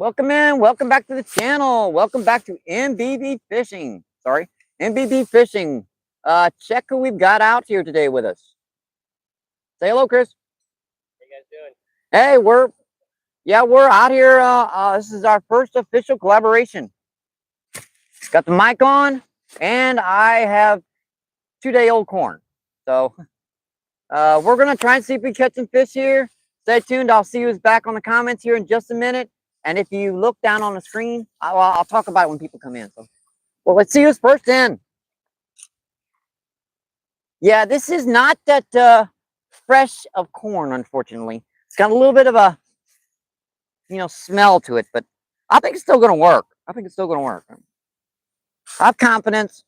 Welcome in. Welcome back to the channel. Welcome back to MBPFishing. Sorry, MBPFishing. Check who we've got out here today with us. Say hello, Chris. How you guys doing? Hey, we're out here. This is our first official collaboration. Got the mic on, and I have 2-day-old corn. So we're gonna try and see if we catch some fish here. Stay tuned. I'll see who's back on the comments here in just a minute. And if you look down on the screen, I'll talk about it when people come in. So, well, let's see who's first in. Yeah, this is not that fresh of corn, unfortunately. It's got a little bit of a, smell to it, but I think it's still going to work. I have confidence.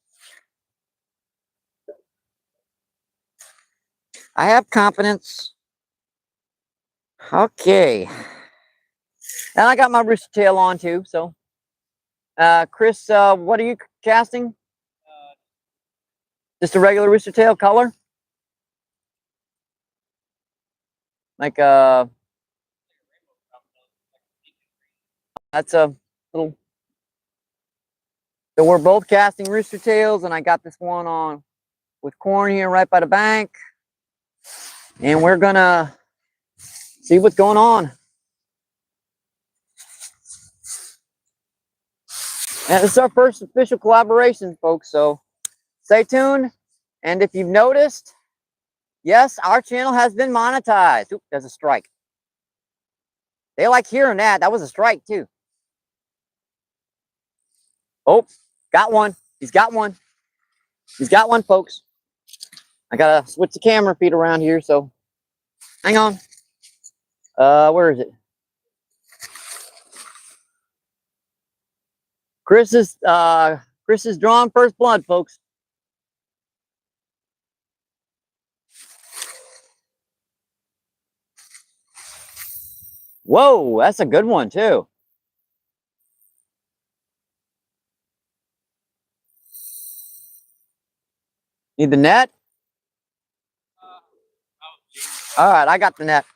I have confidence. Okay. And I got my rooster tail on too. So, Chris, what are you casting? Just a regular rooster tail color? Like that's a little. So we're both casting rooster tails, and I got this one on with corn here right by the bank, and we're gonna see what's going on. And this is our first official collaboration, folks, so stay tuned. And if you've noticed, yes, our channel has been monetized. Oop, there's a strike. They like hearing that. That was a strike too. Oh, got one. He's got one. He's got one, folks. I gotta switch the camera feed around here, so hang on. Where is it? Chris is drawing first blood, folks. Whoa, that's a good one too. Need the net? All right, I got the net.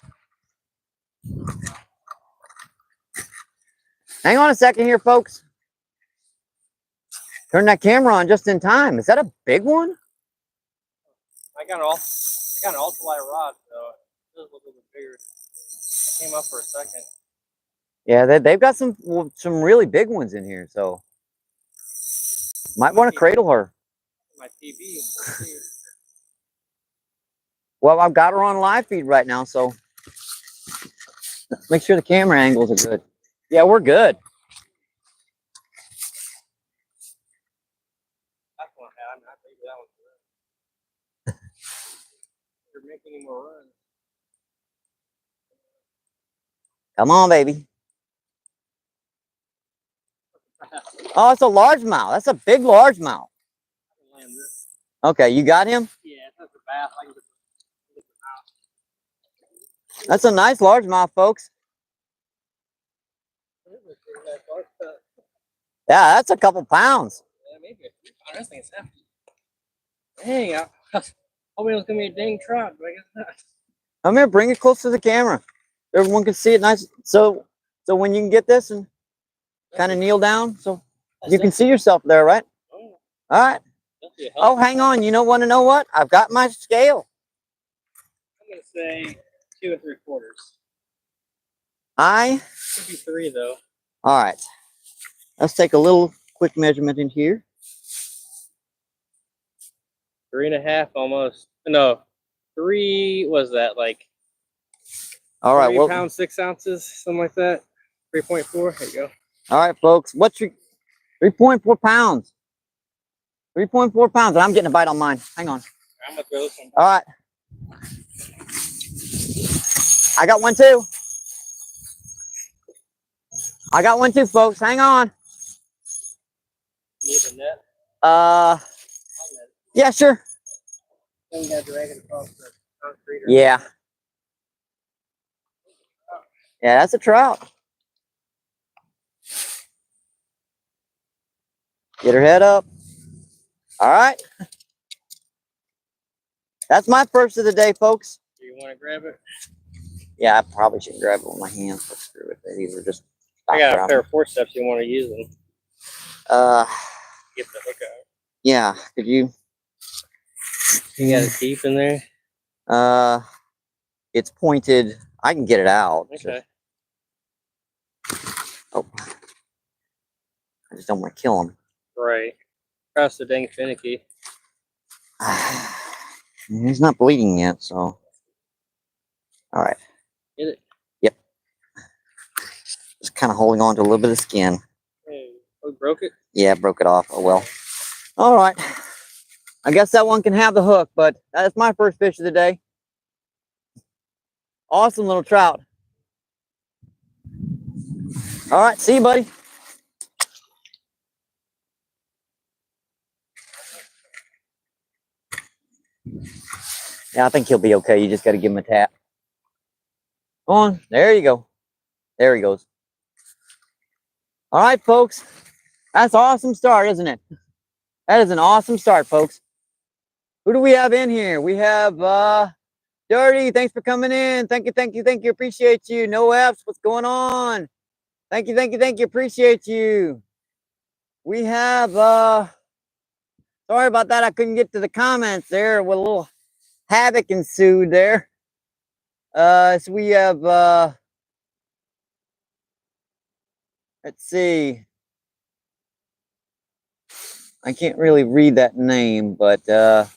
Hang on a second here, folks. Turn that camera on just in time. Is that a big one? I got an ultralight rod, so it does look a little bit bigger. Came up for a second. Yeah, they've got some really big ones in here, so might want to cradle her. My TV. Well, I've got her on live feed right now, so make sure the camera angles are good. Yeah, we're good. That's one. I think that one's good. You're making any more runs. Come on, baby. Oh, it's a largemouth. That's a big largemouth. Okay, you got him? Yeah, that's a bass. I can get That's a nice largemouth, folks. Yeah, that's a couple pounds. Yeah, maybe. This thing's hefty. Dang, I hoping it was gonna be a dang trout, but I guess not. Come here, bring it close to the camera. Everyone can see it nice. So when you can get this and kind of kneel down, so you can see yourself there, right? Oh. All right. Oh, hang on. You don't want to know what? I've got my scale. I'm gonna say 2 3/4. Could be 3 though. All right. Let's take a little quick measurement in here. 3.5 almost. No, 3 was that like? All right. 3 pounds 6 ounces, something like that. 3.4. There you go. All right, folks. What's your 3.4 pounds? 3.4 pounds. And I'm getting a bite on mine. Hang on. I'm gonna throw this one. All right. I got one too. I got one too, folks. Hang on. Need a net? Yeah, sure. Then you gotta drag it across the concrete. Yeah. Yeah, that's a trout. Get her head up. All right. That's my first of the day, folks. Do you want to grab it? Yeah, I probably shouldn't grab it with my hands, but screw it. These are just I got a pair of forceps. You want to use them? Get the hook out. Yeah. Could you? You got it deep in there. It's pointed. I can get it out. Okay. Oh, I just don't want to kill him. Right. Cross so dang finicky. He's not bleeding yet, so. All right. Get it. Yep. Just kind of holding on to a little bit of skin. Hey, oh, broke it? Yeah, broke it off. Oh well. All right. I guess that one can have the hook, but that's my first fish of the day. Awesome little trout. All right, see you, buddy. Yeah, I think he'll be okay. You just got to give him a tap. Go on. There you go. There he goes. All right, folks. That's an awesome start, isn't it? That is an awesome start, folks. Who do we have in here? We have Dirty. Thanks for coming in. Thank you, thank you, thank you. Appreciate you. No F's. What's going on? Thank you, thank you, thank you. Appreciate you. We have sorry about that. I couldn't get to the comments there. With a little havoc ensued there. So we have let's see. I can't really read that name, but yeah,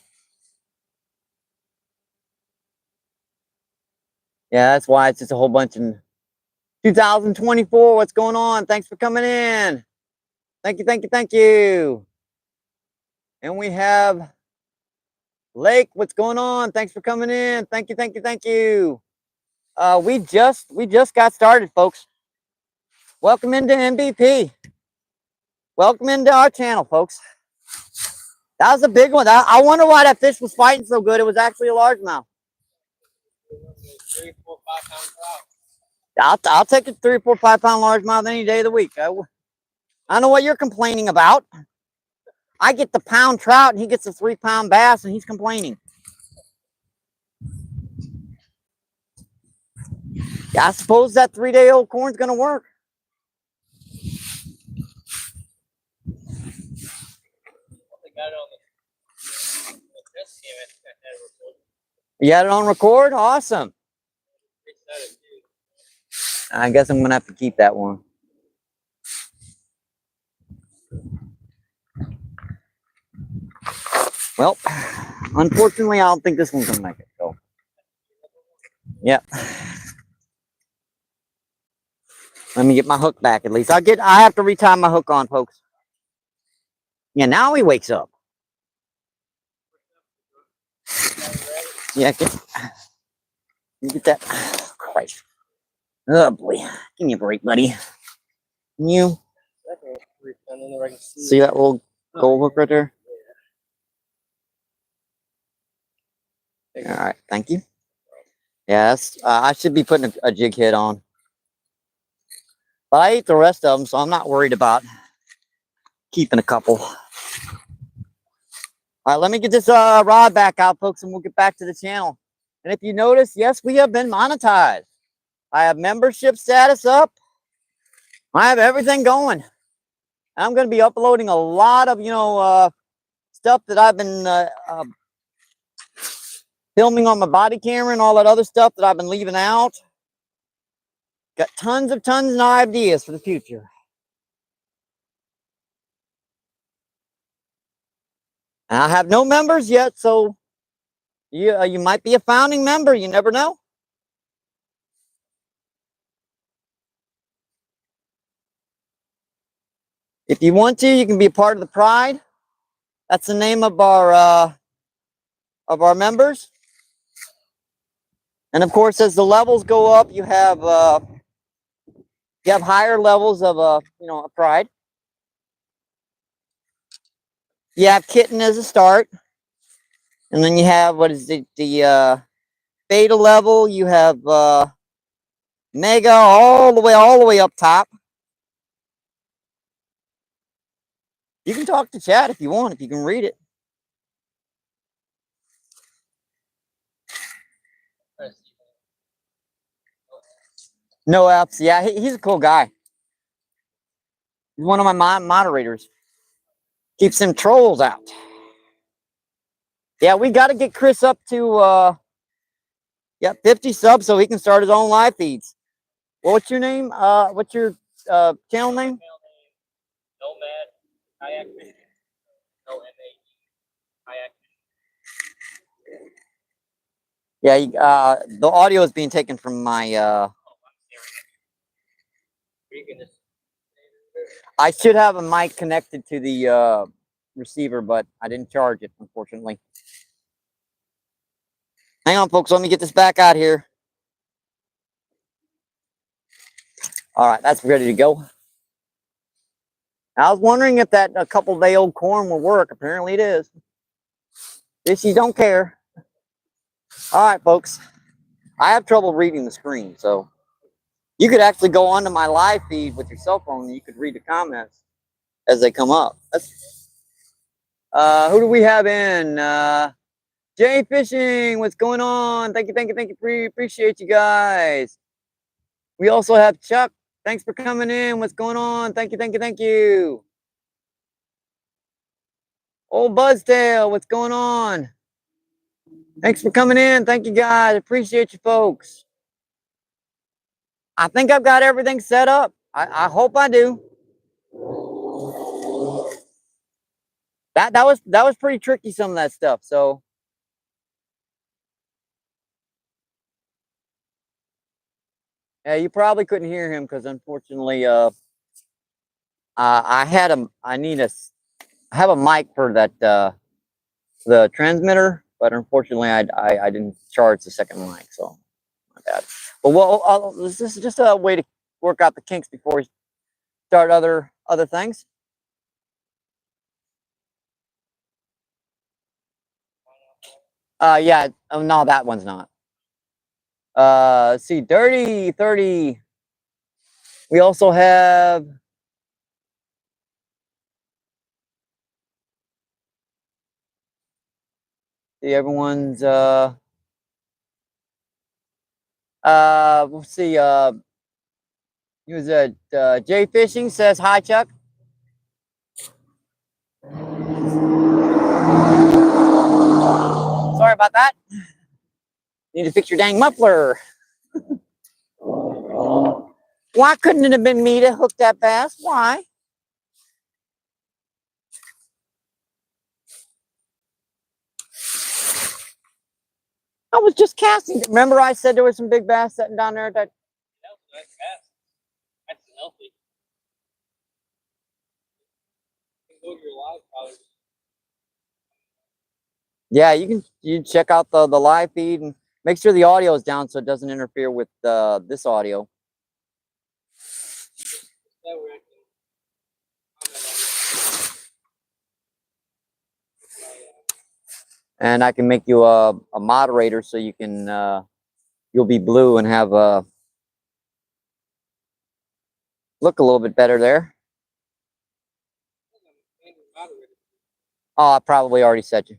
that's why it's just a whole bunch in 2024. What's going on? Thanks for coming in. Thank you, thank you, thank you. And we have Lake. What's going on? Thanks for coming in. Thank you, thank you, thank you. We just got started, folks. Welcome into MVP. Welcome into our channel, folks. That was a big one. I wonder why that fish was fighting so good. It was actually a largemouth. 3, 4, 5 pound trout. I'll take a 3, 4, 5 pound largemouth any day of the week. I know what you're complaining about. I get the pound trout and he gets a 3 pound bass and he's complaining. Yeah, I suppose that 3-day-old corn's gonna work. You had it on record? Awesome. I guess I'm gonna have to keep that one. Well, unfortunately, I don't think this one's gonna make it. So, yeah. Let me get my hook back at least. I have to retie my hook on, folks. Yeah, now he wakes up. Yeah, get that. Oh, Christ. Oh boy. Give me a break, buddy. Can you see that little gold hook right there? All right, thank you. Yeah, that's, I should be putting a jig head on. But I ate the rest of them, so I'm not worried about keeping a couple. All right, let me get this rod back out, folks, and we'll get back to the channel. And if you notice, yes, we have been monetized. I have membership status up. I have everything going. I'm going to be uploading a lot of, stuff that I've been filming on my body camera and all that other stuff that I've been leaving out. Got tons of ideas for the future. And I have no members yet, so you might be a founding member. You never know. If you want to, you can be a part of the Pride. That's the name of our members. And of course, as the levels go up, you have higher levels of a Pride. You have Kitten as a start, and then you have what is the beta level. You have Mega all the way up top. You can talk to chat if you want, if you can read it. No apps. Yeah, he's a cool guy. He's one of my moderators. Keeps them trolls out. Yeah, we got to get Chris up to 50 subs so he can start his own live feeds. Well, what's your name? What's your channel name? Nomad Kayak Fishing. NOMAD Kayak Fishing. Yeah, the audio is being taken from my. I should have a mic connected to the receiver, but I didn't charge it, unfortunately. Hang on, folks. Let me get this back out here. All right, that's ready to go. I was wondering if that a couple-day-old corn will work. Apparently, it is. Fishies don't care. All right, folks. I have trouble reading the screen, so you could actually go onto my live feed with your cell phone and you could read the comments as they come up. Who do we have in? Jay Fishing, what's going on? Thank you. Appreciate you guys. We also have Chuck. Thanks for coming in. What's going on? Thank you. Old Buzztail, what's going on? Thanks for coming in. Thank you guys. Appreciate you folks. I think I've got everything set up. I hope I do. That was pretty tricky, some of that stuff. So yeah, you probably couldn't hear him because unfortunately I have a mic for that the transmitter, but unfortunately I didn't charge the second mic, so my bad. But well, this is just a way to work out the kinks before we start other things. Yeah, oh, no, that one's not. Let's see, Dirty 30. We also have everyone's we'll see, he was Jay Fishing says hi, Chuck. Sorry about that. Need to fix your dang muffler. Why couldn't it have been me to hook that bass? Why? I was just casting. Remember I said there was some big bass sitting down there? That was a nice bass. That's healthy. You can go to your live probably. Yeah, you check out the live feed and make sure the audio is down so it doesn't interfere with this audio. That way I can And I can make you a moderator so you can you'll be blue and have look a little bit better there. Oh, I probably already said you.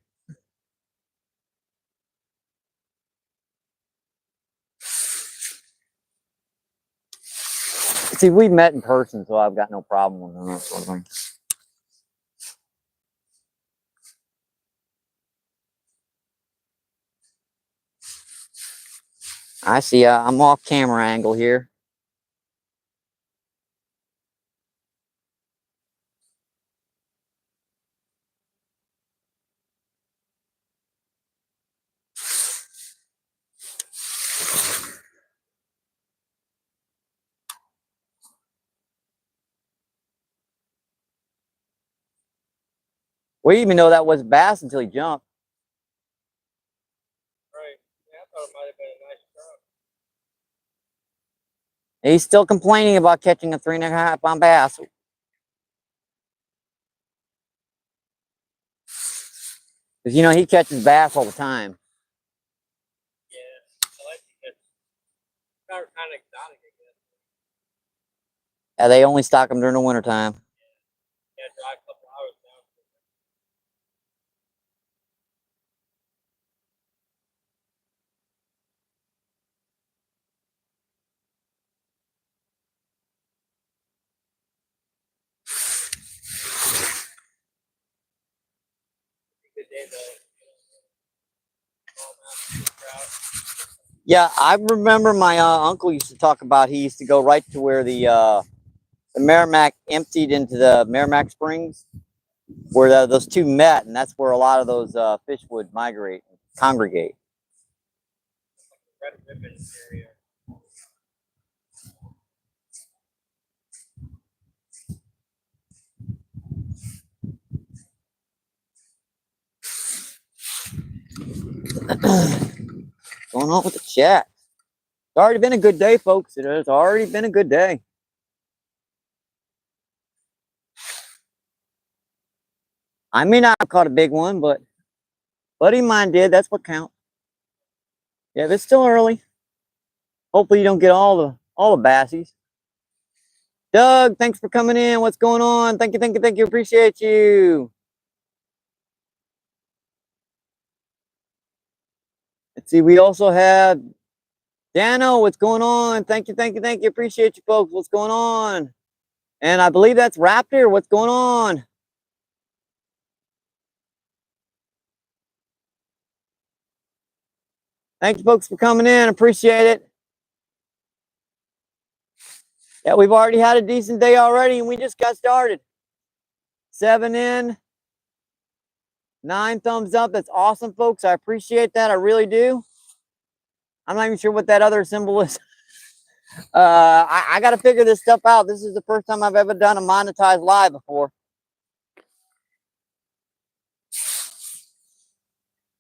See, we've met in person, so I've got no problem with that sort of thing. I see. I'm off camera angle here. We didn't even know that was bass until he jumped. Right. Yeah, I thought it might have been a nice truck. He's still complaining about catching a 3.5 pound bass. Because, you know, he catches bass all the time. Yeah, I like it. Kind of exotic, I guess. Yeah, they only stock them during the wintertime. Yeah, drive a couple hours down. Yeah, I remember my uncle used to talk about he used to go right to where the Merrimack emptied into the Merrimack Springs, where those two met, and that's where a lot of those fish would migrate, congregate. Red ribbon area. Going on with the chat? It's already been a good day, folks. It has already been a good day. I may not have caught a big one, but buddy of mine did. That's what counts. Yeah, it's still early. Hopefully you don't get all the bassies. Doug, thanks for coming in. What's going on? Thank you, thank you, thank you. Appreciate you. Let's see. We also have Dano. What's going on? Thank you, thank you, thank you. Appreciate you, folks. What's going on? And I believe that's Raptor. What's going on? Thank you, folks, for coming in. Appreciate it. Yeah, we've already had a decent day already, and we just got started. 7 in, 9 thumbs up. That's awesome, folks. I appreciate that. I really do. I'm not even sure what that other symbol is. I got to figure this stuff out. This is the first time I've ever done a monetized live before.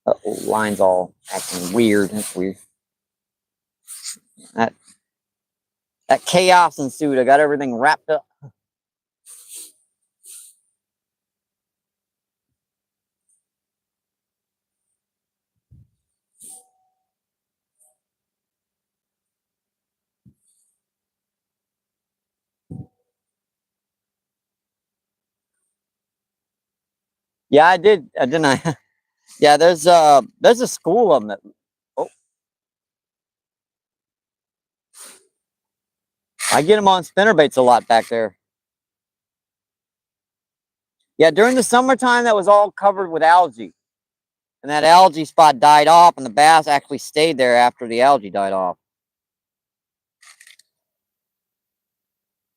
Uh-oh, line's all acting weird. That's weird. That chaos ensued. I got everything wrapped up. Yeah, I did. Didn't I? Yeah, there's a school of them that. Oh, I get them on spinnerbaits a lot back there. Yeah, during the summertime, that was all covered with algae. And that algae spot died off, and the bass actually stayed there after the algae died off.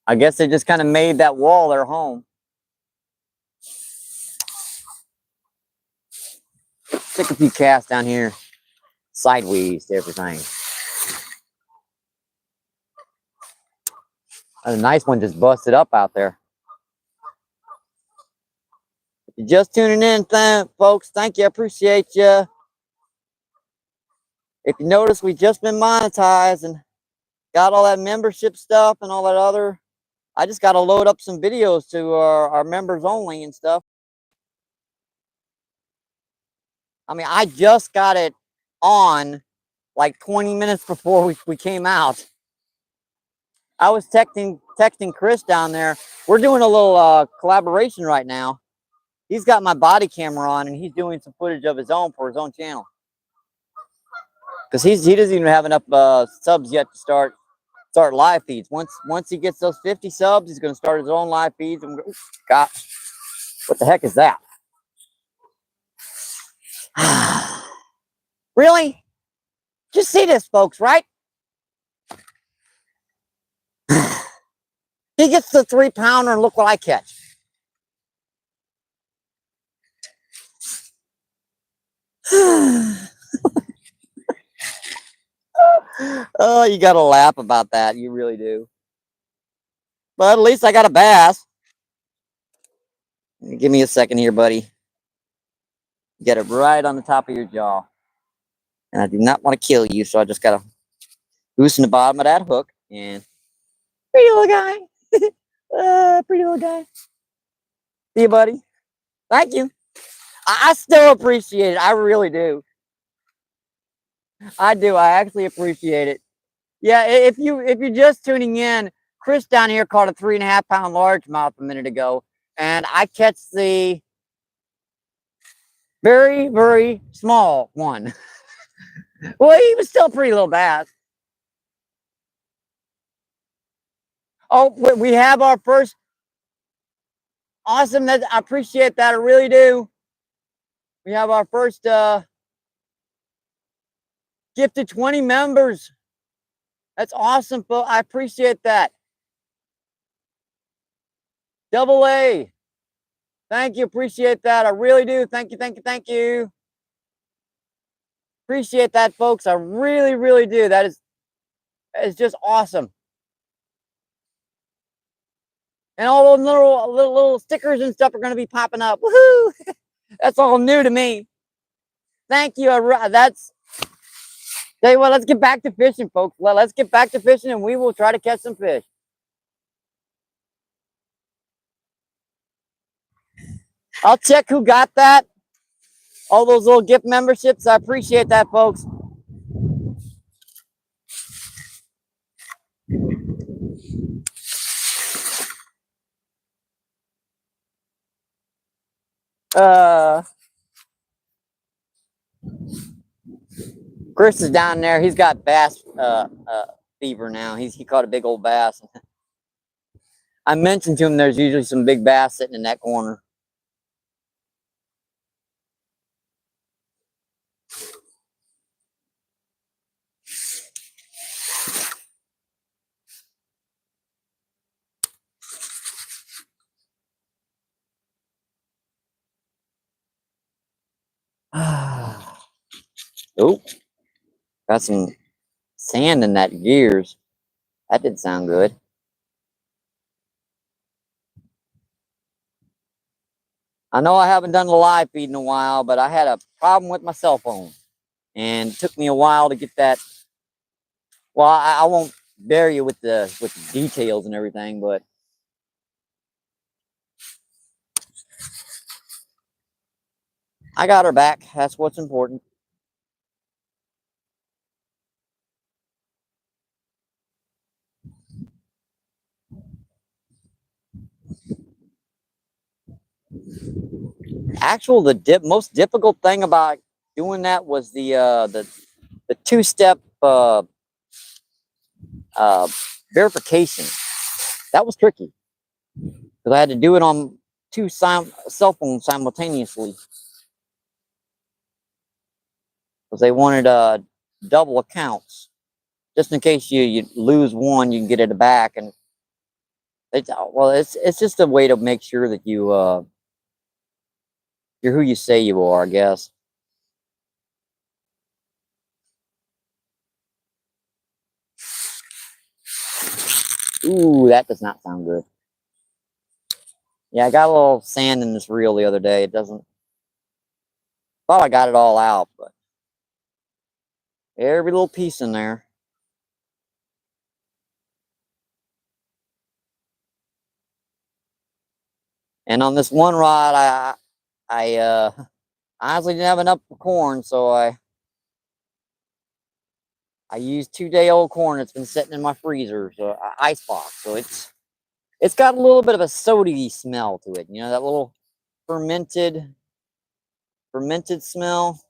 I guess they just kind of made that wall their home. Stick a few casts down here, sideways to everything. A nice one just busted up out there. If you're just tuning in, folks, thank you. I appreciate you. If you notice, we just been monetized and got all that membership stuff and all that other. I just got to load up some videos to our members only and stuff. I mean, I just got it on like 20 minutes before we came out. I was texting Chris down there. We're doing a little collaboration right now. He's got my body camera on, and he's doing some footage of his own for his own channel. Because he doesn't even have enough subs yet to start live feeds. Once he gets those 50 subs, he's going to start his own live feeds. And gosh, what the heck is that? Really? Just see this, folks, right? He gets the 3-pounder, and look what I catch. Oh, you got to laugh about that. You really do. But at least I got a bass. Give me a second here, buddy. Get it right on the top of your jaw. And I do not want to kill you, so I just got to loosen the bottom of that hook. And pretty little guy. Pretty little guy. See you, buddy. Thank you. I still appreciate it. I really do. I do. I actually appreciate it. Yeah, if you're just tuning in, Chris down here caught a 3.5-pound largemouth a minute ago, and I catch the very, very small one. Well, he was still a pretty little bass. Oh, we have our first. Awesome. I appreciate that. I really do. We have our first Gifted 20 members. That's awesome, folks. I appreciate that. Double A. Thank you. Appreciate that. I really do. Thank you. Thank you. Thank you. Appreciate that, folks. I really, really do. That is just awesome. And all those little stickers and stuff are going to be popping up. Woohoo! That's all new to me. Thank you. That's. Tell you what, let's get back to fishing, folks. Well, let's get back to fishing, and we will try to catch some fish. I'll check who got that. All those little gift memberships. I appreciate that, folks. Chris is down there. He's got bass fever now. He caught a big old bass. I mentioned to him there's usually some big bass sitting in that corner. Oh, got some sand in that gears. That didn't sound good. I know I haven't done the live feed in a while, but I had a problem with my cell phone. And it took me a while to get that. Well, I won't bear you with the details and everything, but I got her back. That's what's important. The most difficult thing about doing that was the two-step verification. That was tricky because I had to do it on two cell phones simultaneously because they wanted double accounts just in case you lose one, you can get it back. And it's just a way to make sure that you're who you say you are, I guess. Ooh, that does not sound good. Yeah, I got a little sand in this reel the other day. It doesn't. Thought I got it all out, but every little piece in there. And on this one rod, I honestly didn't have enough corn, so I used 2-day-old corn that's been sitting in my freezer, so ice box. So it's got a little bit of a sody smell to it. You know, that little fermented smell.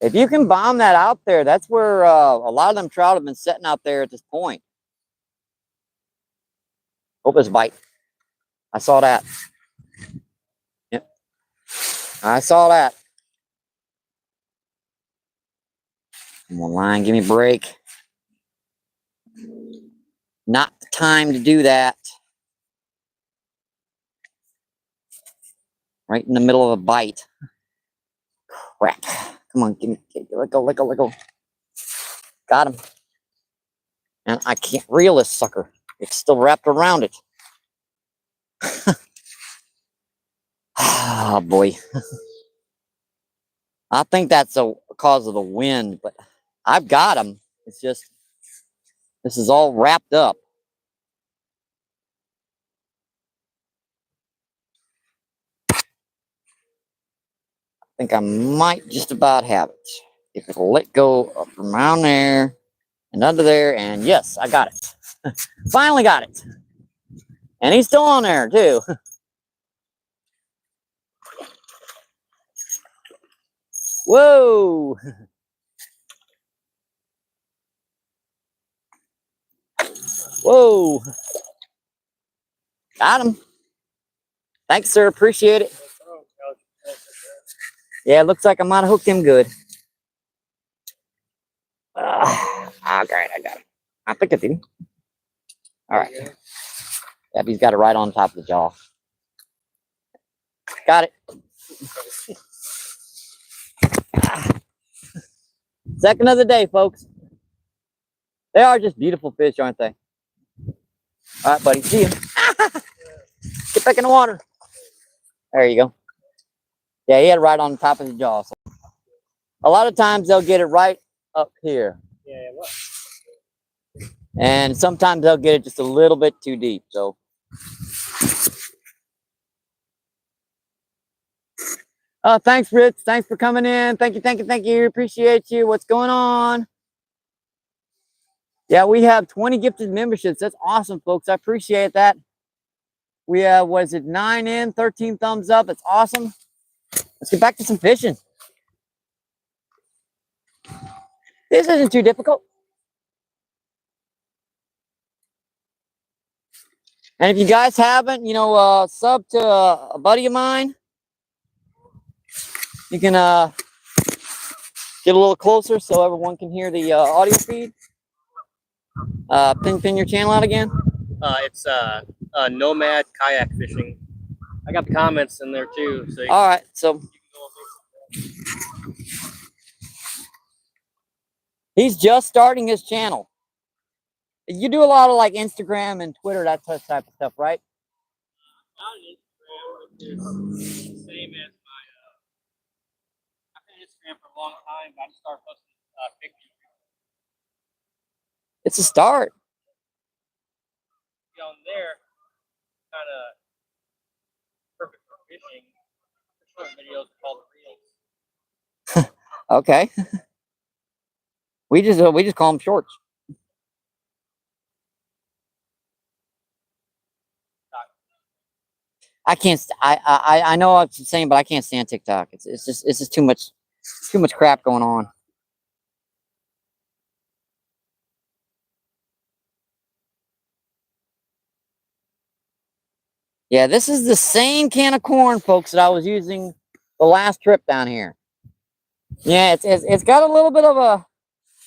If you can bomb that out there, that's where a lot of them trout have been sitting out there at this point. Hope it's a bite. I saw that. Yep. I saw that. Come on, line, give me a break. Not the time to do that. Right in the middle of a bite. Crap. Come on, give me, let go, let go, let go. Got him. And I can't reel this sucker. It's still wrapped around it. Oh, boy. I think that's a cause of the wind, but I've got him. It's just, this is all wrapped up. I think I might just about have it. If it'll let go up from around there and under there, and yes, I got it. Finally got it. And he's still on there, too. Whoa. Whoa. Got him. Thanks, sir. Appreciate it. Yeah, it looks like I might have hooked him good. All right, I got him. I think I did. All right. Yep, he's got it right on top of the jaw. Got it. Second of the day, folks. They are just beautiful fish, aren't they? All right, buddy. See you. Get back in the water. There you go. Yeah, he had it right on top of the jaw. So a lot of times they'll get it right up here. Yeah, what? And sometimes they'll get it just a little bit too deep. So thanks, Rich. Thanks for coming in. Thank you, thank you, thank you. Appreciate you. What's going on? Yeah, we have 20 gifted memberships. That's awesome, folks. I appreciate that. We have, was it 9 in, 13 thumbs up. It's awesome. Let's get back to some fishing. This isn't too difficult. And if you guys haven't, sub to a buddy of mine, you can get a little closer so everyone can hear the audio feed. Pin your channel out again. It's Nomad Kayak Fishing. I got the comments in there too. So All right, so he's just starting his channel. You do a lot of like Instagram and Twitter, that type of stuff, right? On Instagram, which is the same as my. I've been on Instagram for a long time, but I just started posting pictures. It's a start. On there, kind of perfect for fishing. Short videos called reels. Okay. We just call them shorts. I can't. I know what you're saying, but I can't stand TikTok. It's just too much crap going on. Yeah, this is the same can of corn, folks, that I was using the last trip down here. Yeah, it's got a little bit of a,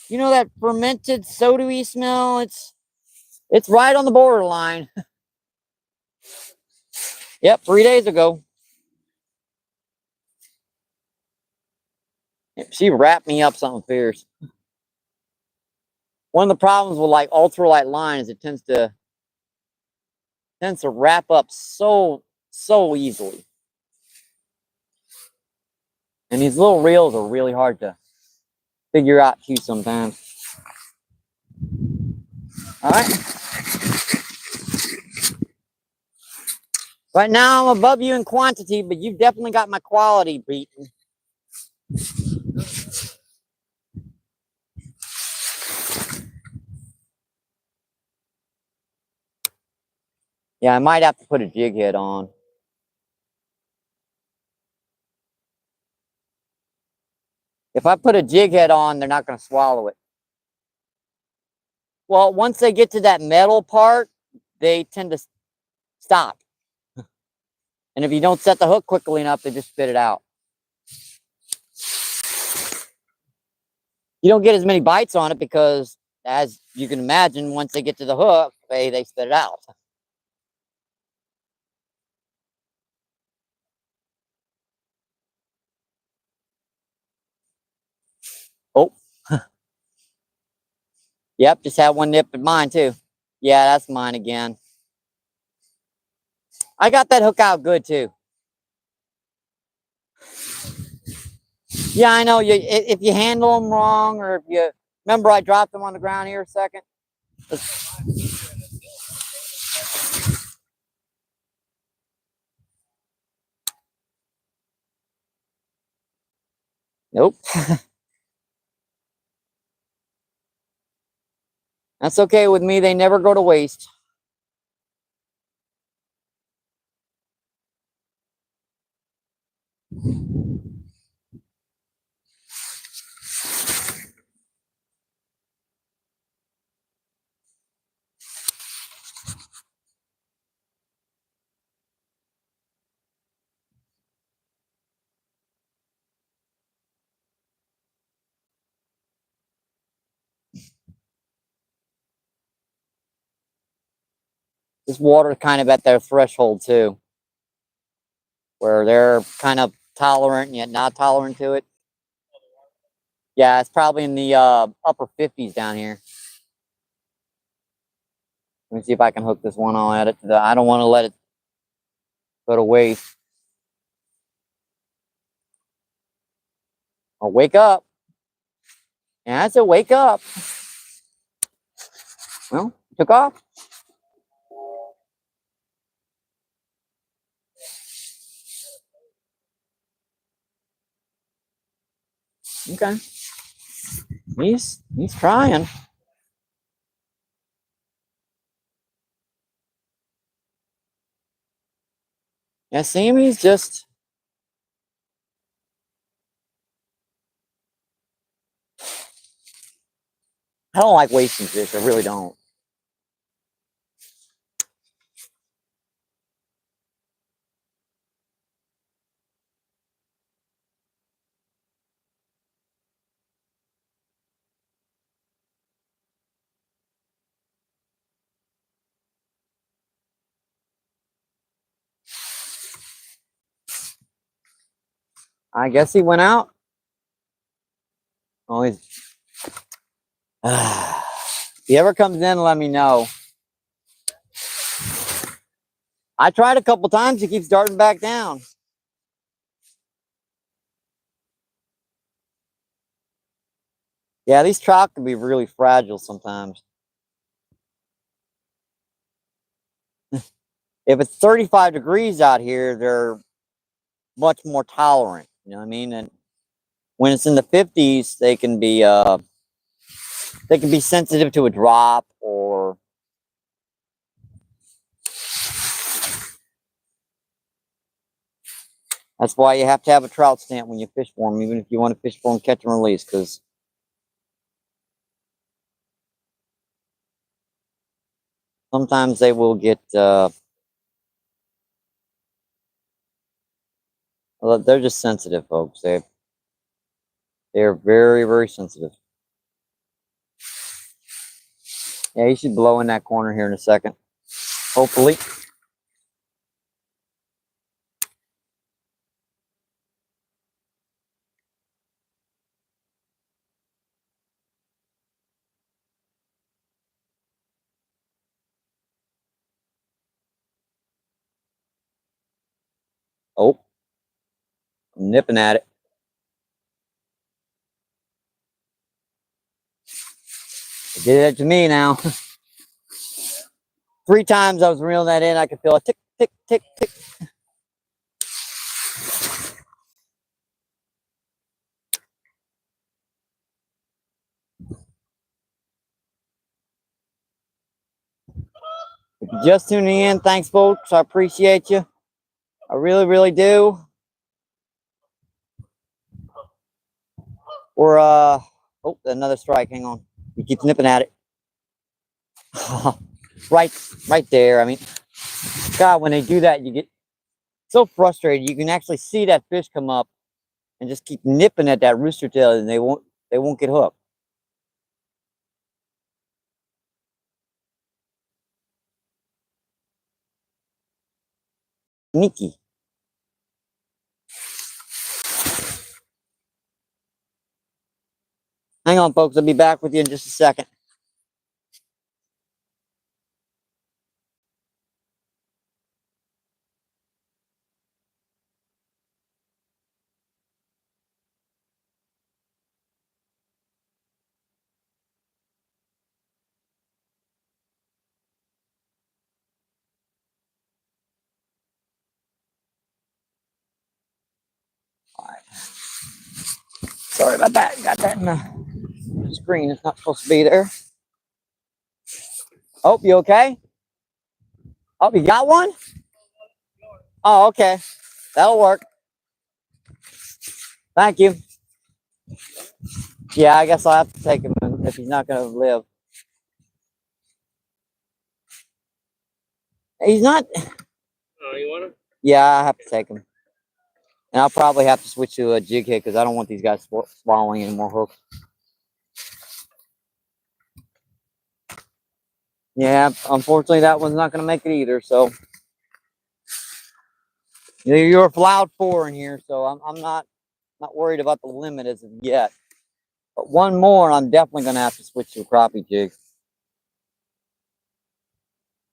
that fermented soda-y smell. It's right on the borderline. Yep, 3 days ago. She wrapped me up something fierce. One of the problems with like ultralight line is it tends to wrap up so easily. And these little reels are really hard to figure out too sometimes. All right. Right now I'm above you in quantity, but you've definitely got my quality beaten. Yeah, I might have to put a jig head on. If I put a jig head on, they're not going to swallow it. Well, once they get to that metal part, they tend to stop. And if you don't set the hook quickly enough, they just spit it out. You don't get as many bites on it because, as you can imagine, once they get to the hook, they spit it out. Oh. Yep, just had one nip at mine too. Yeah, that's mine again. I got that hook out good too. Yeah, I know. If you handle them wrong, or if you remember, I dropped them on the ground here a second. Nope. That's okay with me. They never go to waste. This water kind of at their threshold too, where they're kind of tolerant yet not tolerant to it. Yeah, it's probably in the upper 50s down here. Let me see if I can hook this one on at it. I don't want to let it go to waste. Oh, wake up. Yeah, I said wake up. Well, took off. Okay. He's trying. Yeah, see him? He's just... I don't like wasting fish. I really don't. I guess he went out. Oh, he's... if he ever comes in, let me know. I tried a couple times. He keeps darting back down. Yeah, these trout can be really fragile sometimes. If it's 35 degrees out here, they're much more tolerant. You know what I mean? And when it's in the 50s, they can be sensitive to a drop or... That's why you have to have a trout stamp when you fish for them, even if you want to fish for them catch and release, because sometimes they will get... well, they're just sensitive, folks. They're very, very sensitive. Yeah, you should blow in that corner here in a second. Hopefully. Oh, I'm nipping at it. It did it to me now. 3 times I was reeling that in, I could feel a tick, tick, tick, tick. If you're just tuning in, thanks, folks. I appreciate you. I really, really do. We're, oh, another strike. Hang on. He keeps nipping at it. right there. I mean, God, when they do that, you get so frustrated. You can actually see that fish come up and just keep nipping at that rooster tail, and they won't get hooked. Sneaky. Hang on, folks. I'll be back with you in just a second. All right. Sorry about that. Got that in the screen. It's not supposed to be there. Oh, you okay? Oh, you got one? Oh, okay. That'll work. Thank you. Yeah, I guess I'll have to take him if he's not going to live. He's not... Oh, you want him? Yeah, I have to take him. And I'll probably have to switch to a jig head because I don't want these guys swallowing any more hooks. Yeah, unfortunately that one's not gonna make it either. So you're allowed 4 in here, so I'm not worried about the limit as of yet. But one more, I'm definitely gonna have to switch to a crappie jig.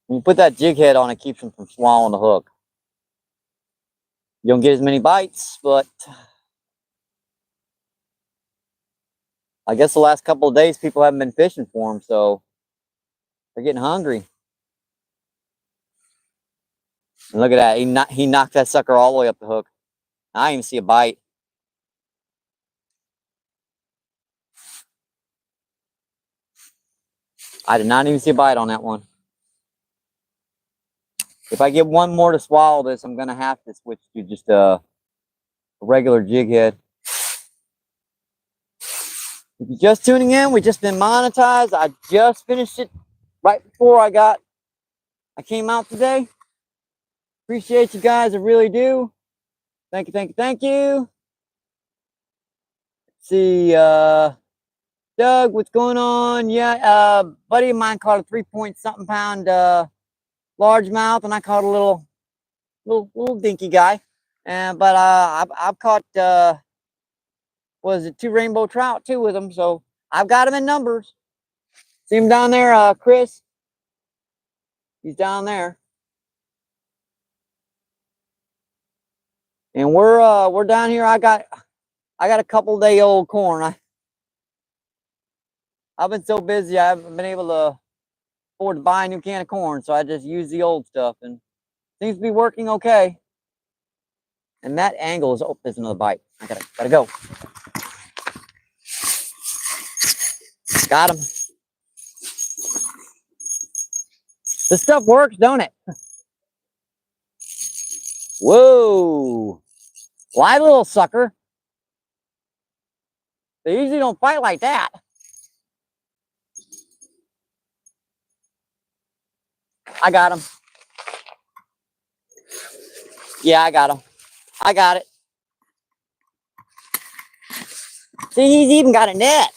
When you put that jig head on, it keeps them from swallowing the hook. You don't get as many bites, but I guess the last couple of days people haven't been fishing for them, so they're getting hungry. And look at that, he knocked that sucker all the way up the hook. I didn't even see a bite. I did not even see a bite on that one. If I get one more to swallow this, I'm gonna have to switch to just a regular jig head. If you're just tuning in, we just been monetized. I just finished it right before I came out today. Appreciate you guys, I really do. Thank you, thank you, thank you. Let's see, Doug, what's going on? Yeah, buddy of mine caught a 3-point-something pound largemouth, and I caught a little dinky guy. But I've caught was it 2 rainbow trout too with them, so I've got them in numbers. See him down there, Chris? He's down there. And we're down here. I got a couple-day old corn. I've been so busy I haven't been able to afford to buy a new can of corn, so I just use the old stuff, and seems to be working okay. And that angle is, oh, there's another bite. I gotta go. Got him. This stuff works, don't it? Whoa. Live little sucker. They usually don't fight like that. I got him. Yeah, I got him. I got it. See, he's even got a net.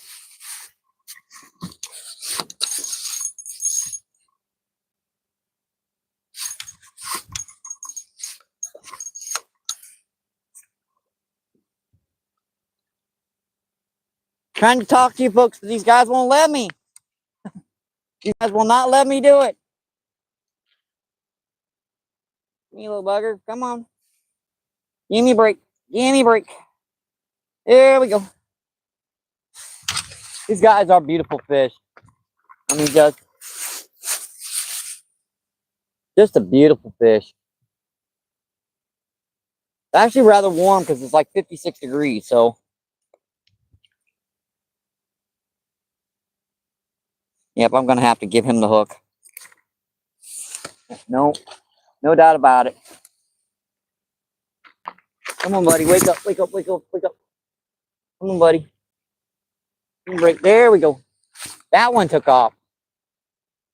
Trying to talk to you folks, but these guys won't let me. You guys will not let me do it. You little bugger. Come on. Give me a break. Give me a break. There we go. These guys are beautiful fish. I mean, just a beautiful fish. It's actually rather warm because it's like 56 degrees, so. Yep, I'm going to have to give him the hook. No doubt about it. Come on, buddy. Wake up, wake up, wake up, wake up. Come on, buddy. Break. There we go. That one took off.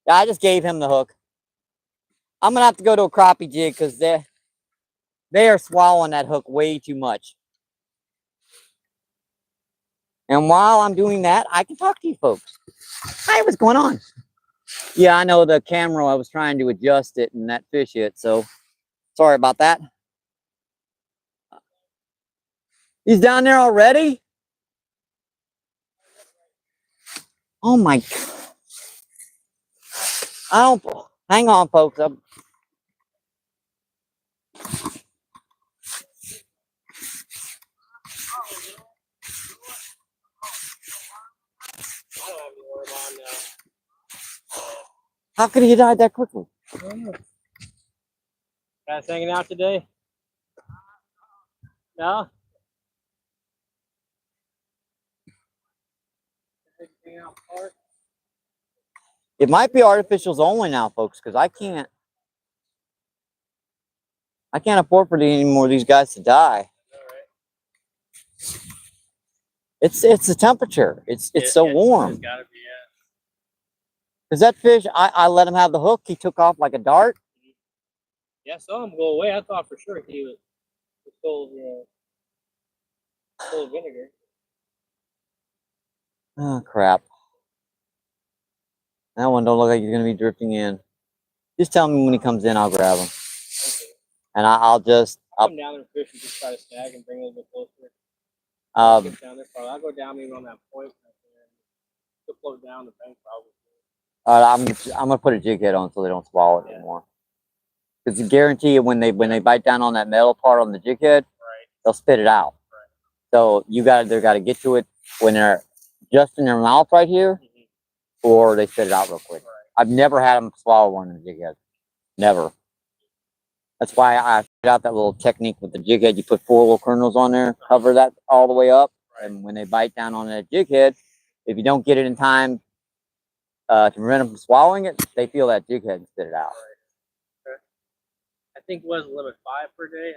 I just gave him the hook. I'm going to have to go to a crappie jig because they are swallowing that hook way too much. And while I'm doing that, I can talk to you folks. Hi, what's going on? Yeah, I know the camera, I was trying to adjust it and that fish hit, so sorry about that. He's down there already? Oh my. I don't. Hang on, folks. How could he die that quickly? Guys hanging out today? No? It might be artificials only now, folks, because I can't afford for any more of these guys to die. It's the temperature. It's so warm. It's gotta be, yeah. Because that fish, I let him have the hook. He took off like a dart. Yeah, I saw him go away. I thought for sure he was full of vinegar. Oh crap. That one don't look like he's gonna be drifting in. Just tell me when he comes in, I'll grab him. Okay. And I'll come down there and fish and just try to snag and bring a little bit closer. Get down this part. I'll go down maybe on that point and to float down the bank probably. I'm gonna put a jig head on so they don't swallow it anymore. Because you guarantee when they bite down on that metal part on the jig head, they'll spit it out. So you gotta get to it when they're just in their mouth right here, or they spit it out real quick. I've never had them swallow one in the jig head. Never. That's why I figured out that little technique with the jig head. You put 4 little kernels on there, cover that all the way up, and when they bite down on that jig head, if you don't get it in time to prevent them from swallowing it, they feel that jig head and spit it out. I think it was limit 5 per day.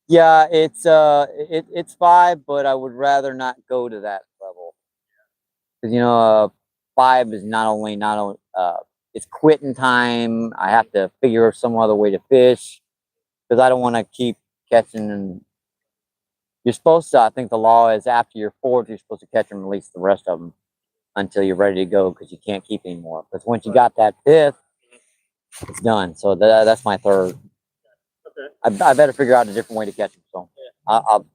Yeah, it's 5, but I would rather not go to that level because 5 is not only it's quitting time. I have to figure some other way to fish because I don't want to keep catching. And you're supposed to. I think the law is after your 4th, you're supposed to catch and release the rest of them until you're ready to go because you can't keep anymore. Because once you got that 5th, it's done. So that's my 3rd. Okay. I better figure out a different way to catch them. So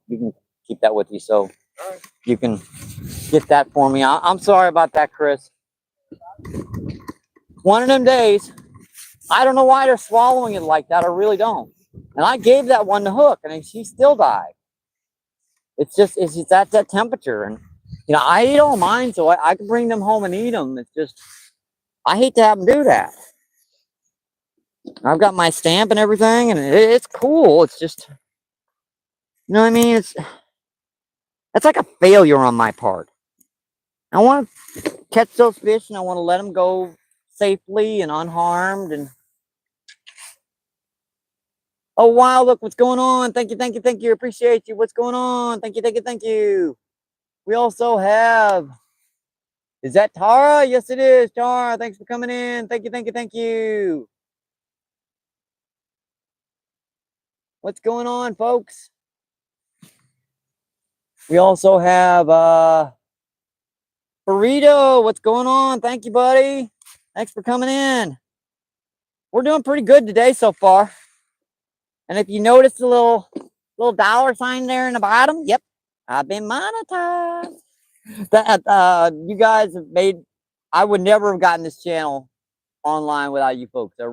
you can keep that with you. So you can get that for me. I'm sorry about that, Chris. One of them days. I don't know why they're swallowing it like that. I really don't. And I gave that one the hook, and she still died. It's at that temperature, and I eat all mine, so I can bring them home and eat them. It's just I hate to have them do that. I've got my stamp and everything, and it's cool. It's just, what I mean? That's like a failure on my part. I want to catch those fish, and I want to let them go safely and unharmed. And oh wow, look what's going on. Thank you, thank you, thank you. Appreciate you. What's going on? Thank you, thank you, thank you. We also have, is that Tara? Yes, it is. Tara, thanks for coming in. Thank you, thank you, thank you. What's going on, folks? We also have Burrito. What's going on? Thank you, buddy. Thanks for coming in. We're doing pretty good today so far. And if you notice the little dollar sign there in the bottom, yep, I've been monetized. That you guys have made. I would never have gotten this channel online without you folks. I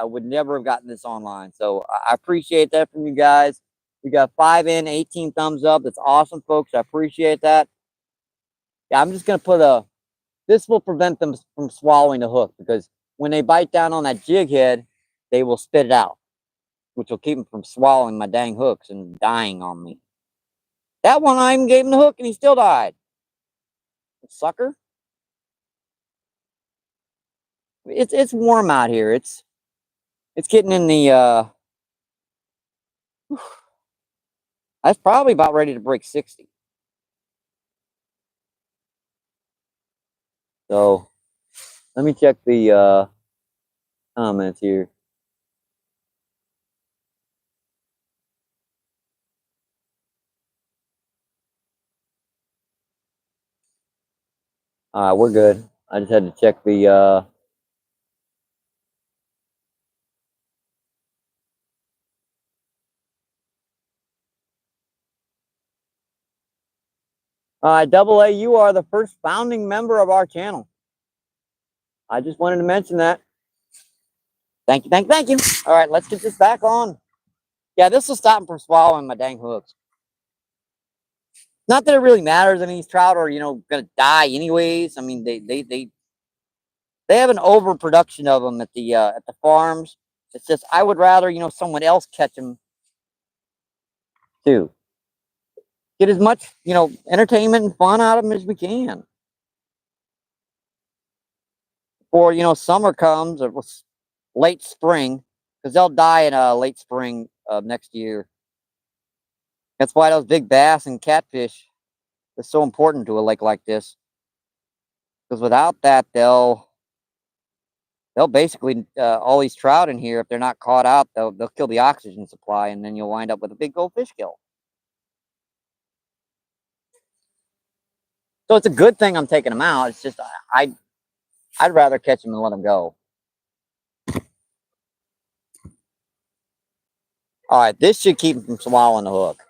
would never have gotten this online. So I appreciate that from you guys. We got 5 in, 18 thumbs up. That's awesome, folks. I appreciate that. Yeah, I'm just gonna put this will prevent them from swallowing the hook because when they bite down on that jig head, they will spit it out, which will keep them from swallowing my dang hooks and dying on me. That one I even gave him the hook and he still died. Sucker. It's warm out here. It's getting in the that's probably about ready to break 60. So let me check the comments here. We're good. I just had to check the Double A, you are the first founding member of our channel. I just wanted to mention that. Thank you, thank you, thank you. All right, let's get this back on. Yeah, this will stop them from swallowing my dang hooks. Not that it really matters. I mean, these trout are, gonna die anyways. I mean, they have an overproduction of them at the farms. It's just I would rather, someone else catch them too. Get as much, entertainment and fun out of them as we can. Before, summer comes or late spring, because they'll die in late spring of next year. That's why those big bass and catfish are so important to a lake like this. Because without that, they'll basically all these trout in here, if they're not caught out, they'll kill the oxygen supply, and then you'll wind up with a big old fish kill. So it's a good thing I'm taking them out. It's just I'd rather catch them and let them go. All right, this should keep them from swallowing the hook.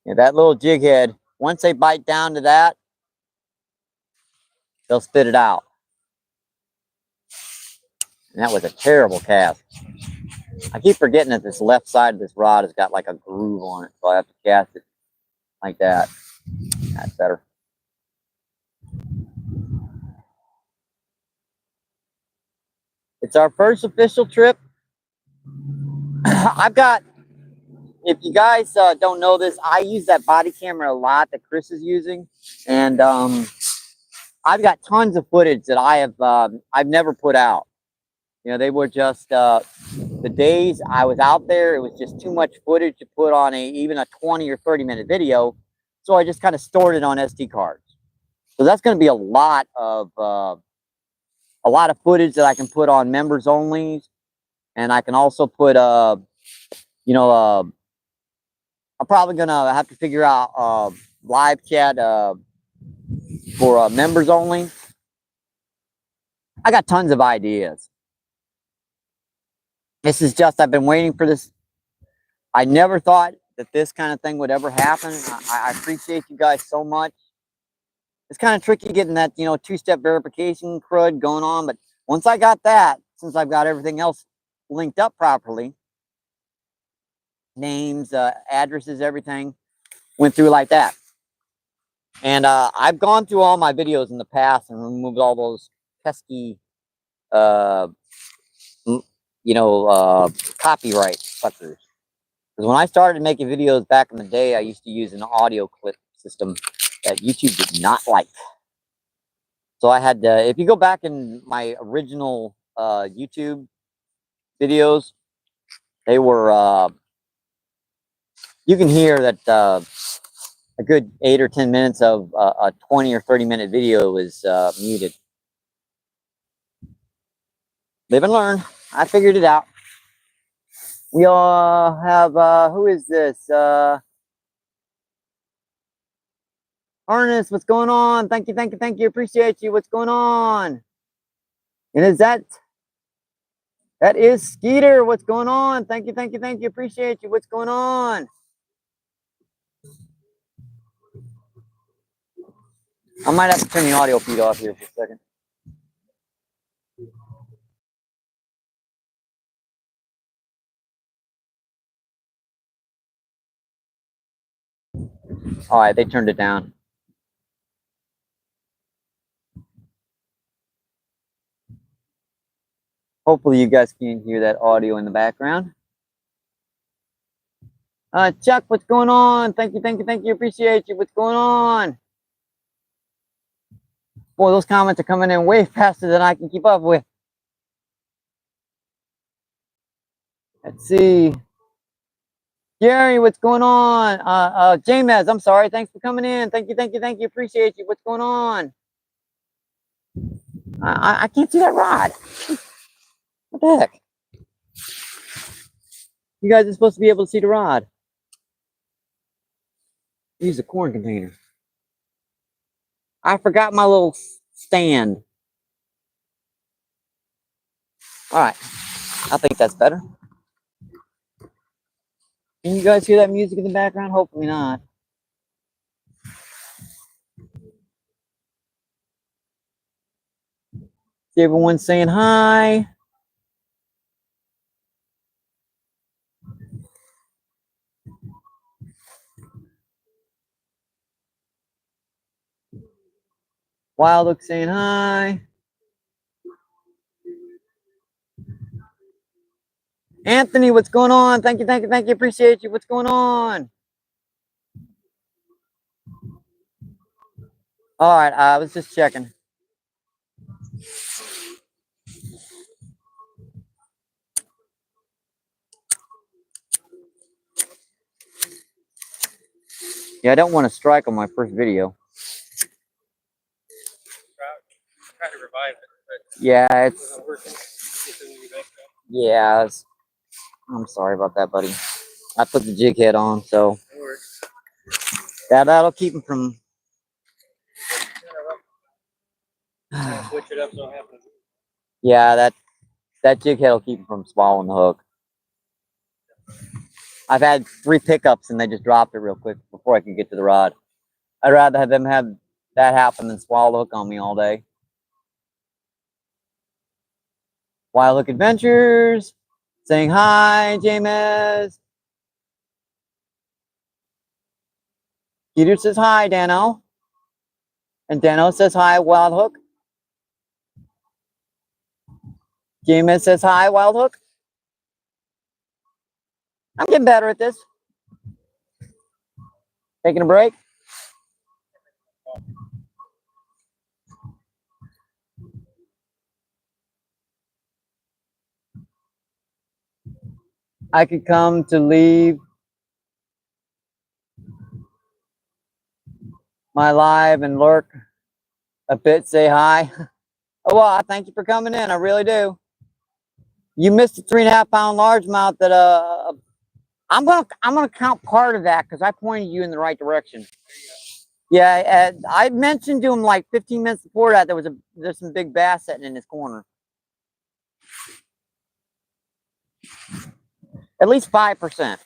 Yeah, that little jig head, once they bite down to that, they'll spit it out. And that was a terrible cast. I keep forgetting that this left side of this rod has got like a groove on it, so I have to cast it like that. That's better. It's our first official trip. I've got, if you guys don't know this, I use that body camera a lot that Chris is using, and I've got tons of footage that I've never put out. You know, they were just the days I was out there, it was just too much footage to put on even a 20 or 30-minute video, so I just kind of stored it on SD cards. So that's going to be a lot of footage that I can put on members only, and I can also put you know, I'm probably gonna have to figure out live chat for members only. I got tons of ideas. This is just, I've been waiting for this. I never thought that this kind of thing would ever happen. I appreciate you guys so much. It's kind of tricky getting that, you know, two-step verification crud going on, but once I got that, since I've got everything else linked up properly, names, addresses, everything went through like that. And I've gone through all my videos in the past and removed all those pesky, you know, copyright suckers. Because when I started making videos back in the day, I used to use an audio clip system that YouTube did not like. So I had to, if you go back in my original YouTube videos, they were, you can hear that a good 8 or 10 minutes of a 20 or 30-minute video is muted. Live and learn. I figured it out. We all have, who is this? Ernest, what's going on? Thank you, thank you, thank you. Appreciate you. What's going on? And is that is Skeeter? What's going on? Thank you, thank you, thank you. Appreciate you. What's going on? I might have to turn the audio feed off here for a second. All right, they turned it down. Hopefully you guys can hear that audio in the background. Chuck, what's going on? Thank you, thank you, thank you. Appreciate you. What's going on? Boy, those comments are coming in way faster than I can keep up with. Let's see. Jerry, what's going on? James, I'm sorry. Thanks for coming in. Thank you, thank you, thank you. Appreciate you. What's going on? I can't see that rod. What the heck? You guys are supposed to be able to see the rod. Use a corn container. I forgot my little stand. All right. I think that's better. Can you guys hear that music in the background? Hopefully not. See everyone saying hi. Wild Look saying hi. Anthony, what's going on? Thank you, thank you, thank you. Appreciate you. What's going on? All right, I was just checking. Yeah, I don't want to strike on my first video. Try to revive it, but Yeah, it's not working. yeah. I'm sorry about that, buddy. I put the jig head on, so that'll keep him from. Switch it up so it happens. Yeah, that jig head will keep him from swallowing the hook. I've had 3 pickups and they just dropped it real quick before I can get to the rod. I'd rather have them have that happen than swallow the hook on me all day. Wild Hook Adventures, saying hi, James. Peter says hi, Dano. And Dano says hi, Wild Hook. James says hi, Wild Hook. I'm getting better at this. Taking a break. I could come to leave my live and lurk a bit, say hi. Oh, well, I thank you for coming in. I really do. You missed a 3.5 pound largemouth that I'm gonna count part of that because I pointed you in the right direction. Yeah, I mentioned to him like 15 minutes before that there's some big bass sitting in his corner. At least 5%.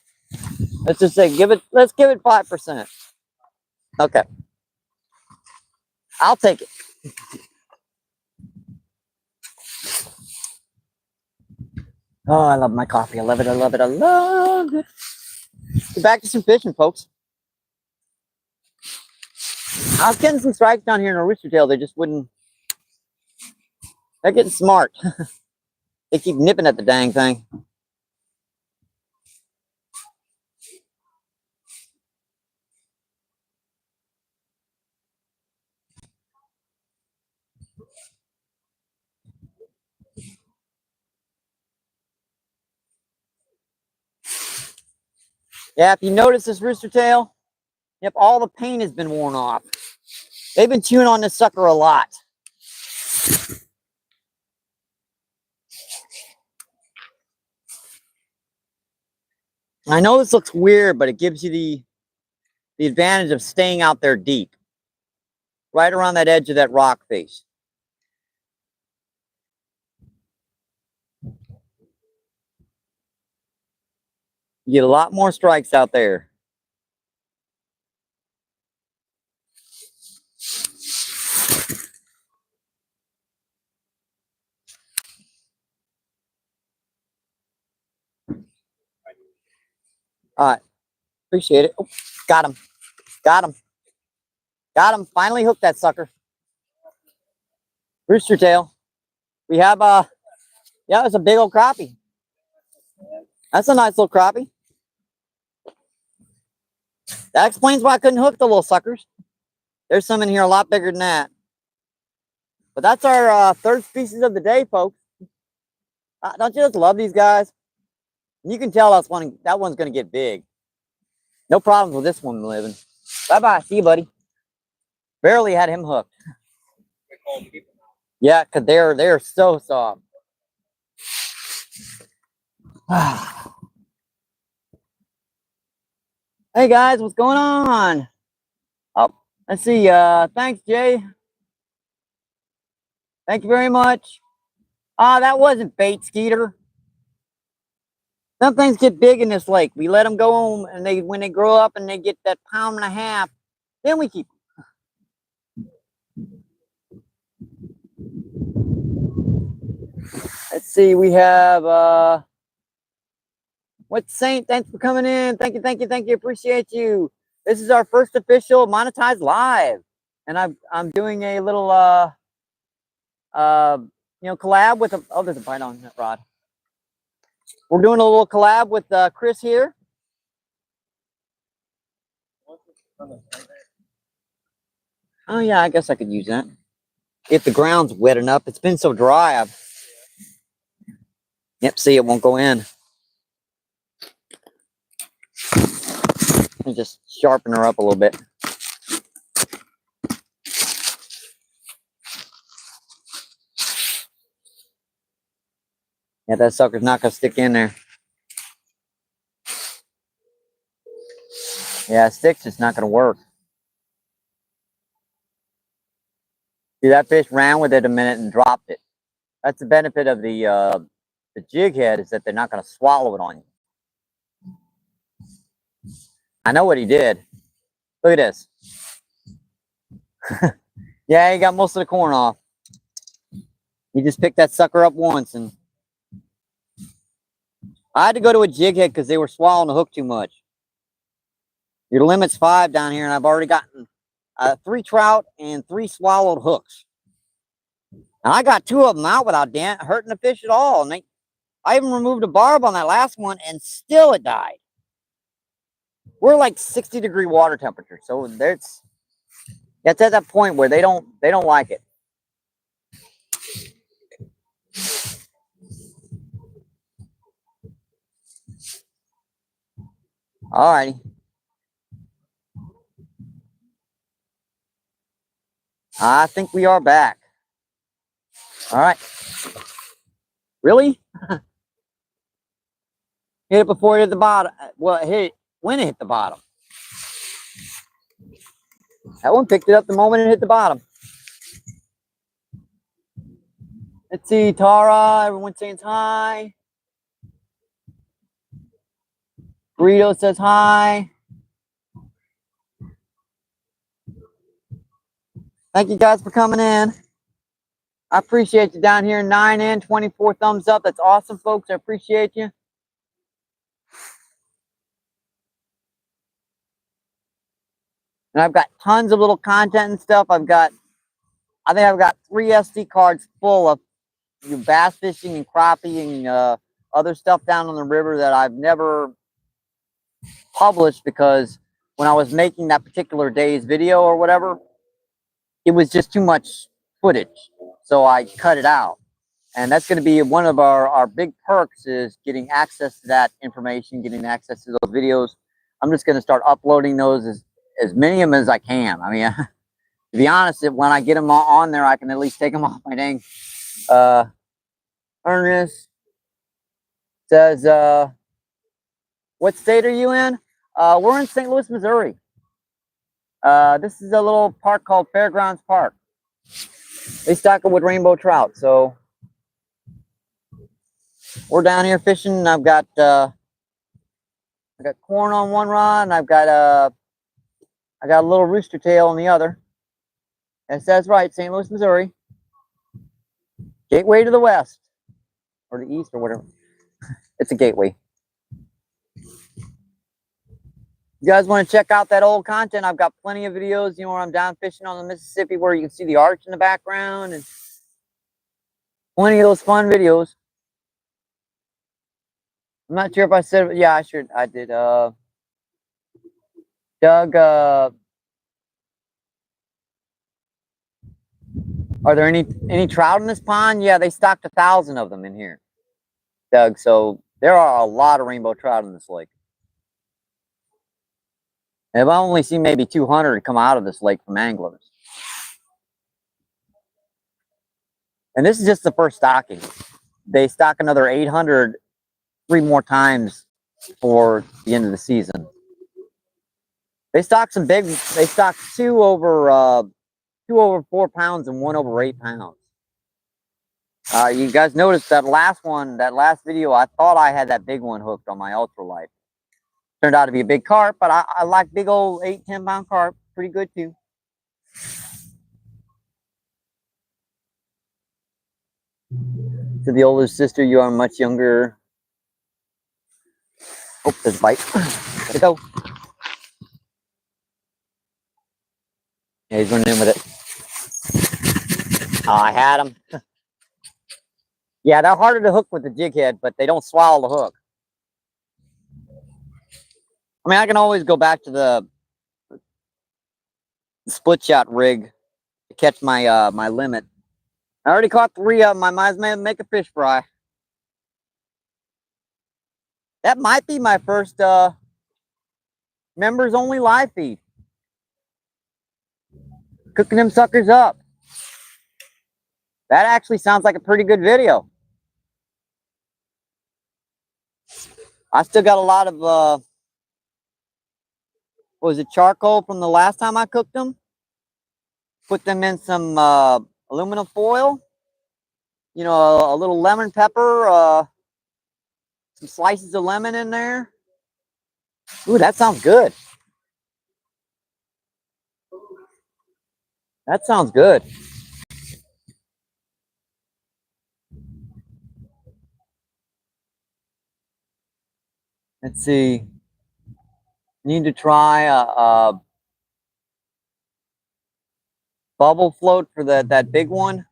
Let's just say let's give it 5%. Okay. I'll take it. Oh, I love my coffee. I love it. I love it. I love it. Get back to some fishing, folks. I was getting some strikes down here in a rooster tail. They just wouldn't. They're getting smart. They keep nipping at the dang thing. Yeah, if you notice this rooster tail, yep, all the paint has been worn off. They've been chewing on this sucker a lot. I know this looks weird, but it gives you the advantage of staying out there deep. Right around that edge of that rock face. You get a lot more strikes out there. All right. Appreciate it. Oh, got him. Got him. Got him. Finally hooked that sucker. Rooster tail. We have yeah, it's a big old crappie. That's a nice little crappie. That explains why I couldn't hook the little suckers. There's some in here a lot bigger than that. But that's our third species of the day, folks. Don't you just love these guys? You can tell that one's going to get big. No problems with this one living. Bye-bye. See you, buddy. Barely had him hooked. Yeah, because they're so soft. Hey, guys, what's going on? Oh, let's see. Thanks, Jay. Thank you very much. That wasn't bait, Skeeter. Some things get big in this lake. We let them go home, and when they grow up and they get that 1.5 pounds, then we keep them. Let's see. We have what's Saint? Thanks for coming in. Thank you, thank you, thank you. Appreciate you. This is our first official monetized live, and I'm doing a little collab with there's a bite on that rod. We're doing a little collab with Chris here. Oh yeah, I guess I could use that. If the ground's wet enough. It's been so dry. Yep, see, it won't go in. Let me just sharpen her up a little bit. Yeah, that sucker's not gonna stick in there. Yeah, it sticks, it's not gonna work. See, that fish ran with it a minute and dropped it. That's the benefit of the jig head, is that they're not going to swallow it on you. I know what he did. Look at this. Yeah, he got most of the corn off. He just picked that sucker up once, and I had to go to a jig head because they were swallowing the hook too much. Your limit's 5 down here, and I've already gotten 3 trout and 3 swallowed hooks. And I got 2 of them out without hurting the fish at all. And I even removed a barb on that last one, and still it died. We're like 60-degree water temperature, so it's at that point where they don't like it. All righty. I think we are back. All right. Really? Hit it before it hit the bottom. Well, it hit it when it hit the bottom. That one picked it up the moment it hit the bottom. Let's see, Tara. Everyone saying hi. Burrito says hi. Thank you guys for coming in. I appreciate you down here. 9 in, 24 thumbs up. That's awesome, folks. I appreciate you. And I've got tons of little content and stuff. I think I've got 3 SD cards full of bass fishing and crappie and other stuff down on the river that I've never published, because when I was making that particular day's video or whatever, it was just too much footage. So I cut it out. And that's going to be one of our big perks, is getting access to that information, getting access to those videos. I'm just going to start uploading those, as many of them as I can. I mean, to be honest, when I get them on there, I can at least take them off my dang. Ernest says, what state are you in? We're in St. Louis, Missouri. This is a little park called Fairgrounds Park. They stock it with rainbow trout. So we're down here fishing. I got corn on one rod, and I got a little rooster tail on the other. It says right, St. Louis, Missouri. Gateway to the west, or the east, or whatever. It's a gateway. You guys want to check out that old content? I've got plenty of videos, where I'm down fishing on the Mississippi, where you can see the arch in the background, and plenty of those fun videos. I'm not sure if I said, yeah, I did. Doug, are there any trout in this pond? Yeah, they stocked 1,000 of them in here, Doug. So there are a lot of rainbow trout in this lake. And I've only seen maybe 200 come out of this lake from anglers. And this is just the first stocking. They stock another 800 3 more times for the end of the season. They stock some big. They stock 2 over 4 pounds and 1 over 8 pounds. You guys noticed that last video, I thought I had that big one hooked on my ultralight. Turned out to be a big carp, but I like big old 8-10 pound carp. Pretty good too. To the older sister, you are much younger. Oh, there's a bite. Gotta go. Yeah, he's running in with it. Oh, I had him. Yeah, they're harder to hook with the jig head, but they don't swallow the hook. I mean, I can always go back to the split shot rig to catch my my limit. I already caught 3 of them. I might as well make a fish fry. That might be my first members only live feed. Cooking them suckers up. That actually sounds like a pretty good video. I still got a lot of what was it, charcoal from the last time I cooked them. Put them in some aluminum foil, you know, a little lemon pepper, some slices of lemon in there. Ooh, that sounds good. That sounds good. Let's see. Need to try a bubble float for that big one.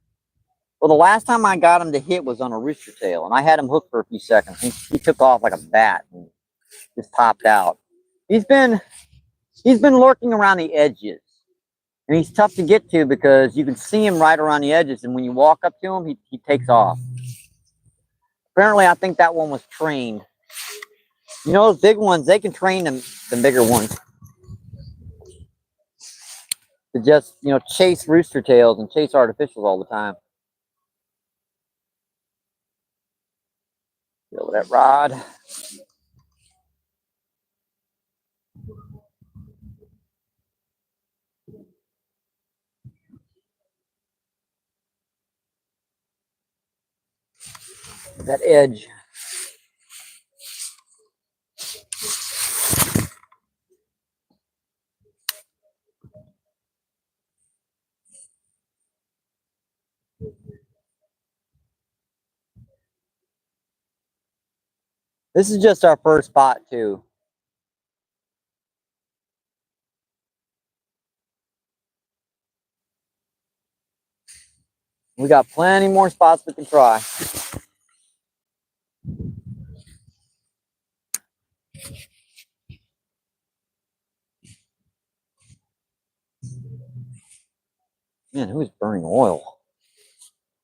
Well, the last time I got him to hit was on a rooster tail, and I had him hooked for a few seconds. He took off like a bat and just popped out. He's been lurking around the edges, and he's tough to get to because you can see him right around the edges, and when you walk up to him, he takes off. Apparently, I think that one was trained. You know, those big ones, they can train them, the bigger ones, to just, you know, chase rooster tails and chase artificials all the time. Feel that rod. That edge. This is just our first spot, too. We got plenty more spots we can try. Man, who's burning oil?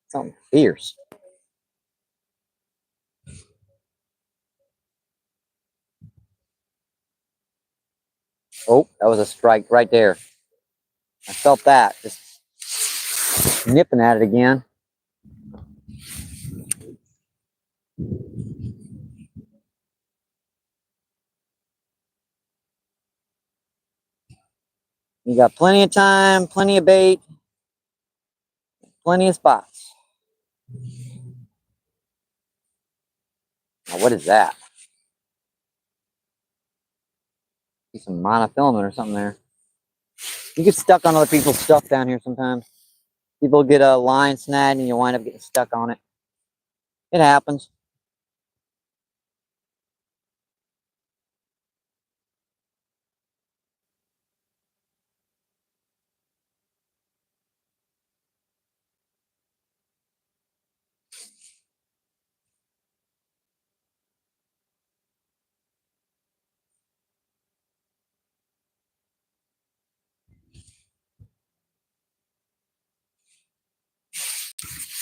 Something fierce. Oh, that was a strike right there. I felt that. Just nipping at it again. You got plenty of time, plenty of bait, plenty of spots. Now, what is that? See some monofilament or something there. You get stuck on other people's stuff down here sometimes. People get a line snagged and you wind up getting stuck on it. It happens.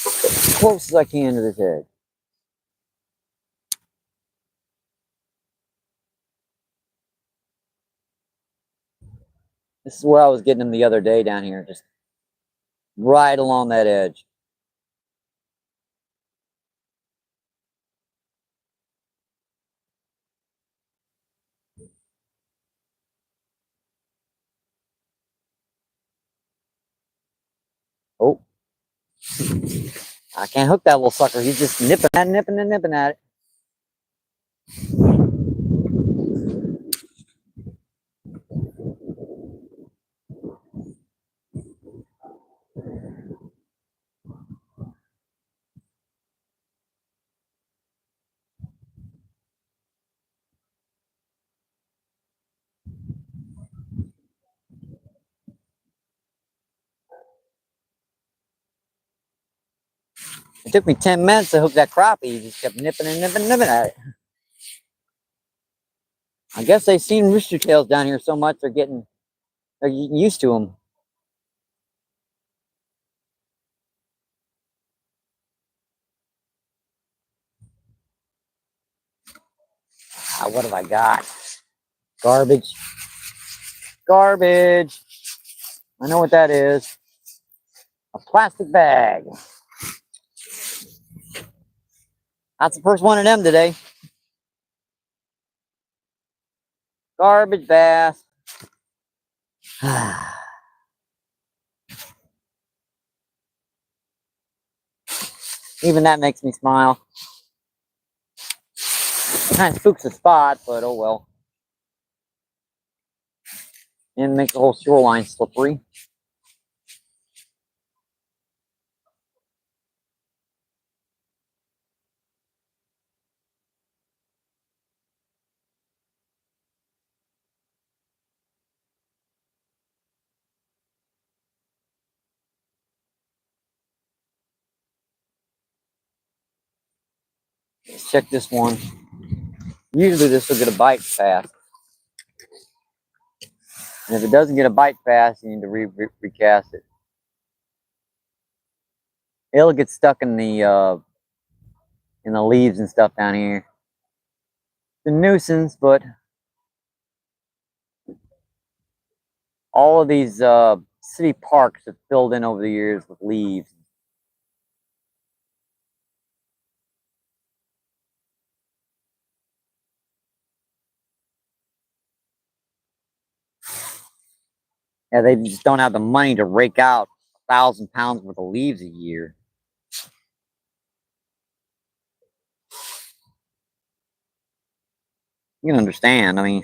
As close as I can to this edge. This is where I was getting them the other day down here, just right along that edge. Oh, I can't hook that little sucker. He's just nipping at it. It took me 10 minutes to hook that crappie. He just kept nipping at it. I guess they've seen rooster tails down here so much they're getting used to them. What have I got? Garbage. Garbage. I know what that is. A plastic bag. That's the first one of them today. Garbage bass. Even that makes me smile. Kind of spooks the spot, but oh well. And makes the whole shoreline slippery. Let's check this one. Usually this will get a bite fast. And if it doesn't get a bite fast, you need to recast it. It'll get stuck in the leaves and stuff down here. It's a nuisance, but all of these city parks have filled in over the years with leaves. Yeah, they just don't have the money to rake out 1,000 pounds worth of leaves a year. You can understand. I mean,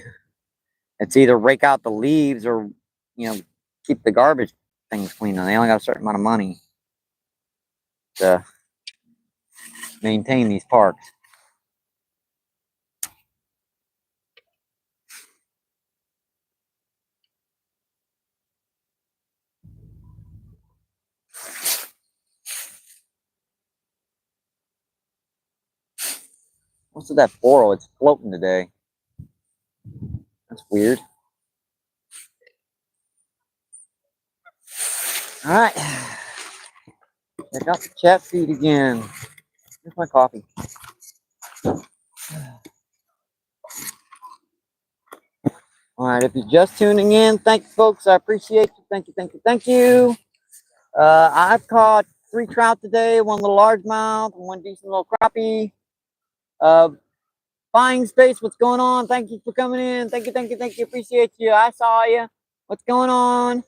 it's either rake out the leaves or, keep the garbage things clean. They only got a certain amount of money to maintain these parks. What's with that floral? It's floating today. That's weird. All right. Check out the chat feed again. Here's my coffee. All right, if you're just tuning in, thank you, folks. I appreciate you. Thank you, thank you, thank you. I've caught 3 trout today, 1 little largemouth, 1 decent little crappie. Buying space, what's going on? Thank you for coming in. Thank you, thank you, thank you. Appreciate you. I saw you. What's going on?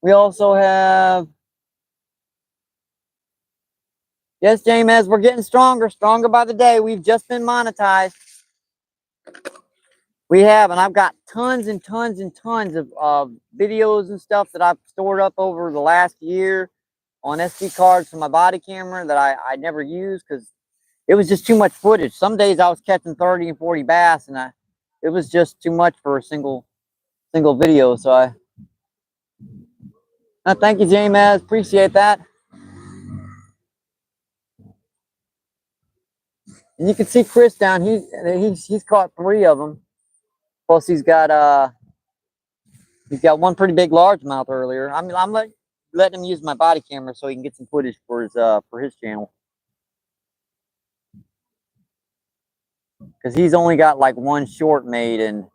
We also have... Yes, James, we're getting stronger by the day. We've just been monetized. We have, and I've got tons and tons and tons of videos and stuff that I've stored up over the last year on SD cards from my body camera that I never used because it was just too much footage. Some days I was catching 30 and 40 bass, and it was just too much for a single video. So thank you, James. Appreciate that. And you can see Chris down. He's caught 3 of them. Plus he's got 1 pretty big largemouth earlier. I mean, I'm letting him use my body camera so he can get some footage for his channel. Because he's only got like 1 short made, and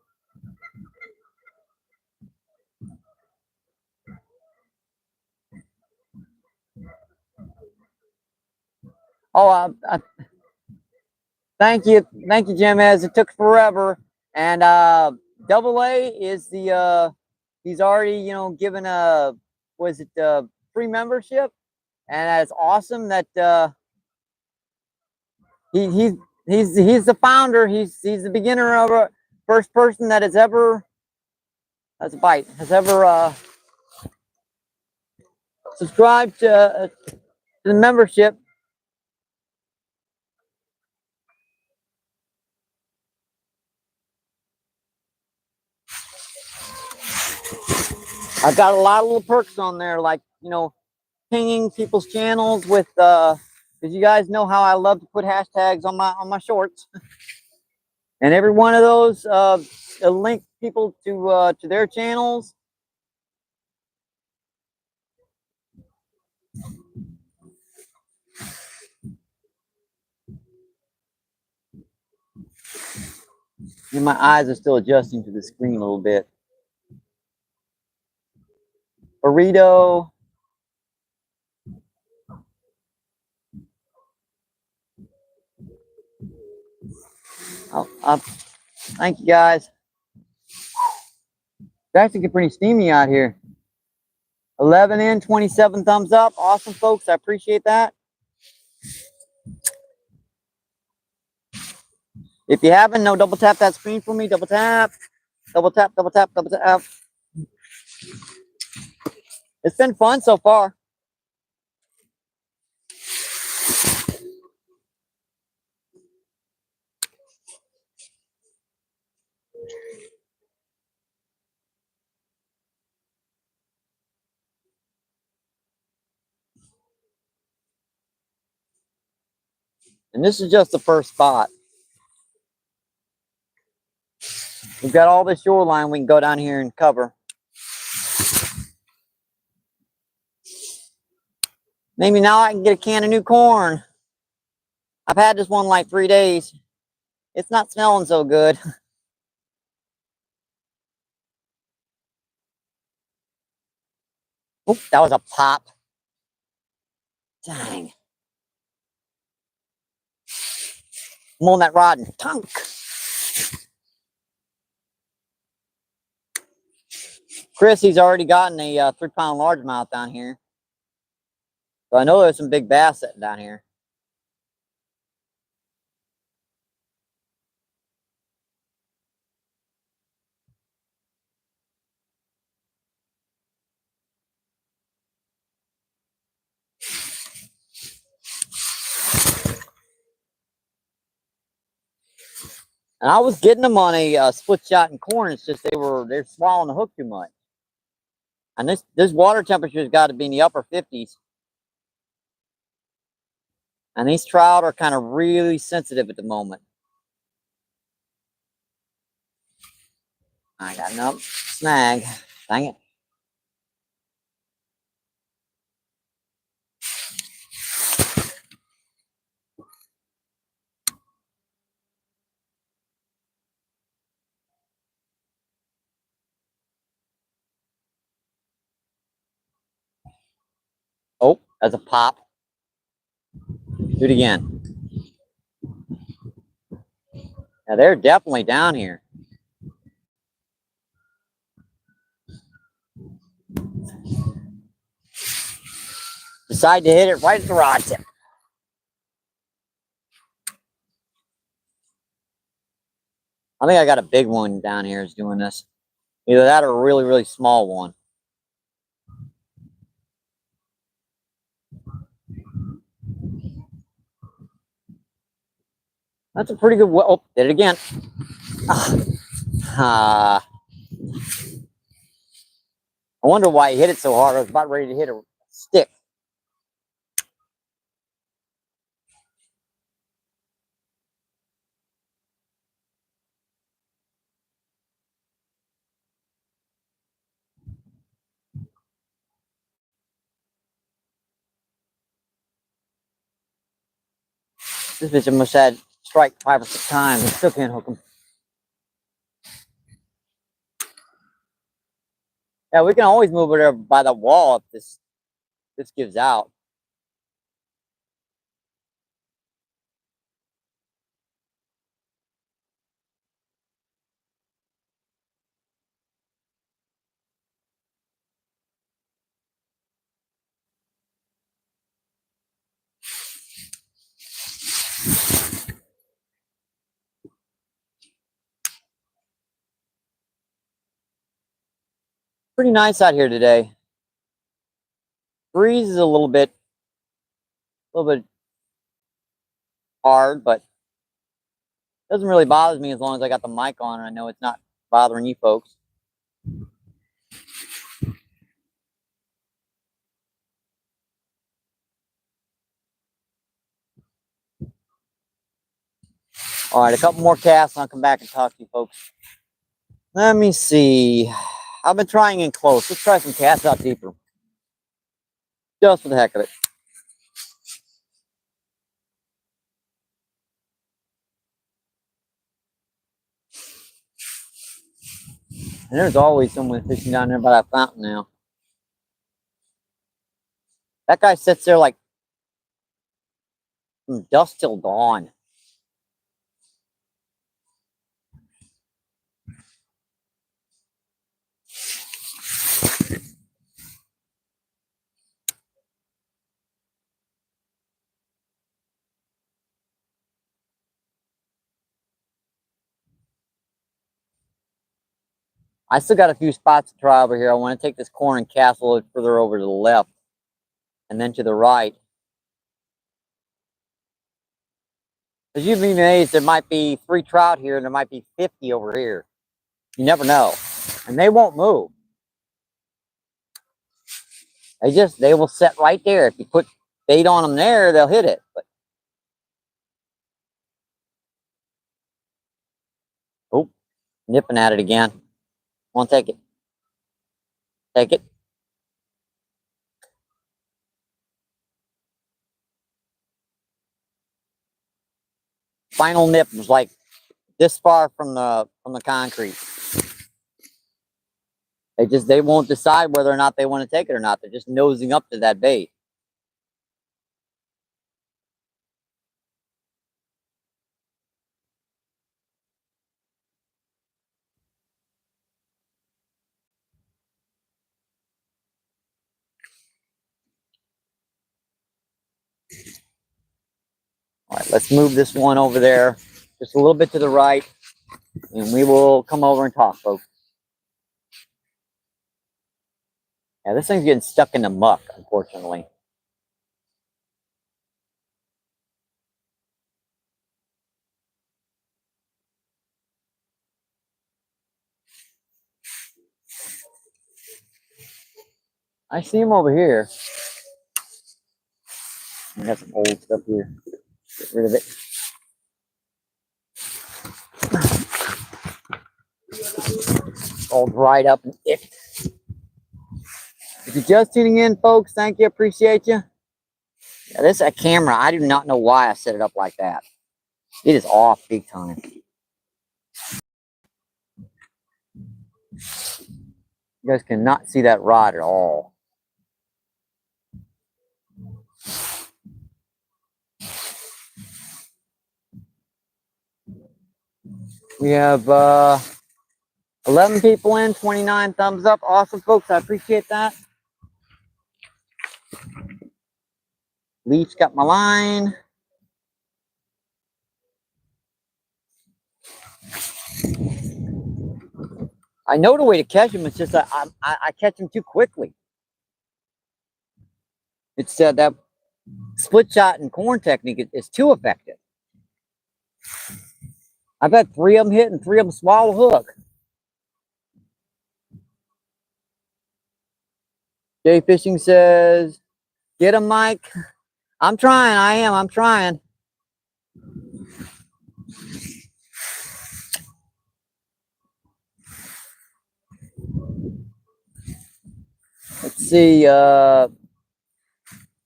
thank you, Jim. It took forever, and Double A is the he's already given a free membership, and it's awesome that he's the founder. He's the beginner of a first person that has ever subscribed to the membership. I've got a lot of little perks on there, like pinging people's channels with because you guys know how I love to put hashtags on my shorts, and every one of those link people to their channels. And my eyes are still adjusting to the screen a little bit. Burrito. Thank you, guys. It's actually getting pretty steamy out here. 11 in, 27 thumbs up. Awesome, folks. I appreciate that. If you haven't, no, double tap that screen for me. Double tap. Double tap, double tap, double tap. It's been fun so far. And this is just the first spot. We've got all the shoreline we can go down here and cover. Maybe now I can get a can of new corn. I've had this one like 3 days. It's not smelling so good. Oop, that was a pop. Dang. I'm on that rod and tunk. Chris, he's already gotten a 3-pound largemouth down here. So I know there's some big bass sitting down here. And I was getting them on a split shot and corn. It's just they're swallowing the hook too much. And this water temperature's got to be in the upper 50s. And these trout are kind of really sensitive at the moment. I got no snag. Dang it. Oh, that's a pop. Do it again. Yeah, they're definitely down here. Decide to hit it right at the rod tip. I think I got a big one down here is doing this. Either that or a really, really small one. That's a pretty good one. Oh, did it again. I wonder why he hit it so hard. I was about ready to hit a stick. This bitch almost had strike 5 or 6 times. I still can't hook him. Yeah, we can always move it over by the wall if this gives out. Pretty nice out here today. Breeze is a little bit hard, but doesn't really bother me as long as I got the mic on and I know it's not bothering you folks. All right, a couple more casts and I'll come back and talk to you folks. Let me see. I've been trying in close. Let's try some casts out deeper. Just for the heck of it. And there's always someone fishing down there by that fountain now. That guy sits there like from dusk till dawn. I still got a few spots to try over here. I want to take this corn and castle it further over to the left and then to the right. As you'd be amazed, there might be 3 trout here and there might be 50 over here. You never know. And they won't move. They will set right there. If you put bait on them there, they'll hit it. But oh, nipping at it again. Won't take it. Take it. Final nip was like this far from the concrete. They won't decide whether or not they want to take it or not. They're just nosing up to that bait. All right, let's move this one over there just a little bit to the right, and we will come over and talk, folks. Yeah, this thing's getting stuck in the muck, unfortunately. I see him over here. I got some old stuff here. Get rid of it. All dried up and icked. If you're just tuning in, folks, thank you. Appreciate you. Yeah, this is a camera. I do not know why I set it up like that. It is off big time. You guys cannot see that rod at all. We have 11 people in, 29 thumbs up. Awesome, folks. I appreciate that. Leech got my line. I know the way to catch them. It's just that I catch them too quickly. It's that split shot and corn technique is too effective. I've had 3 of them hit and 3 of them swallow hook. Jay Fishing says, "Get him, Mike." I'm trying. I'm trying. Let's see.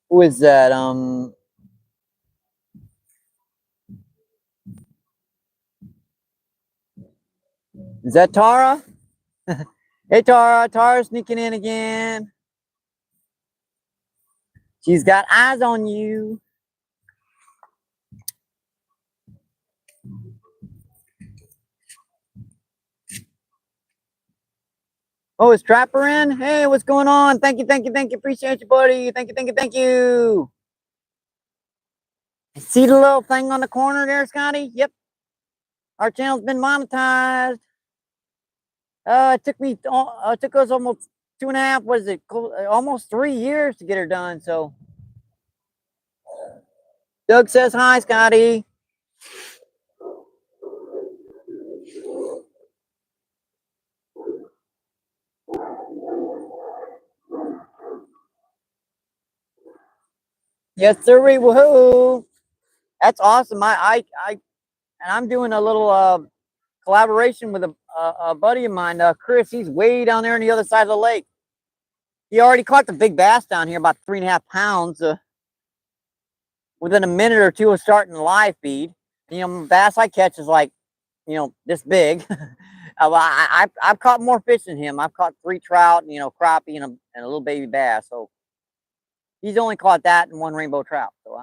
Who is that? Is that Tara? Hey, Tara. Tara's sneaking in again. She's got eyes on you. Oh, is Trapper in? Hey, what's going on? Thank you. Appreciate you, buddy. Thank you. See the little thing on the corner there, Scotty? Yep. Our channel's been monetized. It took us almost 2.5, what is it? Almost 3 years to get her done. So Doug says hi, Scotty. Yes, sir. Woohoo! That's awesome. I'm doing a little collaboration with a buddy of mine, Chris. He's way down there on the other side of the lake. He already caught the big bass down here, about 3.5 pounds. Within a minute or two of starting the live feed, bass I catch is like, this big. I've caught more fish than him. I've caught 3 trout, crappie and a little baby bass. So he's only caught that and 1 rainbow trout. So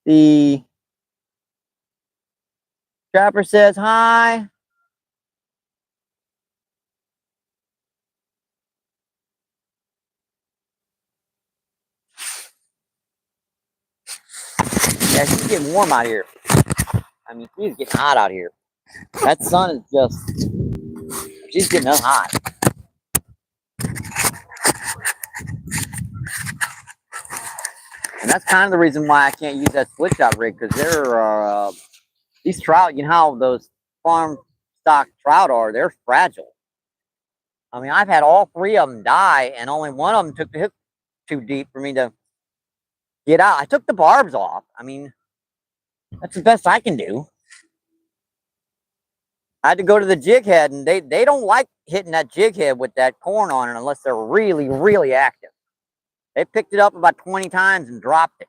the Trapper says hi. Yeah, it's getting warm out here. I mean, she's getting hot out here. That sun is just, she's getting us hot. And that's kind of the reason why I can't use that split shot rig, because there are these trout, you know how those farm stock trout are, they're fragile. I mean, I've had all 3 of them die, and only one of them took the hook too deep for me to get out. I took the barbs off. I mean, that's the best I can do. I had to go to the jig head, and they don't like hitting that jig head with that corn on it unless they're really, really active. They picked it up about 20 times and dropped it.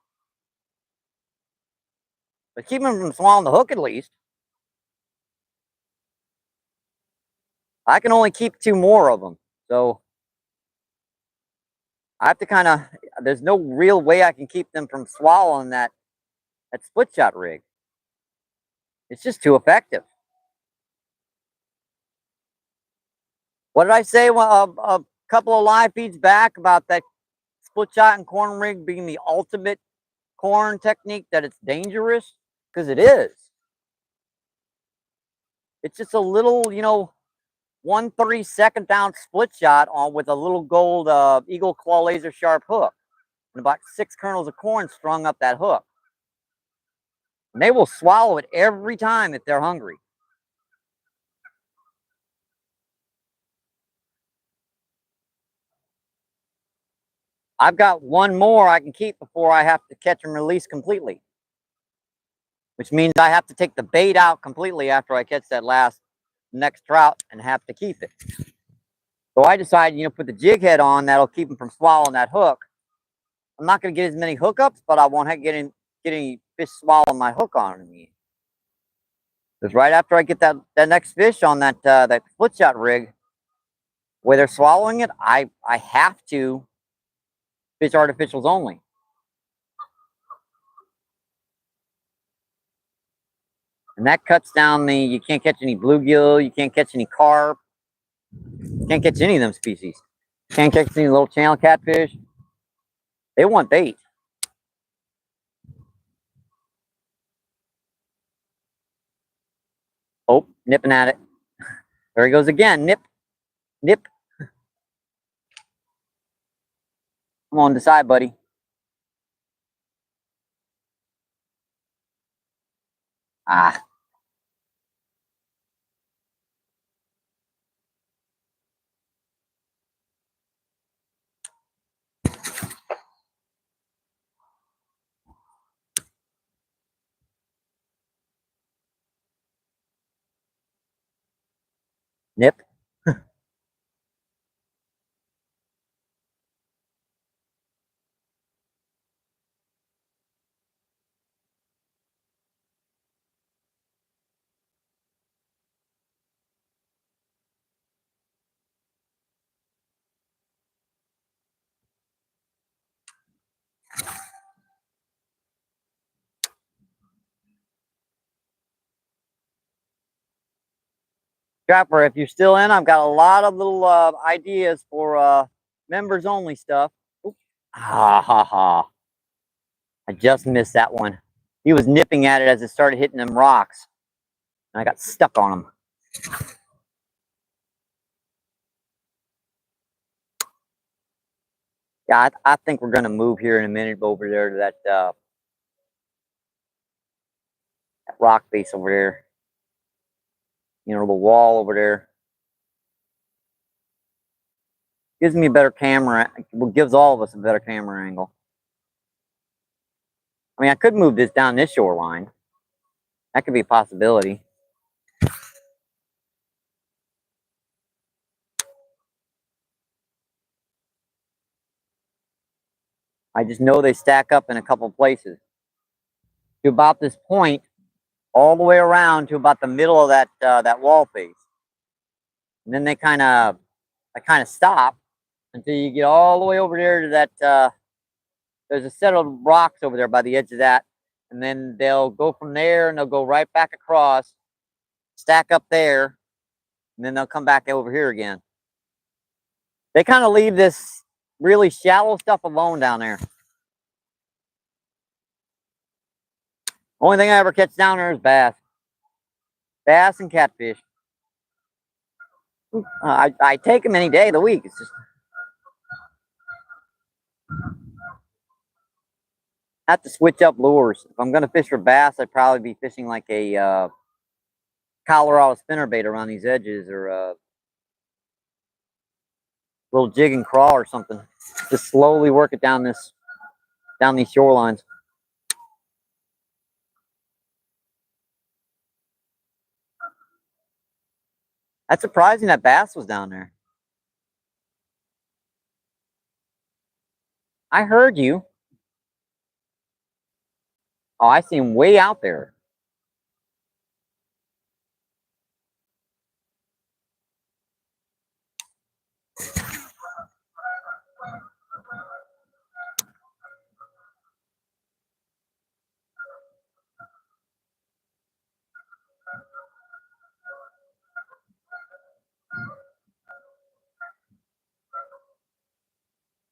But keep them from swallowing the hook at least. I can only keep 2 more of them. So I have to kind of, there's no real way I can keep them from swallowing that split shot rig. It's just too effective. What did I say a couple of live feeds back about that split shot and corn rig being the ultimate corn technique, that it's dangerous? Because it is. It's just a little, you know, 1/32 ounce split shot on with a little gold eagle claw laser sharp hook, and about 6 kernels of corn strung up that hook. And they will swallow it every time if they're hungry. I've got 1 more I can keep before I have to catch and release completely, which means I have to take the bait out completely after I catch that next trout and have to keep it. So I decided, you know, put the jig head on, that'll keep them from swallowing that hook. I'm not going to get as many hookups, but I won't get any fish swallowing my hook on me. Because right after I get that next fish on that split shot rig, where they're swallowing it, I have to fish artificials only. And that cuts down you can't catch any bluegill, you can't catch any carp, you can't catch any of them species. Can't catch any little channel catfish. They want bait. Oh, nipping at it. There he goes again. Nip. Nip. Come on, decide, buddy. Ah. Nip. Trapper, if you're still in, I've got a lot of little ideas for members only stuff. Oops. Ah ha ha. I just missed that one. He was nipping at it as it started hitting them rocks, and I got stuck on him. Yeah, I think we're going to move here in a minute over there to that rock face over there. You know, the wall over there. Gives me a better camera. Well, gives all of us a better camera angle. I mean, I could move this down this shoreline. That could be a possibility. I just know they stack up in a couple places. To about this point, all the way around to about the middle of that wall face. And then they kind of stop until you get all the way over there to that there's a set of rocks over there by the edge of that, and then they'll go from there and they'll go right back across, stack up there, and then they'll come back over here again. They kind of leave this really shallow stuff alone down there. Only thing I ever catch down there is bass. bass and catfish. I take them any day of the week. It's just I have to switch up lures. If I'm going to fish for bass, I'd probably be fishing like a Colorado spinnerbait around these edges, or a little jig and crawl or something. Just slowly work it down these shorelines. That's surprising that bass was down there. I heard you. Oh, I see him way out there.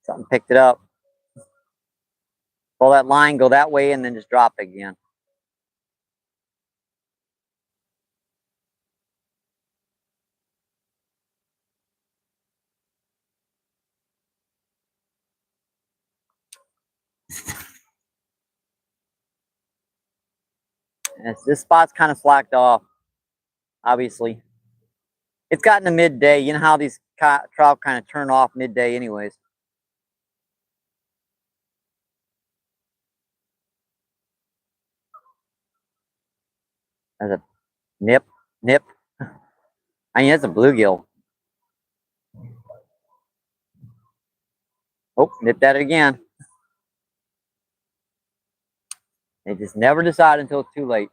Something picked it up. Pull that line, go that way, and then just drop it again. This spot's kind of slacked off, obviously. It's gotten to midday. You know how these trout kind of turn off midday anyways. There's a nip. I mean, that's a bluegill. Oh, nipped at it again. They just never decide until it's too late.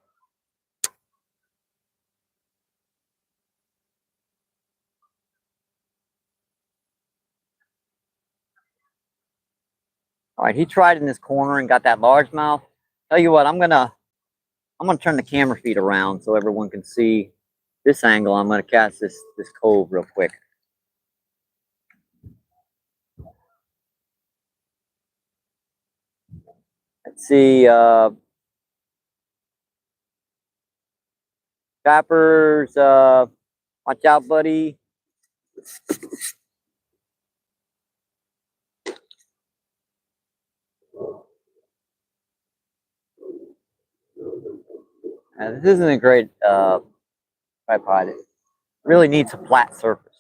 All right, he tried in this corner and got that largemouth. Tell you what, I'm gonna turn the camera feed around so everyone can see this angle. I'm gonna cast this cove real quick. Let's see, Cappers, watch out, buddy. This isn't a great tripod. It really needs a flat surface.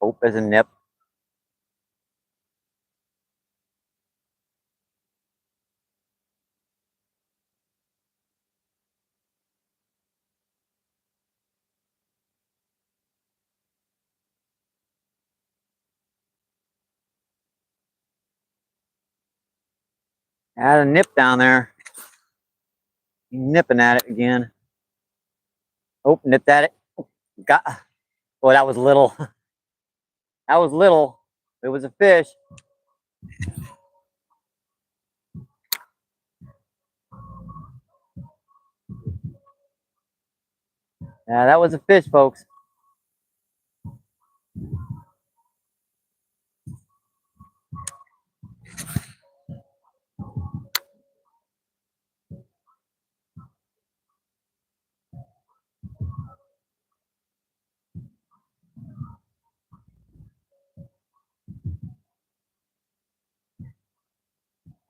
Hope as a nip. Had a nip down there. Nipping at it again. Oh, nipped at it. Got. Boy, that was little. That was little. It was a fish. Yeah, that was a fish, folks.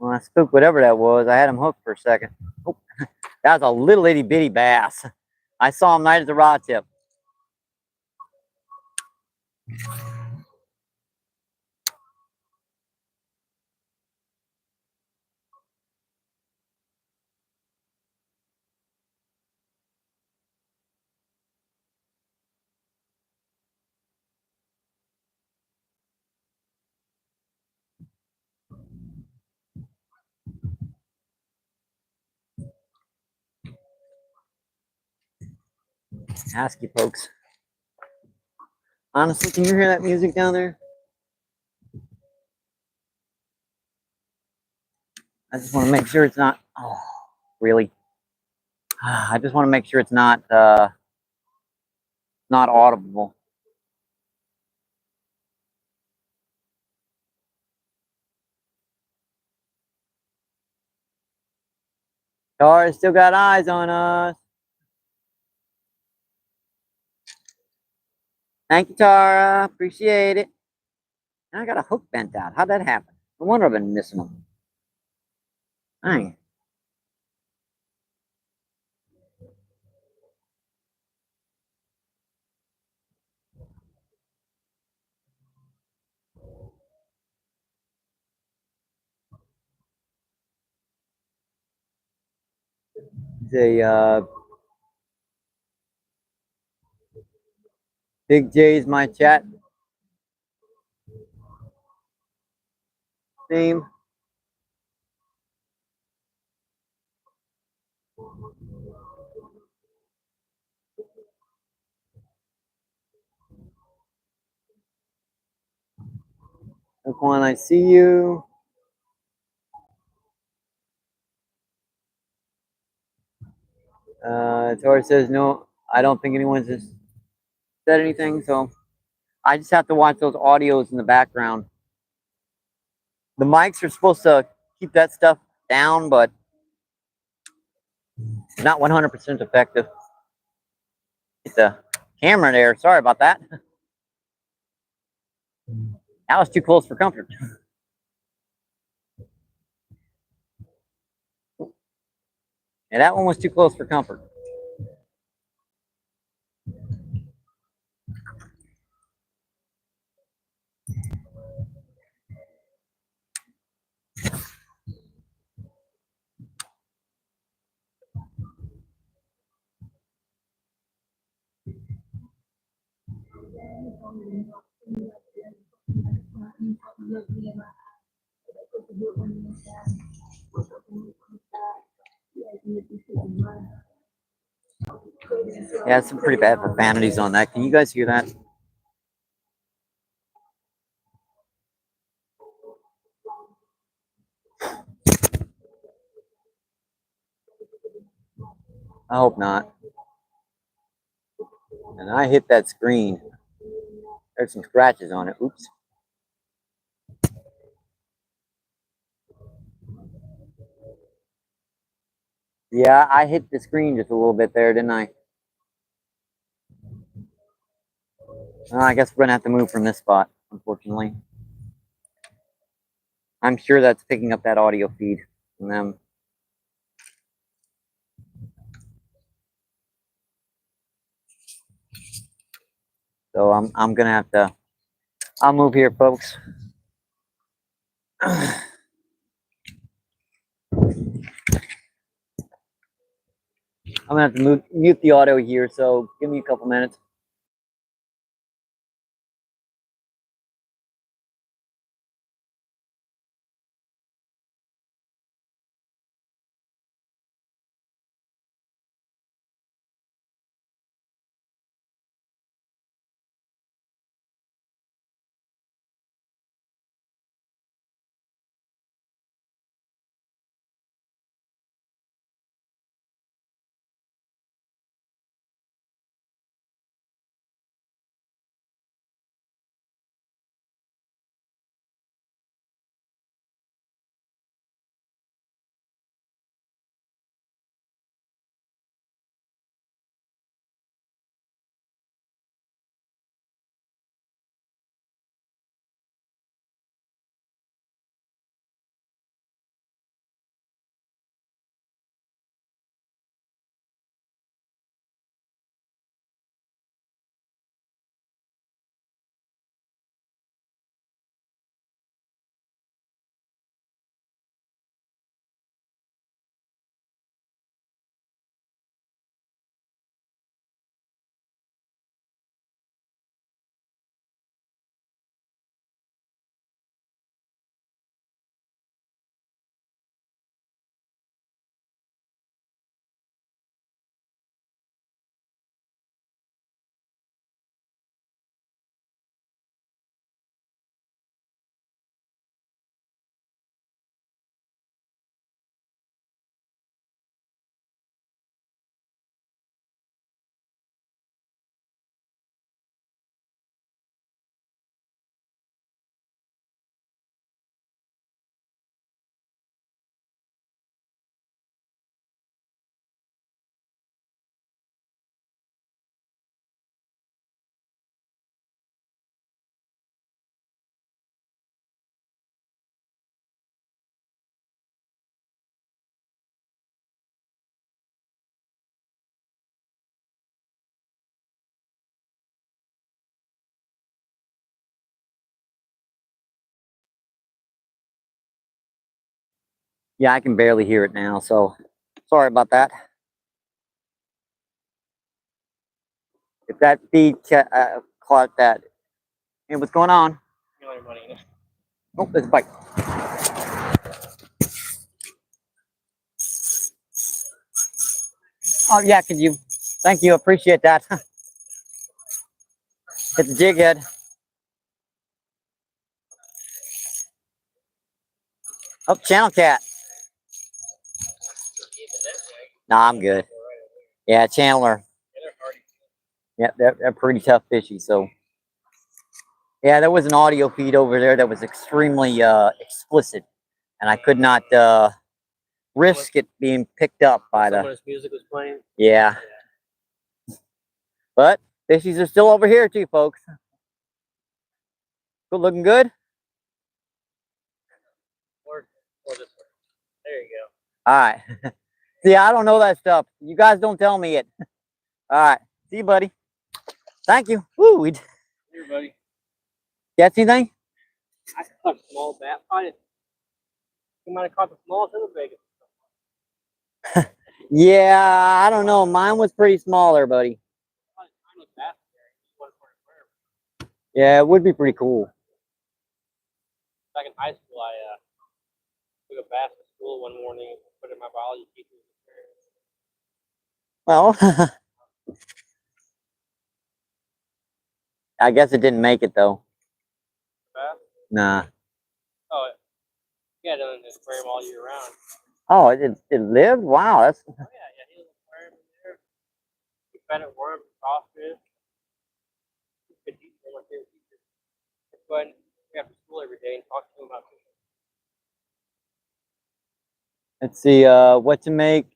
Well, I spooked whatever that was. I had him hooked for a second. Oh, that was a little itty bitty bass. I saw him right at the rod tip. ask you folks. Honestly, can you hear that music down there? I just want to make sure it's not. Oh, really? I just want to make sure it's not not audible. Tara still got eyes on us. Thank you, Tara. Appreciate it. And I got a hook bent out. How'd that happen? No wonder I've been missing them. Dang. The Big J's my chat name. Look, when I see you. Tori says no. I don't think anyone's just said anything, so I just have to watch those audios in the background. The mics are supposed to keep that stuff down, but not 100% effective. Get the camera there. Sorry about that. That was too close for comfort. Yeah, that one was too close for comfort. Yeah, it's pretty bad profanities on that. Can you guys hear that? I hope not. And I hit that screen. There's some scratches on it. Oops. Yeah, I hit the screen just a little bit there, didn't I? I guess we're going to have to move from this spot, unfortunately. I'm sure that's picking up that audio feed from them. So I'm going to have to, I'll move here, folks. I'm going to have to mute the audio here, so give me a couple minutes. Yeah, I can barely hear it now, so sorry about that. If that feed caught that. Hey, what's going on? You know your money in it. Oh, there's a bite. Oh, yeah, could you? Thank you, appreciate that. It's a jig head. Oh, channel cat. Nah, I'm good. Yeah, Chandler. Yeah, they're pretty tough fishy. So, yeah, there was an audio feed over there that was extremely explicit, and I could not risk it being picked up by the. Someone's music was playing. Yeah. But fishies are still over here too, folks. Good looking good. Or this way. There you go. All right. See, I don't know that stuff. You guys don't tell me it. All right. See you, buddy. Thank you. Woo. Here, buddy. Catch anything? I caught a small bat. You might have caught the smallest and the biggest. Yeah, I don't know. Mine was pretty small there, buddy. Yeah, it would be pretty cool. Back in high school, I took a bass to school one morning and put it in my biology teacher's chair. Well, I guess it didn't make it though. Bass? Nah. Oh, yeah, down in the aquarium all year round. Oh, it lived? Wow, that's. Oh, yeah, he was in the aquarium in there. He fed it worms and crawfish. Good teacher, my favorite teacher. Go ahead and after school every day and talk to him about fishing. Let's see, what to make.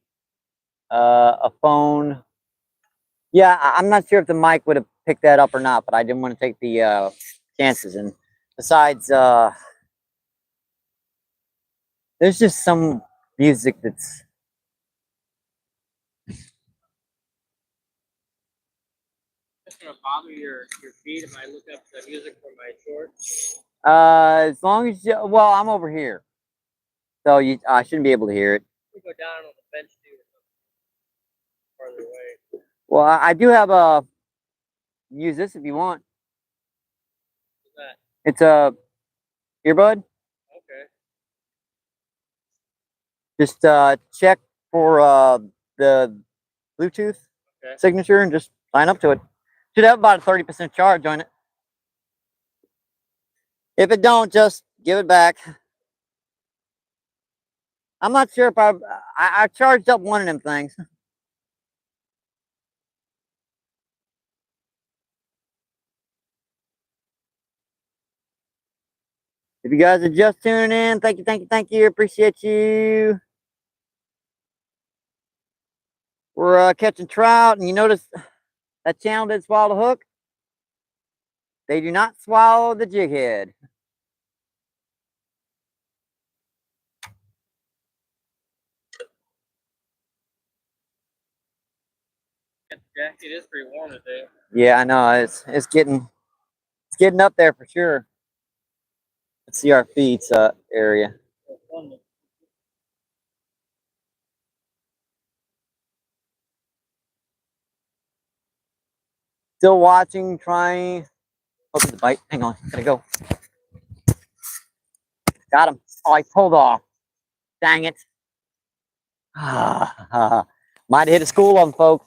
A phone. Yeah, I'm not sure if the mic would have picked that up or not, but I didn't want to take the chances. And besides, there's just some music that's. It's gonna bother your feed if I look up the music from my shorts. As long as well, I'm over here, so I shouldn't be able to hear it. We go down on the bench too, or something farther away. Well, I do have a. Use this if you want. What's that? It's a earbud. Okay. Just check for the Bluetooth signature and just sign up to it. Should have about a 30% charge on it. If it don't, just give it back. I'm not sure if I charged up one of them things. If you guys are just tuning in, thank you, thank you, thank you. Appreciate you. We're catching trout, and you notice that channel did swallow the hook. They do not swallow the jig head. Jack, it is pretty warm today. Yeah, I know. It's getting up there for sure. Let's see our feeds area. Still watching, trying. Oh, the bite. Hang on, gotta go. Got him. Oh, I pulled off. Dang it. Might have hit a school on folks.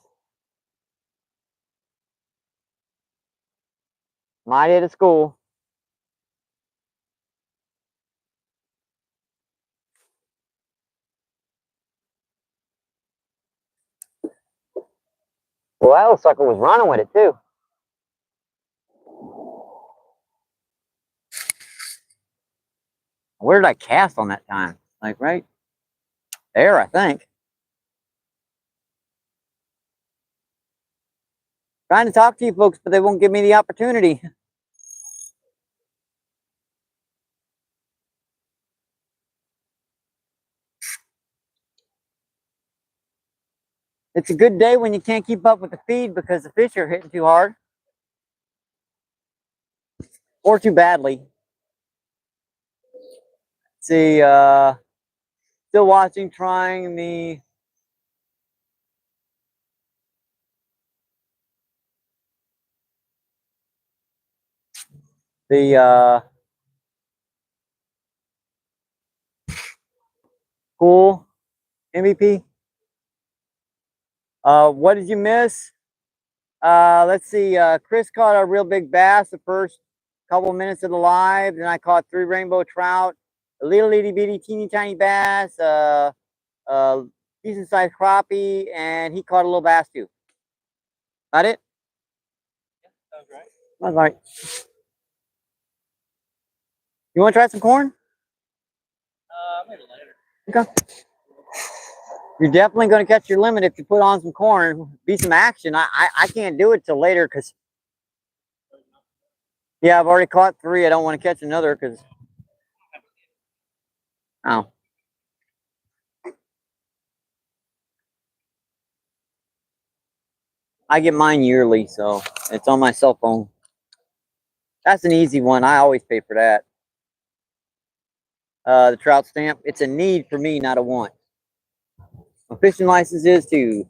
Might hit a school. Well, that little sucker was running with it too. Where did I cast on that time? Like right there, I think. Trying to talk to you folks, but they won't give me the opportunity. It's a good day when you can't keep up with the feed because the fish are hitting too hard. Or too badly. Let's see, Still watching, trying the cool MVP. What did you miss? Let's see. Chris caught a real big bass the first couple minutes of the live. Then I caught 3 rainbow trout, a little itty bitty teeny tiny bass, decent sized crappie, and he caught a little bass too. Got it? Sounds right. That's all right. You want to try some corn? Maybe later. Okay. You're definitely going to catch your limit if you put on some corn. Be some action. I can't do it till later because, yeah, I've already caught 3. I don't want to catch another because, oh. I get mine yearly, so it's on my cell phone. That's an easy one. I always pay for that. The trout stamp, it's a need for me, not a want. My fishing license is too.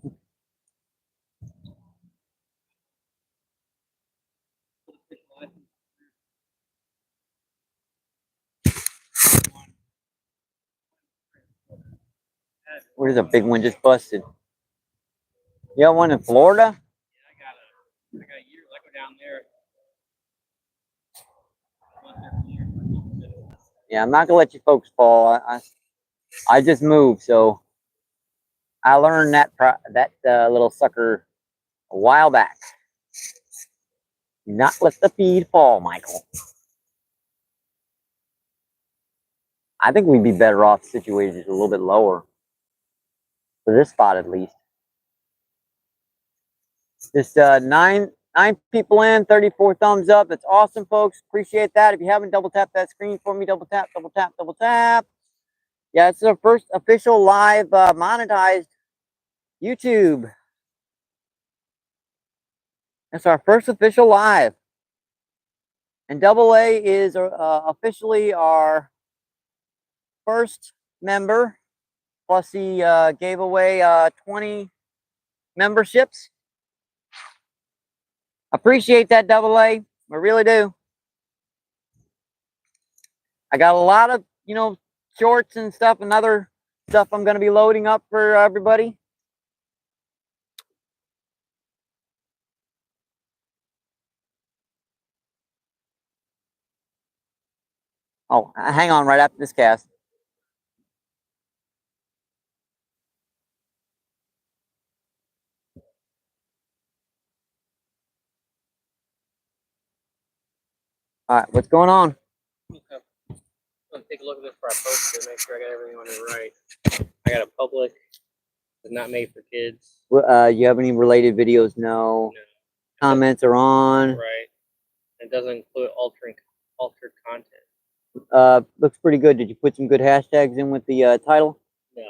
Where's a big one just busted? You got one in Florida? Yeah, I got a year. I go down there. Yeah, I'm not gonna let you folks fall. I just moved, so I learned that little sucker a while back. Do not let the feed fall, Michael. I think we'd be better off situated a little bit lower for this spot at least. Just nine people in, 34 thumbs up. That's awesome, folks. Appreciate that. If you haven't, double tap that screen for me. Double tap, double tap, double tap. Yeah, it's our first official live monetized YouTube. It's our first official live. And Double A is officially our first member. Plus, he gave away 20 memberships. Appreciate that, Double A. I really do. I got a lot of, shorts and stuff and other stuff I'm going to be loading up for everybody. Oh, hang on right after this cast. All right, what's going on? Okay. I'm gonna take a look at this before I post it. Make sure I got everything on it right. I got a public. It's not made for kids. You have any related videos? No. No. Comments are on. Right. It doesn't include altered content. Looks pretty good. Did you put some good hashtags in with the title? No,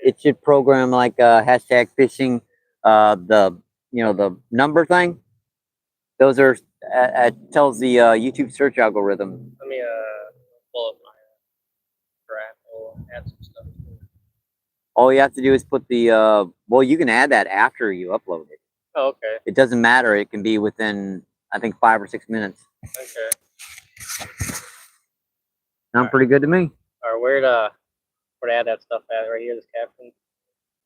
It should program like hashtag fishing, the number thing. Those are tells the YouTube search algorithm. let me pull up my graph. I'll add some stuff. All you have to do is put the well, you can add that after you upload it. Oh, okay. It doesn't matter. It can be within, I think, 5 or 6 minutes. Okay. Sound pretty good to me. All right, where to add that stuff at? Right here, this caption.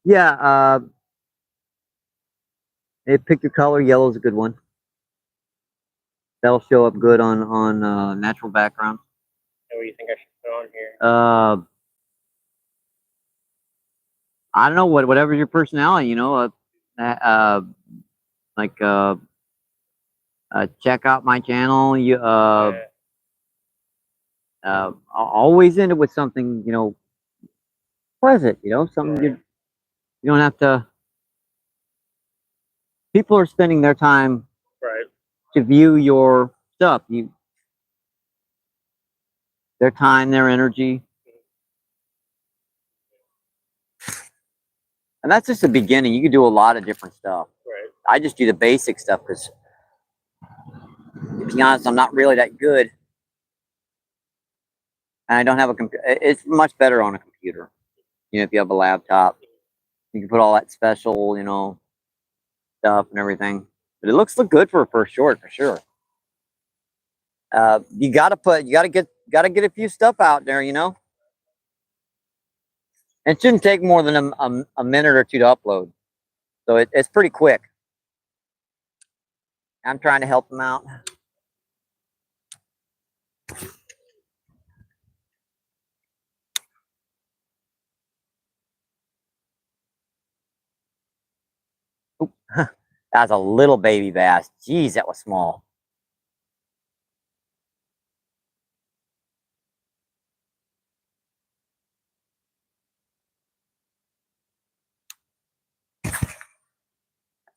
Yeah. Pick your color. Yellow is a good one. That'll show up good on natural background. And what do you think I should put on here? I don't know, whatever your personality, check out my channel. You always end it with something, pleasant, something you don't have to. People are spending their time to view your stuff. Their time, their energy. And that's just the beginning. You can do a lot of different stuff. Right. I just do the basic stuff because, to be honest, I'm not really that good. And I don't have a computer. It's much better on a computer. You know, if you have a laptop, you can put all that special, you know, stuff and everything. But it look good for a first short for sure. You gotta get a few stuff out there, you know. It shouldn't take more than a minute or two to upload, so it's pretty quick. I'm trying to help them out. Oop. That's a little baby bass. Jeez, that was small.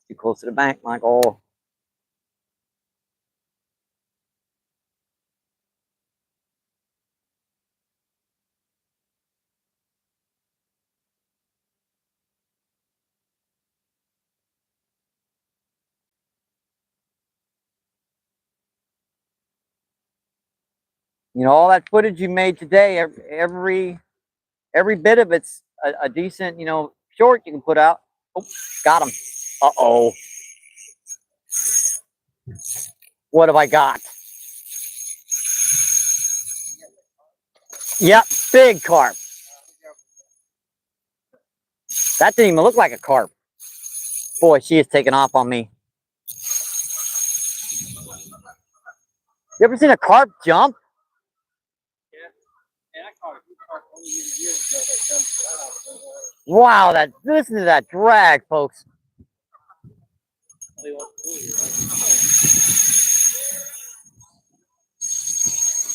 Too close to the bank, Michael. You know, all that footage you made today, every bit of it's a decent, you know, short you can put out. Oh, got him. Uh-oh. What have I got? Yep, big carp. That didn't even look like a carp. Boy, she is taking off on me. You ever seen a carp jump? Yeah, I caught a few carp only years ago that jumped right off. Wow, listen to that drag, folks.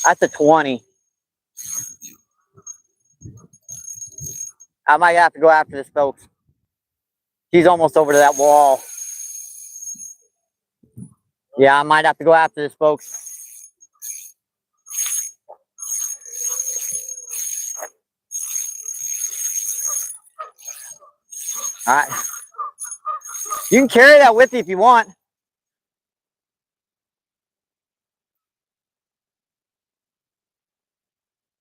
That's a 20. I might have to go after this, folks. She's almost over to that wall. Yeah, I might have to go after this, folks. All right. You can carry that with you if you want.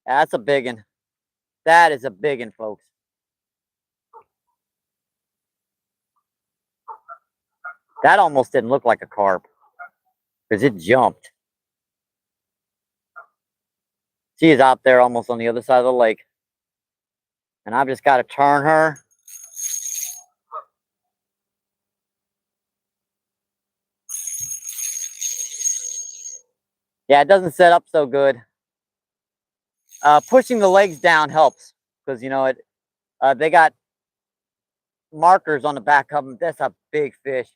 That's a big one. That is a big one, folks. That almost didn't look like a carp because it jumped. She is out there almost on the other side of the lake. And I've just got to turn her. Yeah, it doesn't set up so good. Pushing the legs down helps because, you know, they got markers on the back of them. That's a big fish.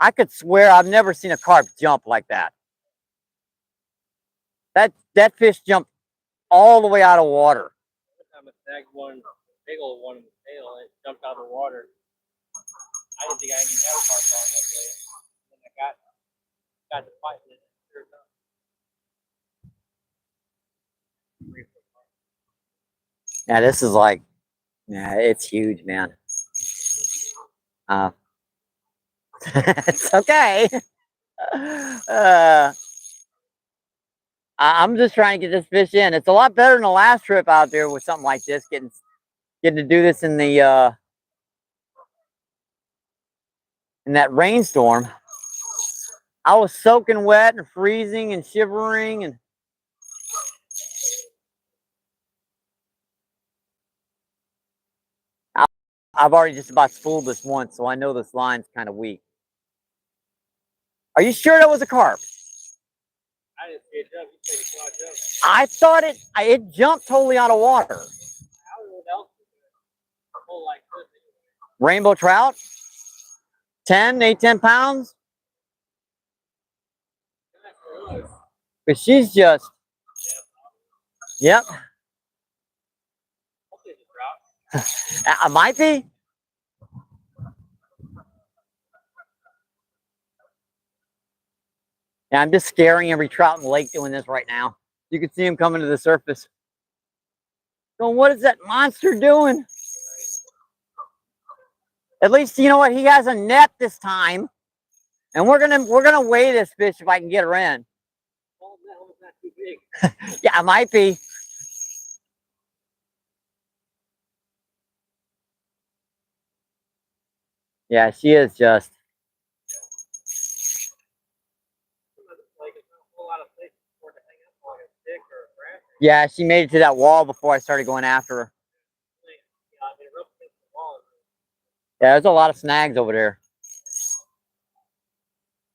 I could swear I've never seen a carp jump like that. That fish jumped all the way out of water. I snagged one, big old one in the tail, and it jumped out of the water. I didn't think I even had a carp on that day. And I got to fighting it. Yeah, this is like, yeah, it's huge, man. It's okay. I'm just trying to get this fish in. It's a lot better than the last trip out there with something like this, getting to do this in the in that rainstorm. I was soaking wet and freezing and shivering, and I've already just about spooled this once, so I know this line's kind of weak. Are you sure that was a carp? I didn't see it jump. You said it saw it jump. I thought it jumped totally out of water. How else like this? Rainbow trout? 10 pounds? But she's just, yep. I might be. Yeah, I'm just scaring every trout in the lake doing this right now. You can see him coming to the surface. Going, what is that monster doing? At least you know what, he has a net this time, and we're gonna weigh this fish if I can get her in. Well, that was not too big. Yeah, it might be. Yeah, she is just. Like it's not a whole lot of place for it to hang up on a stick or a branch. Yeah, she made it to that wall before I started going after her. Yeah, I mean, it rubs against the wall. Yeah, there's a lot of snags over there.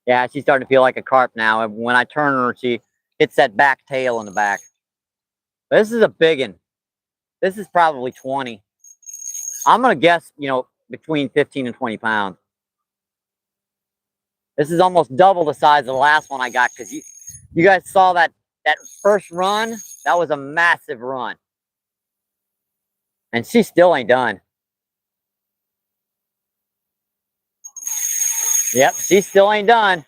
Yeah, she's starting to feel like a carp now. And when I turn her, she hits that back tail in the back. This is a big one. This is probably 20. I'm gonna guess, between 15 and 20 pounds. This is almost double the size of the last one I got, because you guys saw that first run. That was a massive run, and she still ain't done. Yep, she still ain't done.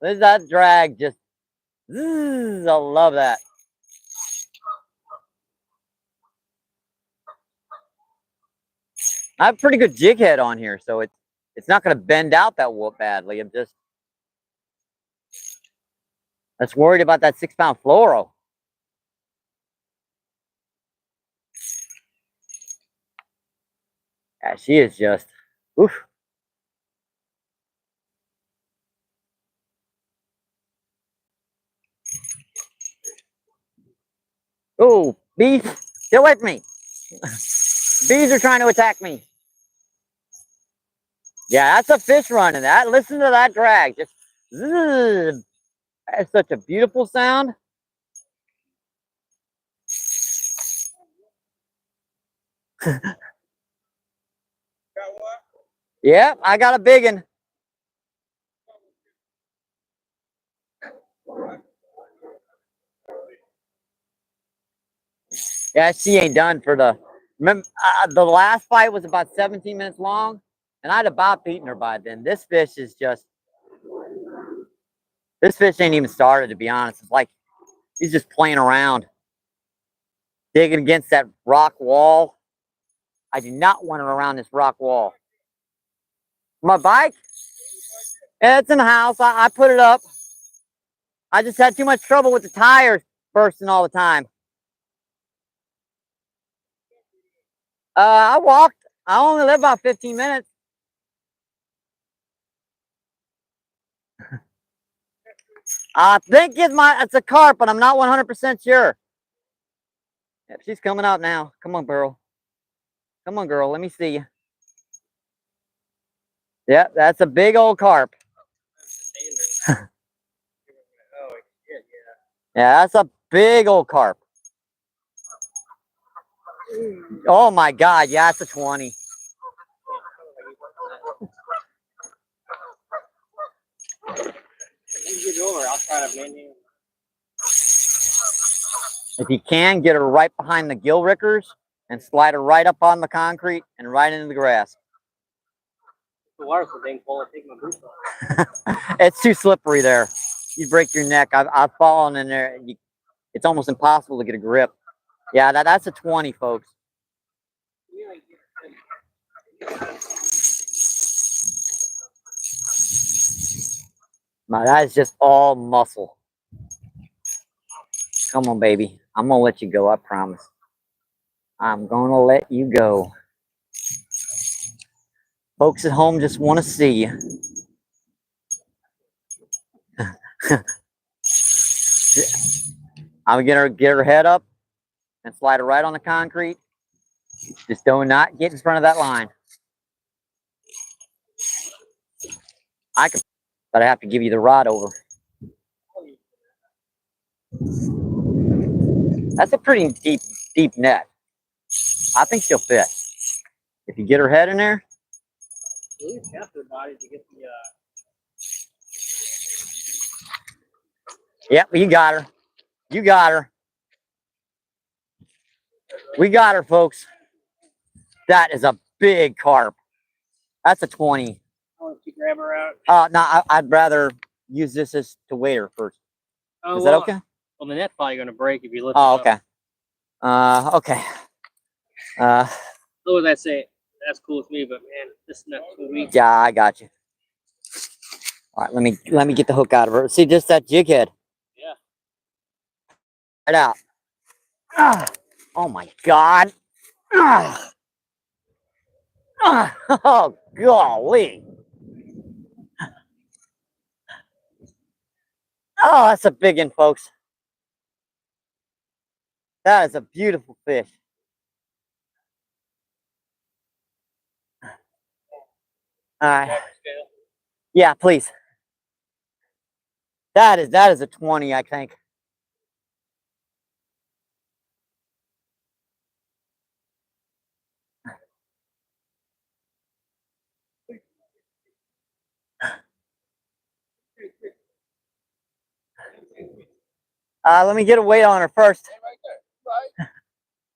There's that drag just. I love that. I have a pretty good jig head on here, so it's not going to bend out that badly. I'm just worried about that 6-pound fluoro. Yeah, she is just. Oof. Oh, bees, get away from me. Bees are trying to attack me. Yeah, that's a fish running. That. Listen to that drag. Just. That's such a beautiful sound. Yep, I got a big one. Yeah, she ain't done for the. Remember, the last fight was about 17 minutes long, and I'd about beaten her by then. This fish is just. This fish ain't even started, to be honest. It's like he's just playing around, digging against that rock wall. I do not want her around this rock wall. My bike? Yeah, it's in the house. I put it up. I just had too much trouble with the tires bursting all the time. I walked. I only live about 15 minutes. I think it's a carp, but I'm not 100% sure. Yep, she's coming out now. Come on, girl. Come on, girl. Let me see you. Yep, that's a big old carp. Oh, shit, yeah. Yeah, that's a big old carp. Oh my God, yeah, it's a 20. Get over. I'll try to maintain. If you can, get her right behind the gill rickers and slide her right up on the concrete and right into the grass. The water's so dang cold. I take my boots off. It's too slippery there. You break your neck. I've fallen in there. It's almost impossible to get a grip. Yeah, that's a 20, folks. Now that is just all muscle. Come on, baby. I'm gonna let you go. I promise. I'm gonna let you go. Folks at home just want to see you. I'm gonna get her head up and slide her right on the concrete. Just do not get in front of that line. I can, but I have to give you the rod over. That's a pretty deep net. I think she'll fit. If you get her head in there. Really tap their body to get the. Yep, you got her. You got her. We got her, folks. That is a big carp. That's a 20. Want to grab her out? No, I'd rather use this as to weight her first. Oh, Is that okay? Well, the net's probably going to break if you lift Oh, it okay. Okay. What would I say? That's cool with me, but man, this net's too weak. Yeah, I got you. All right, let me get the hook out of her. See, just that jig head. Yeah. Right out. Oh my God. Oh, golly. Oh, that's a big one, folks. That is a beautiful fish. All right. Yeah, please. That is a 20, I think. Let me get a weight on her first. Right there. Right.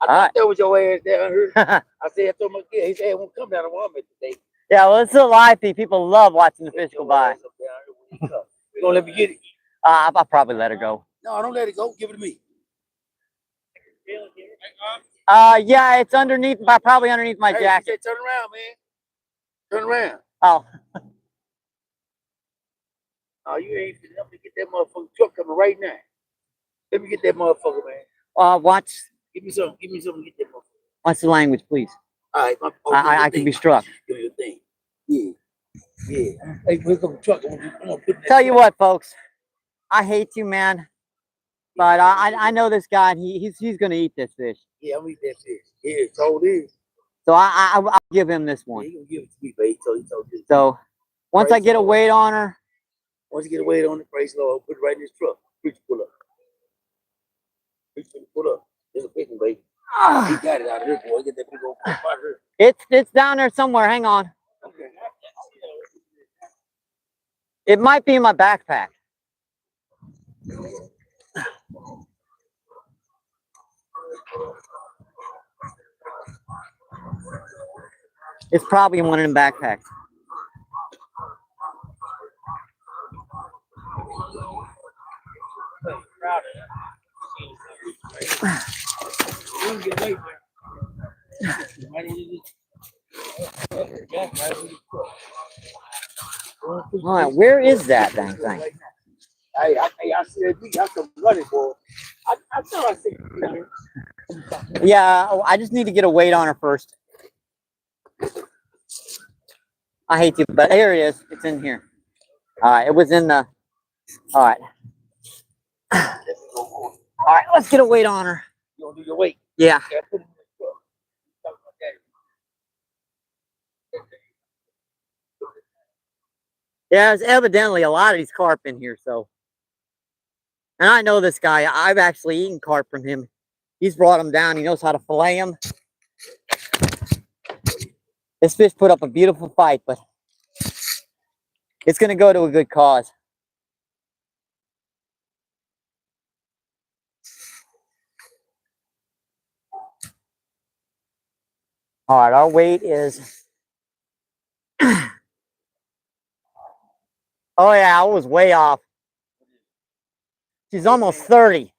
I All thought right. that was your ass down here. I said, I told him, yeah, he said, he won't come down to Walmart today. Yeah, well, it's a live feed. People love watching the fish go by. You gonna let me get it? I'll probably let her go. No, don't let it go. Give it to me. Yeah, it's underneath, probably underneath my Hey, jacket. he said, turn around, man. Turn around. Oh, Oh, you ain't finna help me get that motherfucking truck coming right now. Let me get that motherfucker, man. watch. Give me something. Give me something to get that motherfucker. What's the language, please? All right, I can be struck. Do your thing. Yeah. Yeah. Hey, we're gonna truck. I'm gonna put that Tell you truck. what, folks. I hate you, man. But I know this guy, and he's gonna eat this fish. Yeah, I'm gonna eat that fish. Yeah, so it is. So I'll give him this Yeah, one. he gonna give it to me, baby. He told me. So once Praise I get the a Lord. weight on her, Once you get a weight on it, praise the Lord, put it right in this truck. Preach, pull up. Preach, pull up. There's a big one, baby. He got it out of here, boy. Get that big old crap out of here. it's down there somewhere. Hang on. Okay. It might be in my backpack. It's probably in one of them backpacks. All right, where is that dang thing? Hey, I said, I come running, boy. I thought I said, Yeah, I just need to get a weight on her first. I hate you, but here it is. It's in here. All right, it was in the. All right. All right, let's get a weight on her. you gonna do your weight. Yeah. Yeah, put it in this truck. Yeah, there's evidently a lot of these carp in here, so. And I know this guy. I've actually eaten carp from him. He's brought them down. He knows how to fillet them. This fish put up a beautiful fight, but it's going to go to a good cause. All right, our weight is... Oh, yeah, I was way off. She's almost 30.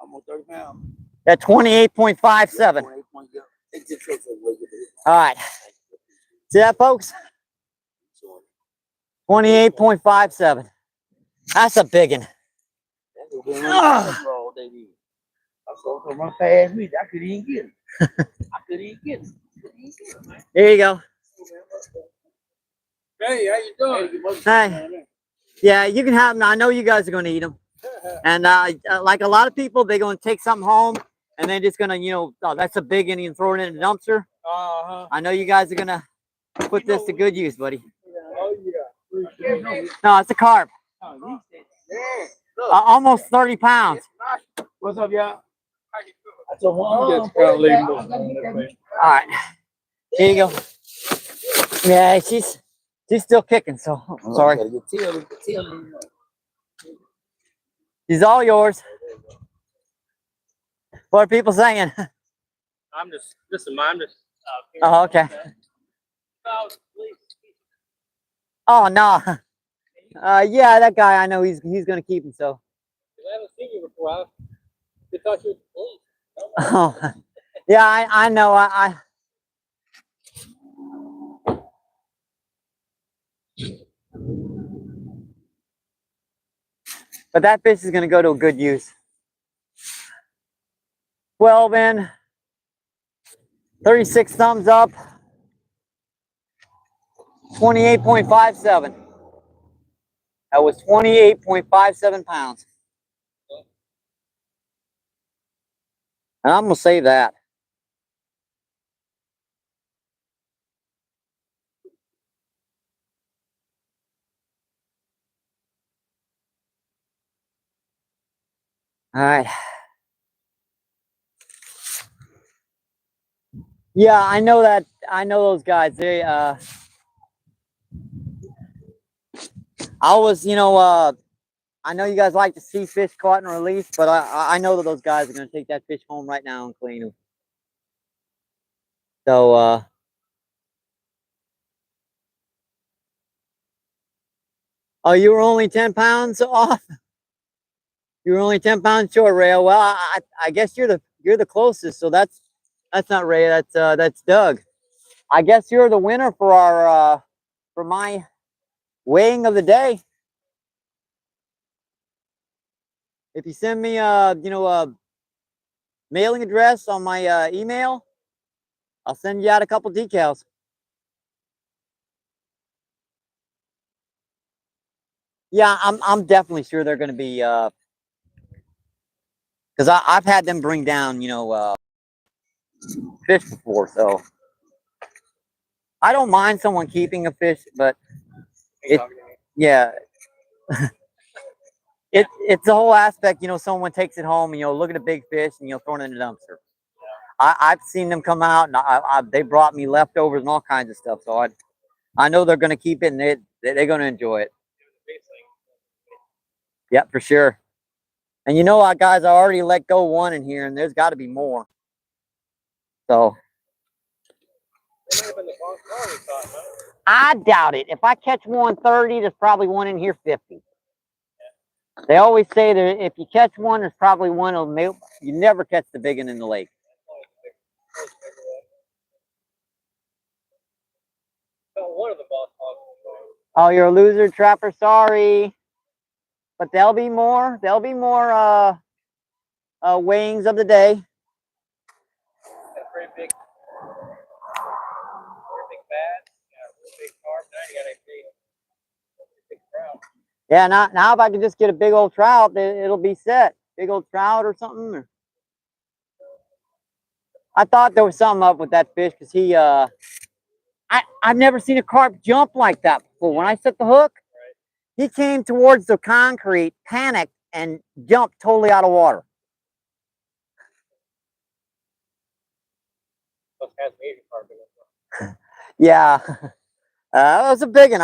Almost 30 pounds. At 28.57. All right. See that, folks? 28.57. That's a big one. I saw him run past me. I couldn't even get it. Here you go. Hey, how you doing? Hey. Yeah, you can have them. I know you guys are going to eat them. And like a lot of people, they're going to take something home and they're just going to, oh, that's a big one, and throw it in the dumpster. I know you guys are going to put this to good use, buddy. Oh, yeah. No, it's a carp. Almost 30 pounds. What's up, y'all? All right. Here you go. Yeah, she's still kicking, so I'm sorry. She's all yours. What are people saying? I'm just, listen, I'm just. Oh, okay. Oh, no. Yeah, that guy, I know he's gonna keep him, so. I haven't seen you before. I thought you were the police. Oh, yeah, I know. But that fish is gonna go to a good use. 12 in, 36 thumbs up. 28.57. That was 28.57 pounds. And I'm gonna save that. All right. Yeah, I know that. I know those guys. They I was, I know you guys like to see fish caught and released, but I know that those guys are gonna take that fish home right now and clean them. So oh, you were only 10 pounds off. You were only 10 pounds short, Ray. Well, I guess you're the closest. So that's not Ray. That's Doug. I guess you're the winner for our for my weighing of the day. If you send me a mailing address on my email, I'll send you out a couple decals. Yeah, I'm definitely sure they're going to be because I've had them bring down fish before, so I don't mind someone keeping a fish, but yeah, it's the whole aspect. Someone takes it home and look at a big fish and throw it in the dumpster. I've seen them come out and they brought me leftovers and all kinds of stuff, so I know they're going to keep it and they're going to enjoy it. Yeah, for sure. And guys, I already let go one in here, and there's got to be more. So I doubt it. If I catch one 30, there's probably one in here 50. They always say that if you catch one, there's probably one. You never catch the big one in the lake. Oh, you're a loser, Trapper. Sorry, but there'll be more. There'll be more weighings of the day. Pretty big bass. Got a really big carp. Now you got a big trout. Yeah, now if I can just get a big old trout, it'll be set. Big old trout or something. I thought there was something up with that fish because I've never seen a carp jump like that before. When I set the hook, he came towards the concrete, panicked, and jumped totally out of water. Yeah, that was a big one.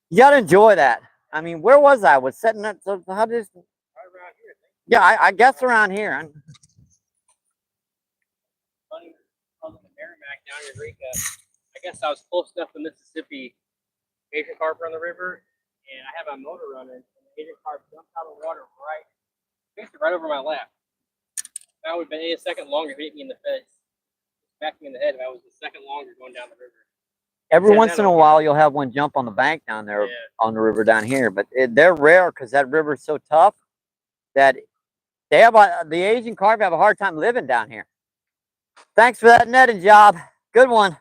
You gotta enjoy that. I mean, where was I? Was setting that? So how did? Right around here. Yeah, I guess around here. I guess I was close enough to Mississippi Asian carp on the river, and I had my motor running, and the Asian carp jumped out of the water basically right over my lap. That would have been a second longer if it hit me in the face. Smacked me in the head if I was a second longer going down the river. Every once in a while, you'll have one jump on the bank down there on the river down here, but they're rare because that river is so tough that the Asian carp have a hard time living down here. Thanks for that netting job. Good one.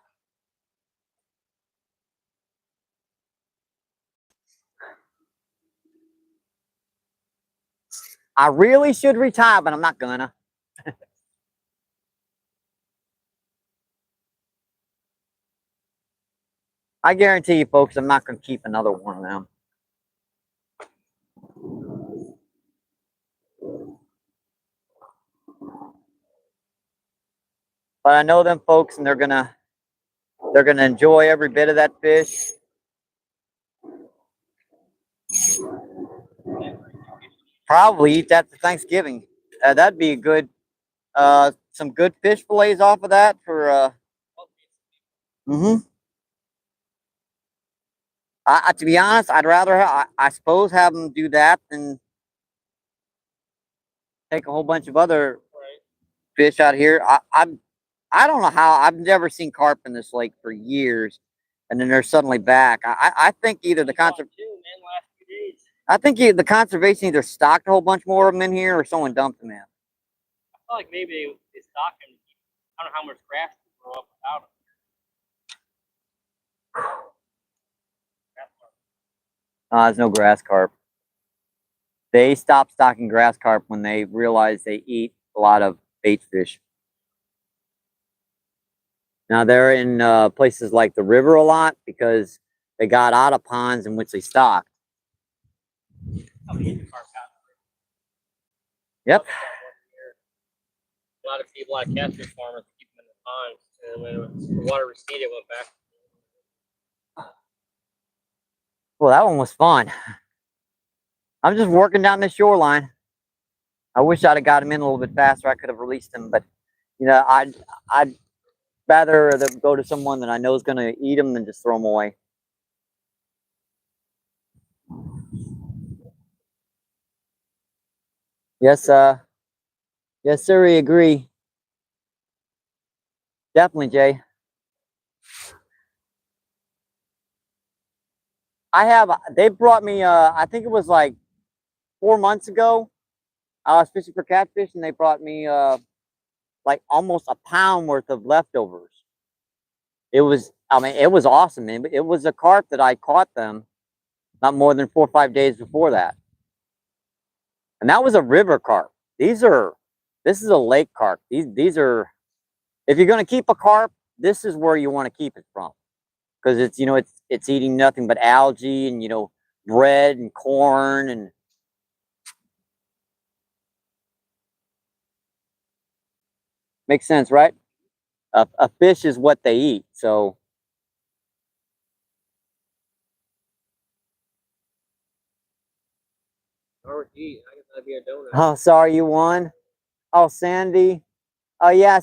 I really should retire, but I'm not gonna. I guarantee you, folks, I'm not gonna keep another one of them. But I know them folks, and they're gonna enjoy every bit of that fish. Probably eat that for Thanksgiving. That'd be a good, some good fish fillets off of that for. To be honest, I'd rather, I suppose, have them do that than take a whole bunch of other fish out here. I don't know how. I've never seen carp in this lake for years, and then they're suddenly back. I think either the the conservation either stocked a whole bunch more of them in here, or someone dumped them in. I feel like maybe they stocked them. I don't know how much grass to grow up without them. There's no grass carp. They stopped stocking grass carp when they realized they eat a lot of bait fish. Now they're in places like the river a lot because they got out of ponds in which they stocked. Yep. A lot of people, a lot of catfish farmers keep them in the ponds, and when the water receded, it went back. Well, that one was fun. I'm just working down the shoreline. I wish I'd have got him in a little bit faster. I could have released him, but you know, I'd rather go to someone that I know is going to eat them than just throw them away. Yes, yes, sir. I agree. Definitely, Jay. They brought me, I think it was like 4 months ago. I was fishing for catfish and they brought me, like almost a pound worth of leftovers. It was awesome. It was a carp that I caught them not more than 4 or 5 days before that. And that was a river carp. This is a lake carp. These are, if you're going to keep a carp, this is where you want to keep it from. Because it's, you know, it's eating nothing but algae and, you know, bread and corn and makes sense, right? A fish is what they eat. So Or eat. I guess that'd be a donut. oh, sorry, you won. Oh, Sandy. Oh yeah,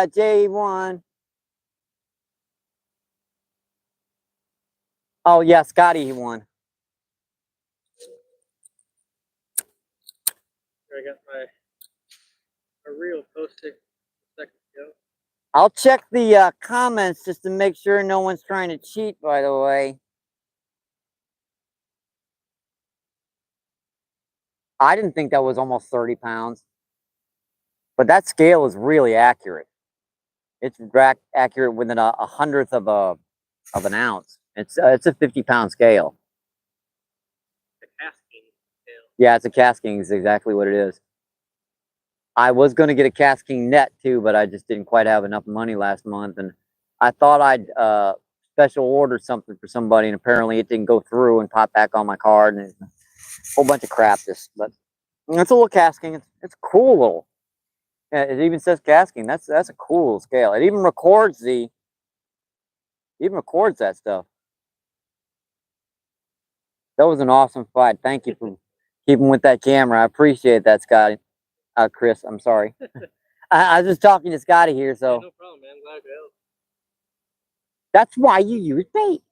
Jay won. Oh yeah, Scotty he won. I got my reel posted a second ago. I'll check the comments just to make sure no one's trying to cheat, by the way. I didn't think that was almost 30 pounds. But that scale is really accurate. It's accurate within a hundredth of an ounce. It's a 50-pound scale. The casting scale. Yeah, it's a casking is exactly what it is. I was going to get a casking net too, but I just didn't quite have enough money last month, and I thought I'd special order something for somebody, and apparently it didn't go through and pop back on my card, and a whole bunch of crap. But it's a little casking. It's cool little. Yeah, it even says casking. That's a cool scale. It even records that stuff. That was an awesome fight. Thank you for keeping with that camera. I appreciate that, Scotty. Chris, I'm sorry. I was just talking to Scotty here, so. Yeah, no problem, man. I'm glad I could help. That's why you use bait.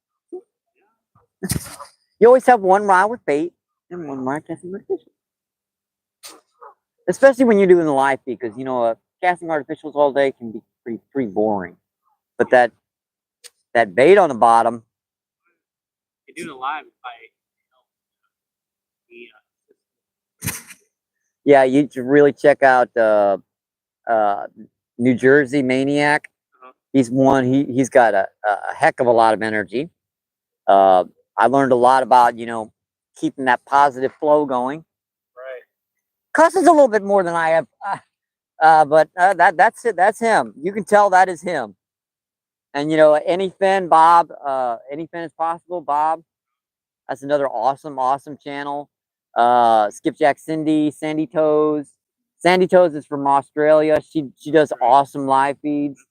You always have one rod with bait and one rod casting artificial. Especially when you're doing the live feed, because you know casting artificials all day can be pretty boring. But that bait on the bottom. You do the live fight. Yeah, you should really check out New Jersey Maniac. He's he's got a heck of a lot of energy. I learned a lot about, you know, keeping that positive flow going. Right. Costs a little bit more than I have, but that's it. That's him. You can tell that is him. And you know, Anyfin Bob, Anyfin is possible, Bob. That's another awesome channel. Skipjack Cindy, Sandy Toes. Sandy Toes is from Australia. She does awesome live feeds.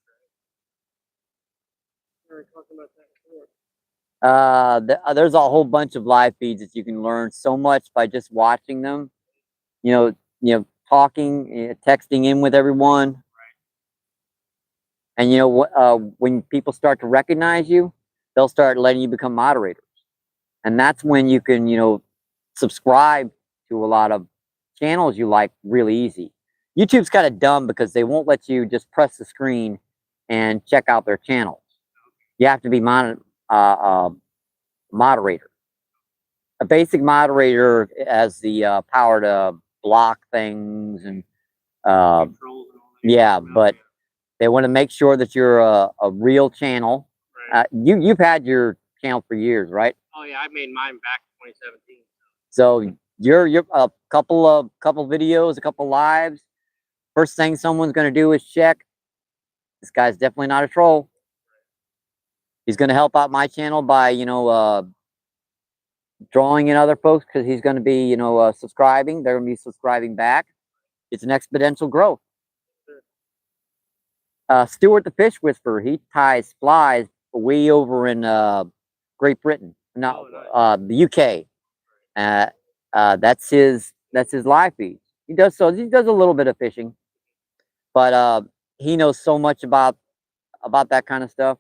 We were talking about that before. There's a whole bunch of live feeds that you can learn so much by just watching them. You know, talking, texting in with everyone. And you know, when people start to recognize you, they'll start letting you become moderators. And that's when you can, you know, subscribe to a lot of channels you like really easy. YouTube's kind of dumb because they won't let you just press the screen and check out their channels. You have to be moderator. A basic moderator has the power to block things and yeah, but they want to make sure that you're a real channel. Right. You've had your channel for years, right? Oh yeah, I made mine back 2017. So you're a couple videos, a couple lives. First thing someone's going to do is check. This guy's definitely not a troll. He's going to help out my channel by, drawing in other folks because he's going to be, subscribing. They're going to be subscribing back. It's an exponential growth. Stuart the Fish Whisperer, he ties flies way over in Great Britain, no, the UK. That's his live feed. He does a little bit of fishing, but he knows so much about that kind of stuff.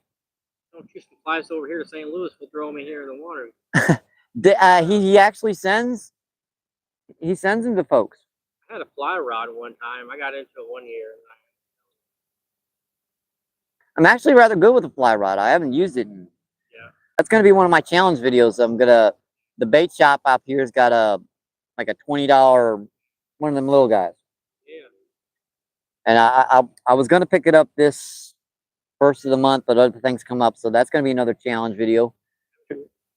Don't you fly us over here to St. Louis? We'll throw them in here in the water. He actually sends them to folks. I had a fly rod one time. I got into it one year. I'm actually rather good with a fly rod. I haven't used it. That's gonna be one of my challenge videos. The bait shop out here's got a $20 one of them little guys. Yeah. And I was gonna pick it up this first of the month, but other things come up, so that's gonna be another challenge video.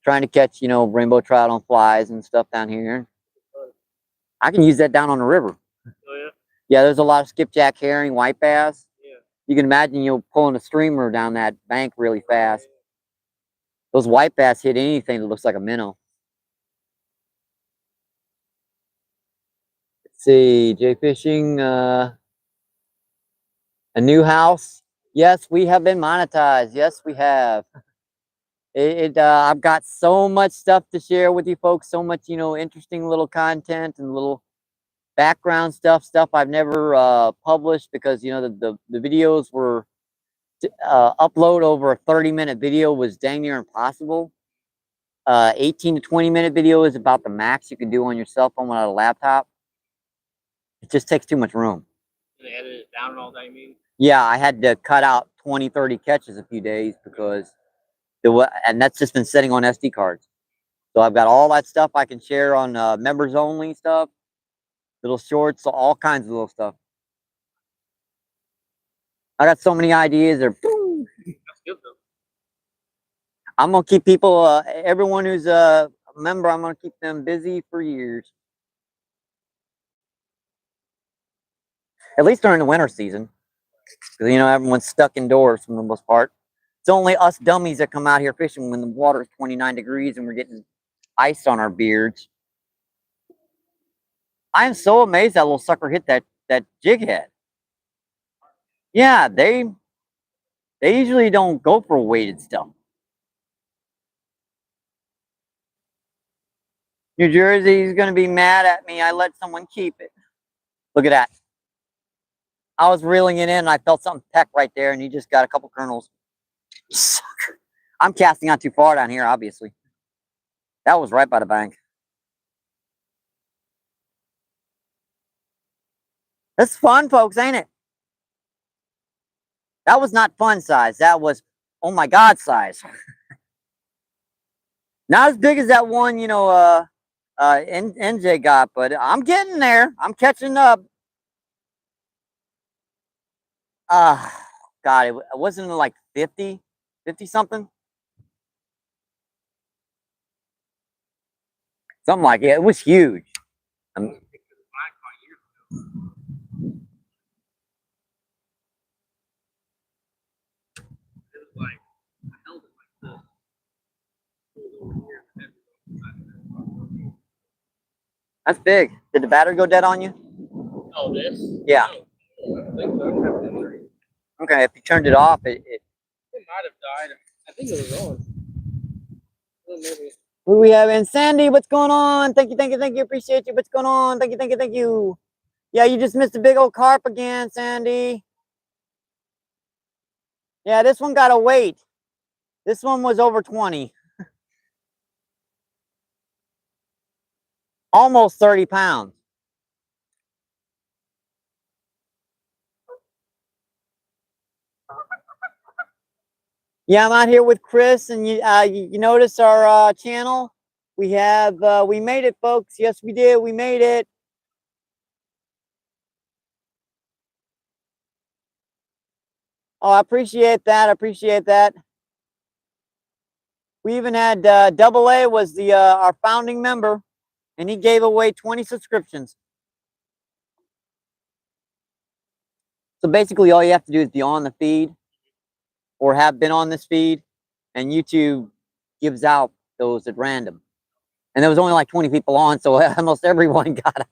Trying to catch, rainbow trout on flies and stuff down here. I can use that down on the river. Oh yeah. Yeah, there's a lot of skipjack, herring, white bass. Yeah. You can imagine pulling a streamer down that bank really fast. Those white bass hit anything that looks like a minnow. Let's see, J Fishing, a new house. Yes, we have been monetized. Yes, we have. I've got so much stuff to share with you folks. So much, interesting little content and little background stuff I've never published because the videos were upload over a 30-minute video was dang near impossible. 18 to 20-minute video is about the max you can do on your cell phone without a laptop. It just takes too much room. And they edit it down and all that, you mean? Yeah, I had to cut out 20, 30 catches a few days because and that's just been sitting on SD cards. So I've got all that stuff I can share on members only stuff, little shorts, all kinds of little stuff. I got so many ideas. That's good though. I'm gonna keep people, everyone who's a member, I'm gonna keep them busy for years. At least during the winter season, because everyone's stuck indoors for the most part. It's only us dummies that come out here fishing when the water is 29 degrees and we're getting ice on our beards. I am so amazed that little sucker hit that jig head. Yeah, they usually don't go for weighted stuff. New Jersey's gonna be mad at me. I let someone keep it. Look at that. I was reeling it in and I felt something peck right there and he just got a couple kernels. Sucker. I'm casting out too far down here, obviously. That was right by the bank. That's fun, folks, ain't it? That was not fun size. That was, oh my God, size. Not as big as that one, NJ got, but I'm getting there. I'm catching up. God, it wasn't like 50 something. Something like it. It was huge. That's big. Did the battery go dead on you? Oh, this? Yeah. No, Okay, if you turned it off, it might have died. I think it was on. Well, maybe. Who we have in? Sandy, what's going on? Thank you. Appreciate you. What's going on? Thank you. Yeah, you just missed a big old carp again, Sandy. Yeah, this one got a weight. This one was over 20. Almost 30 pounds. Yeah, I'm out here with Chris, and you notice our channel. We made it, folks. Yes, we did. We made it. Oh, I appreciate that. We even had Double A was the our founding member, and he gave away 20 subscriptions. So basically, all you have to do is be on the feed, or have been on this feed, and YouTube gives out those at random. And there was only like 20 people on, so almost everyone got it.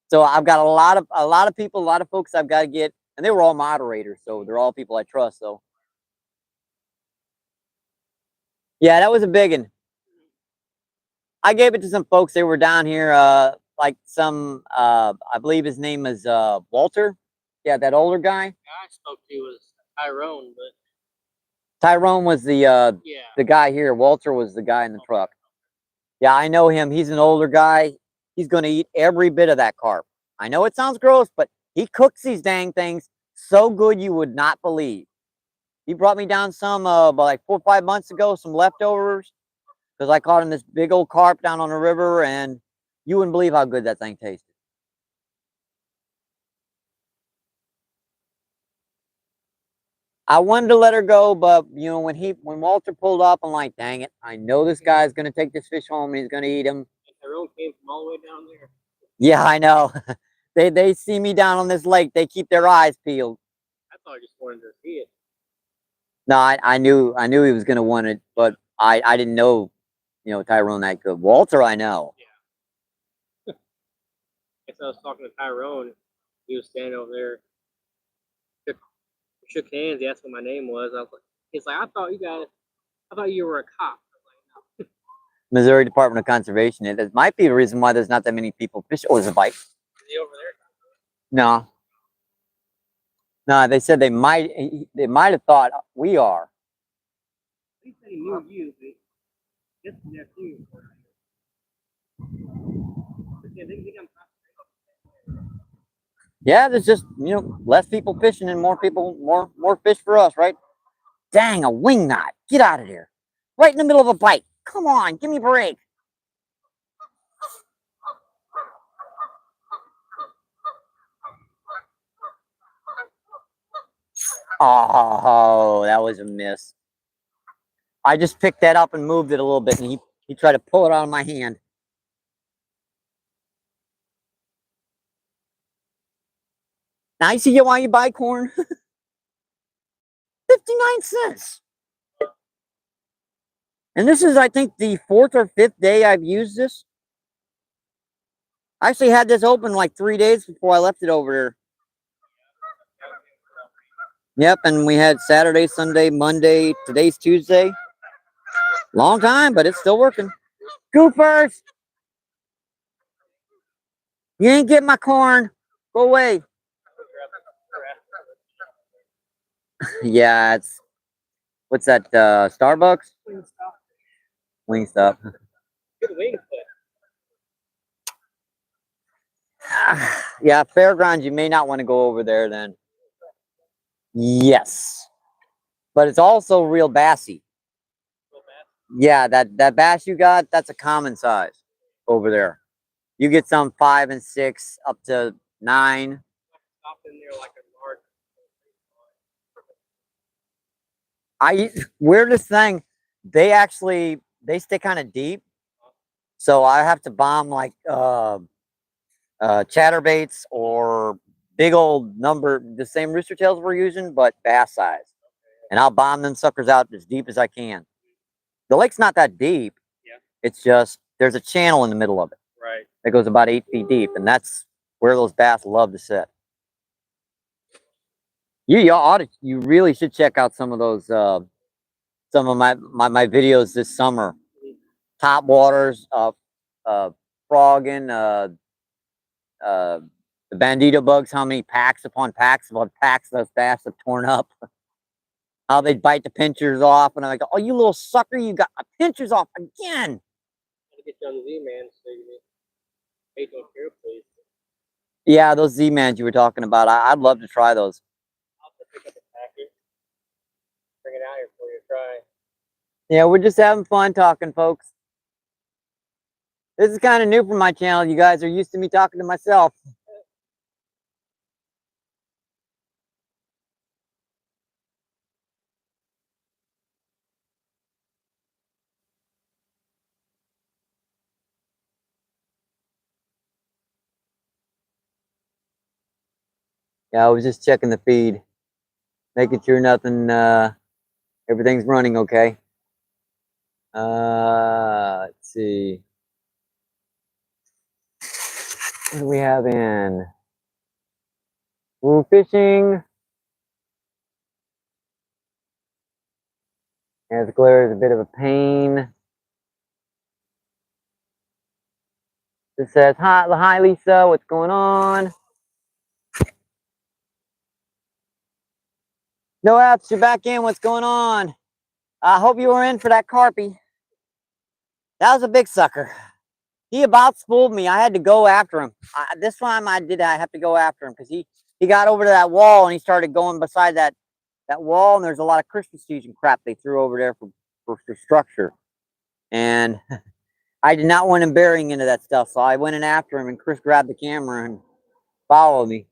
So I've got a lot of people, a lot of folks I've got to get, and they were all moderators, so they're all people I trust. So yeah, that was a big one. I gave it to some folks. They were down here, like some, I believe his name is Walter. Yeah, that older guy. I spoke to was Tyrone, but Tyrone was the yeah, guy here. Walter was the guy in the truck. Yeah, I know him. He's an older guy. He's going to eat every bit of that carp. I know it sounds gross, but he cooks these dang things so good you would not believe. He brought me down some about like 4 or 5 months ago, some leftovers, because I caught him this big old carp down on the river, and you wouldn't believe how good that thing tasted. I wanted to let her go, but you know, when Walter pulled up, I'm like, dang it, I know this guy's gonna take this fish home and he's gonna eat him. and Tyrone came from all the way down there. Yeah, I know. They see me down on this lake, they keep their eyes peeled. I thought I just wanted to see it. No, I knew he was gonna want it, but I didn't know, you know, Tyrone that good. Walter, I know. Yeah. Guess I was talking to Tyrone. He was standing over there. Shook hands. He asked what my name was. I was like, he's like, I thought you were a cop. I was like, no. Missouri Department of Conservation. It might be the reason why there's not that many people fishing. Oh, there's a bite. Is he over there? No. No, they said they might have thought we are. He said he knew you, but guess they're seeing you. Yeah, they got Yeah, there's just, you know, less people fishing and more people, more fish for us, right? Dang, a wing knot. Get out of there. Right in the middle of a bite. Come on, give me a break. Oh, that was a miss. I just picked that up and moved it a little bit, and he tried to pull it out of my hand. Now you see why you buy corn? 59 cents. And this is, I think, the 4th or 5th day I've used this. I actually had this open like 3 days before I left it over there. Yep, and we had Saturday, Sunday, Monday. Today's Tuesday. Long time, but it's still working. Goofers! You ain't getting my corn. Go away. Yeah, it's, what's that, Starbucks? Wingstop. good wing foot. Yeah, Fairgrounds, you may not want to go over there then. Yes. But it's also real bassy. Yeah, that bass you got, that's a common size over there. You get some 5 and 6 up to 9. Stop in there like a large. Weirdest thing, they stay kind of deep. So I have to bomb like chatterbaits or big old number, the same rooster tails we're using, but bass size. And I'll bomb them suckers out as deep as I can. The lake's not that deep. Yeah. It's just there's a channel in the middle of it. Right. That goes about 8 feet deep, and that's where those bass love to sit. You really should check out some of those some of my videos this summer. Top waters, frogging, the bandito bugs, how many packs upon packs those bass have torn up. How they bite the pinchers off, and I'm like, oh, you little sucker, you got my pinchers off again. I'll get you on the Z-Man so you make no care, please. Yeah, those Z-Mans you were talking about, I'd love to try those. I'll have to pick up a package. Bring it out here for you to try. Yeah, we're just having fun talking, folks. This is kind of new for my channel. You guys are used to me talking to myself. Yeah, I was just checking the feed, making sure nothing, everything's running okay. Let's see. What do we have in? Ooh, fishing. As glare is a bit of a pain. It says, hi Lisa, what's going on? No apps, you're back in, what's going on? I hope you were in for that carpy. That was a big sucker. He about spooled me. I had to go after him. This time I have to go after him because he got over to that wall and he started going beside that wall, and there's a lot of Christmas trees and crap they threw over there for structure. And I did not want him burying into that stuff, so I went in after him, and Chris grabbed the camera and followed me.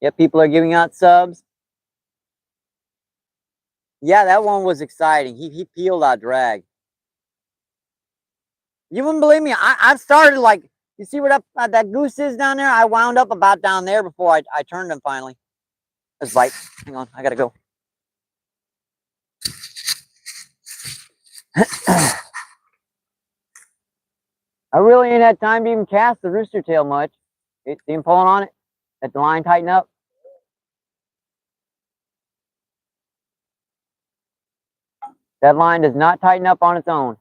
Yep, people are giving out subs. Yeah, that one was exciting. He peeled out drag. You wouldn't believe me. I started like, you see where that goose is down there? I wound up about down there before I turned him finally. Let's bite. Hang on, I gotta go. I really ain't had time to even cast the rooster tail much. See him pulling on it? Let the line tighten up. That line does not tighten up on its own.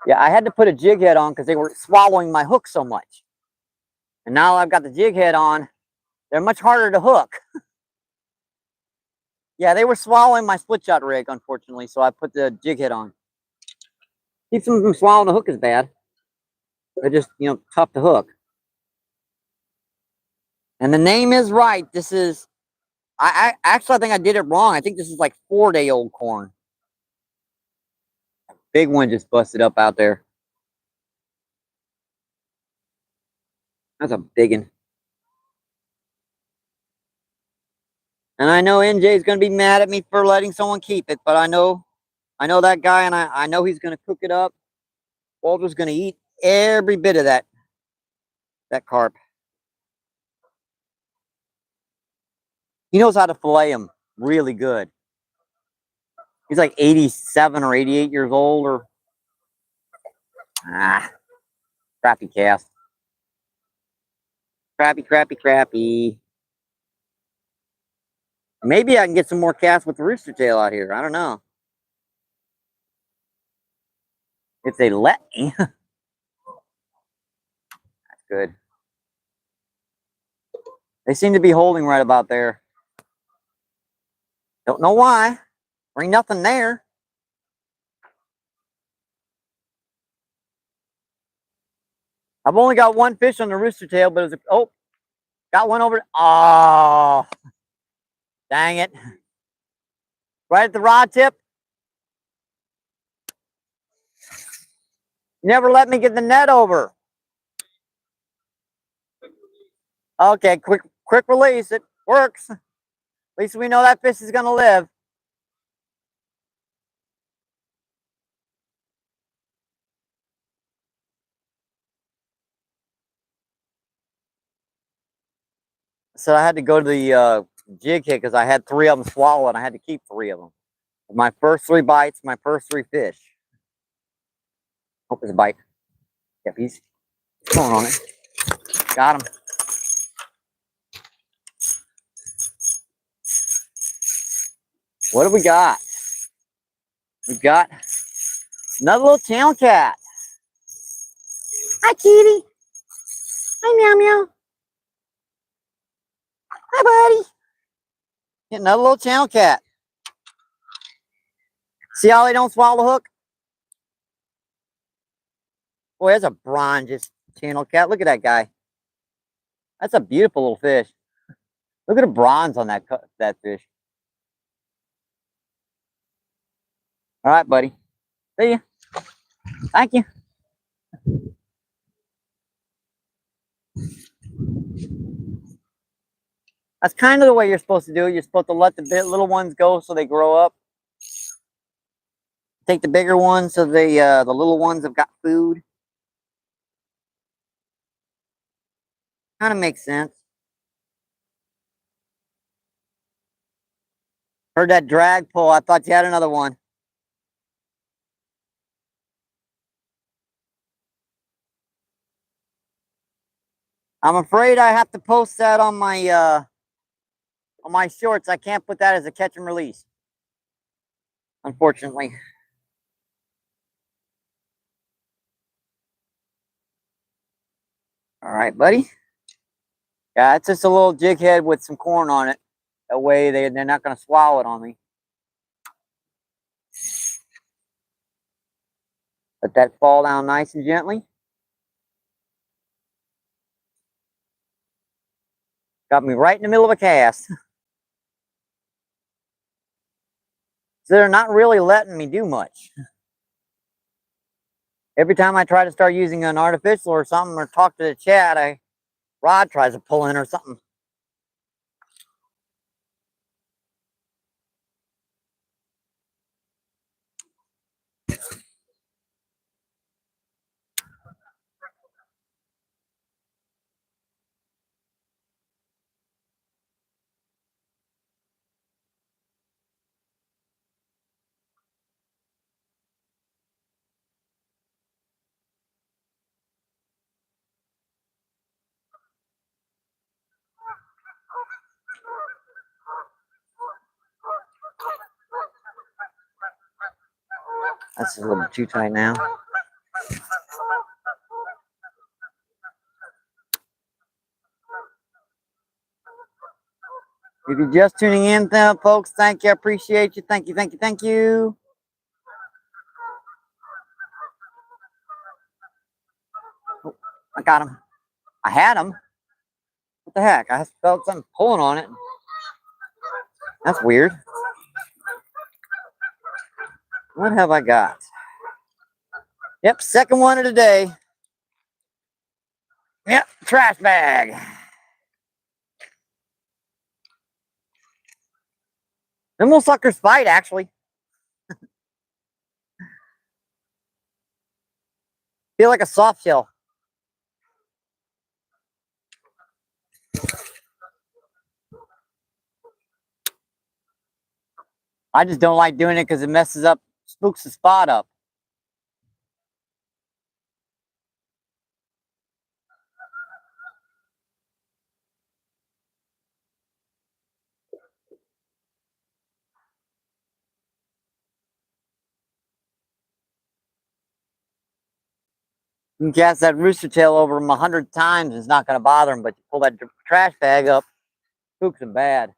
Yeah, I had to put a jig head on because they were swallowing my hook so much. And now I've got the jig head on, they're much harder to hook. Yeah, they were swallowing my split shot rig, unfortunately, so I put the jig head on. Keeps them from swallowing the hook is bad. They're just, tough to hook. And the name is right. This is, I actually, I think I did it wrong. I think this is like 4-day-old corn. Big one just busted up out there. That's a big one. And I know NJ's going to be mad at me for letting someone keep it, but I know that guy, and I know he's going to cook it up. Walter's going to eat every bit of that carp. He knows how to fillet them really good. He's like 87 or 88 years old, or crappy cast. Crappy. Maybe I can get some more casts with the rooster tail out here. I don't know. If they let me. That's good. They seem to be holding right about there. Don't know why. There ain't nothing there. I've only got one fish on the rooster tail, but got one over. Oh, dang it. Right at the rod tip. Never let me get the net over. Okay, quick release. It works. At least we know that fish is going to live. So I had to go to the jig head because I had 3 of them swallowed, and I had to keep 3 of them. My first 3 bites, my first 3 fish. Hope it's a bite. Yep, he's pulling on it. Got him. What do we got? We've got another little town cat. Hi, kitty. Hi, meow meow. Hi, buddy. Another little channel cat. See how they don't swallow the hook? Boy, that's a bronze channel cat. Look at that guy. That's a beautiful little fish. Look at the bronze on that fish. All right, buddy. See ya. Thank you. That's kind of the way you're supposed to do it. You're supposed to let the little ones go so they grow up. Take the bigger ones so the little ones have got food. Kind of makes sense. Heard that drag pull. I thought you had another one. I'm afraid I have to post that on my shorts. I can't put that as a catch and release, unfortunately. All right, buddy. Yeah, it's just a little jig head with some corn on it. That way they're not going to swallow it on me. Let that fall down nice and gently. Got me right in the middle of a cast. So they're not really letting me do much. Every time I try to start using an artificial or something or talk to the chat, rod tries to pull in or something. That's a little bit too tight now. If you're just tuning in, folks, thank you. I appreciate you. Thank you, thank you, thank you. Oh, I got him. I had him. What the heck? I felt something pulling on it. That's weird. What have I got? Yep, second one of the day. Yep, trash bag. Them little suckers fight, actually. Feel like a soft shell. I just don't like doing it because it messes up, spooks the spot up. You can cast that rooster tail over them 100 times, it's not going to bother them, but you pull that trash bag up, spooks them bad.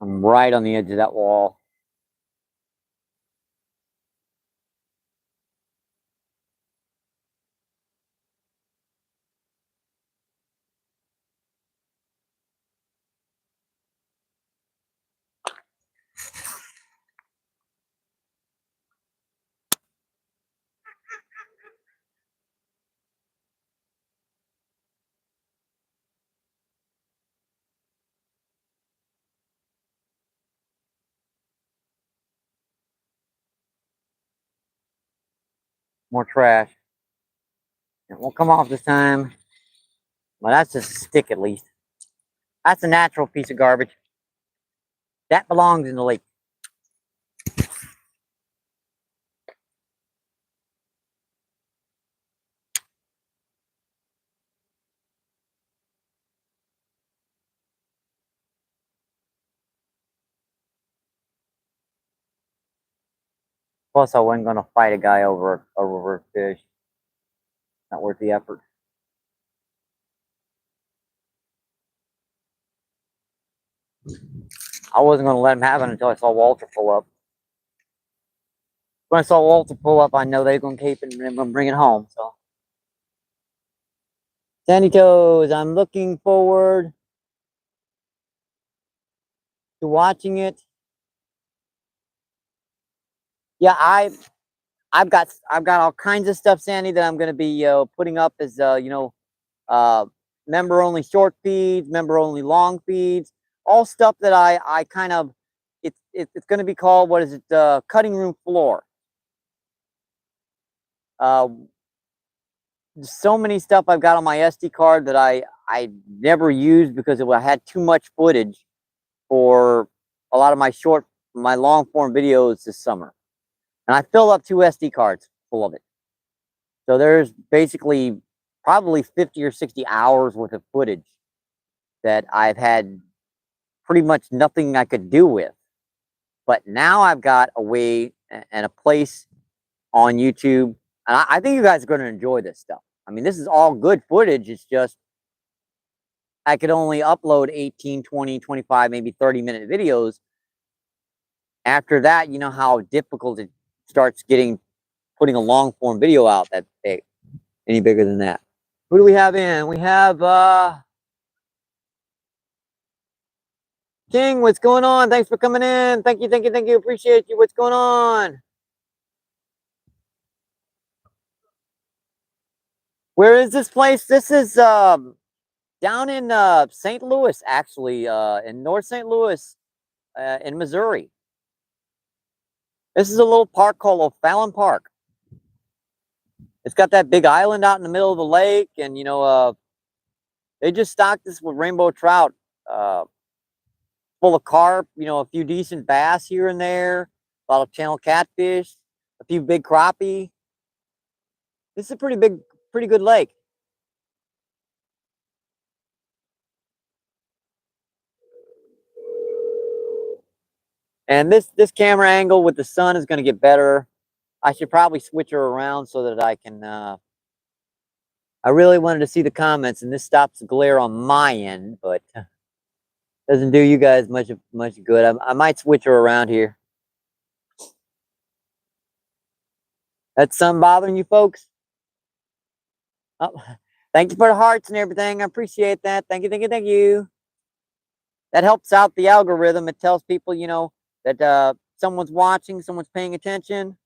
I'm right on the edge of that wall. More trash. It won't come off this time. Well, that's just a stick at least. That's a natural piece of garbage. That belongs in the lake. Plus, I wasn't going to fight a guy over a fish. Not worth the effort. I wasn't going to let him have it until I saw Walter pull up. When I saw Walter pull up, I know they're going to keep it and they're going to bring it home. So, Sandy Toes, I'm looking forward to watching it. Yeah, I've got all kinds of stuff, Sandy, that I'm going to be putting up as member only short feeds, member only long feeds, all stuff that I kind of it's going to be called, what is it, cutting room floor. So many stuff I've got on my SD card that I never used because I had too much footage for a lot of my long form videos this summer. And I filled up 2 SD cards full of it. So there's basically probably 50 or 60 hours worth of footage that I've had pretty much nothing I could do with. But now I've got a way and a place on YouTube. And I think you guys are going to enjoy this stuff. I mean, this is all good footage. It's just I could only upload 18, 20, 25, maybe 30-minute videos. After that, you know how difficult it starts getting putting a long form video out that big, any bigger than that. Who do we have in? We have King. What's going on? Thanks for coming in. Thank you. Appreciate you. What's going on? Where is this place? This is down in St. Louis, actually, in North St. Louis, in Missouri. This is a little park called O'Fallon Park. It's got that big island out in the middle of the lake, and they just stocked this with rainbow trout, full of carp. A few decent bass here and there, a lot of channel catfish, a few big crappie. This is a pretty good lake. And this camera angle with the sun is going to get better. I should probably switch her around so that I can. I really wanted to see the comments, and this stops the glare on my end, but doesn't do you guys much good. I might switch her around here. That sun bothering you folks? Oh, thank you for the hearts and everything. I appreciate that. Thank you. That helps out the algorithm. It tells people, that someone's watching, someone's paying attention.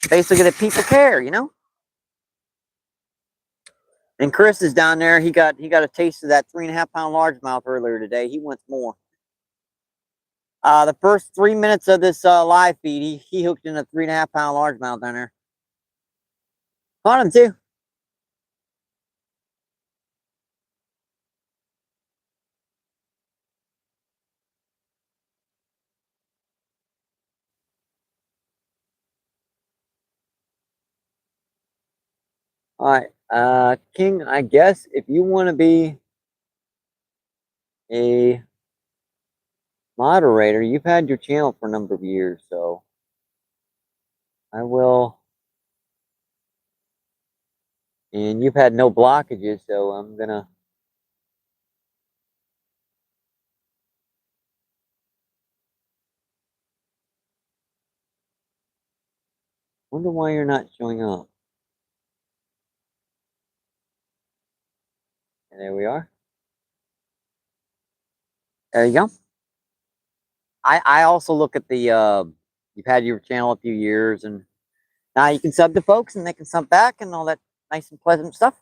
Basically, that people care, And Chris is down there. He got a taste of that 3.5-pound largemouth earlier today. He wants more. The first 3 minutes of this live feed, he hooked in a 3.5-pound largemouth down there. Caught him too. All right, King, I guess if you want to be a moderator, you've had your channel for a number of years, so I will. And you've had no blockages, so I'm gonna. Wonder why you're not showing up. And there we are. There you go. I also look at the you've had your channel a few years, and now you can sub to folks and they can sub back and all that nice and pleasant stuff.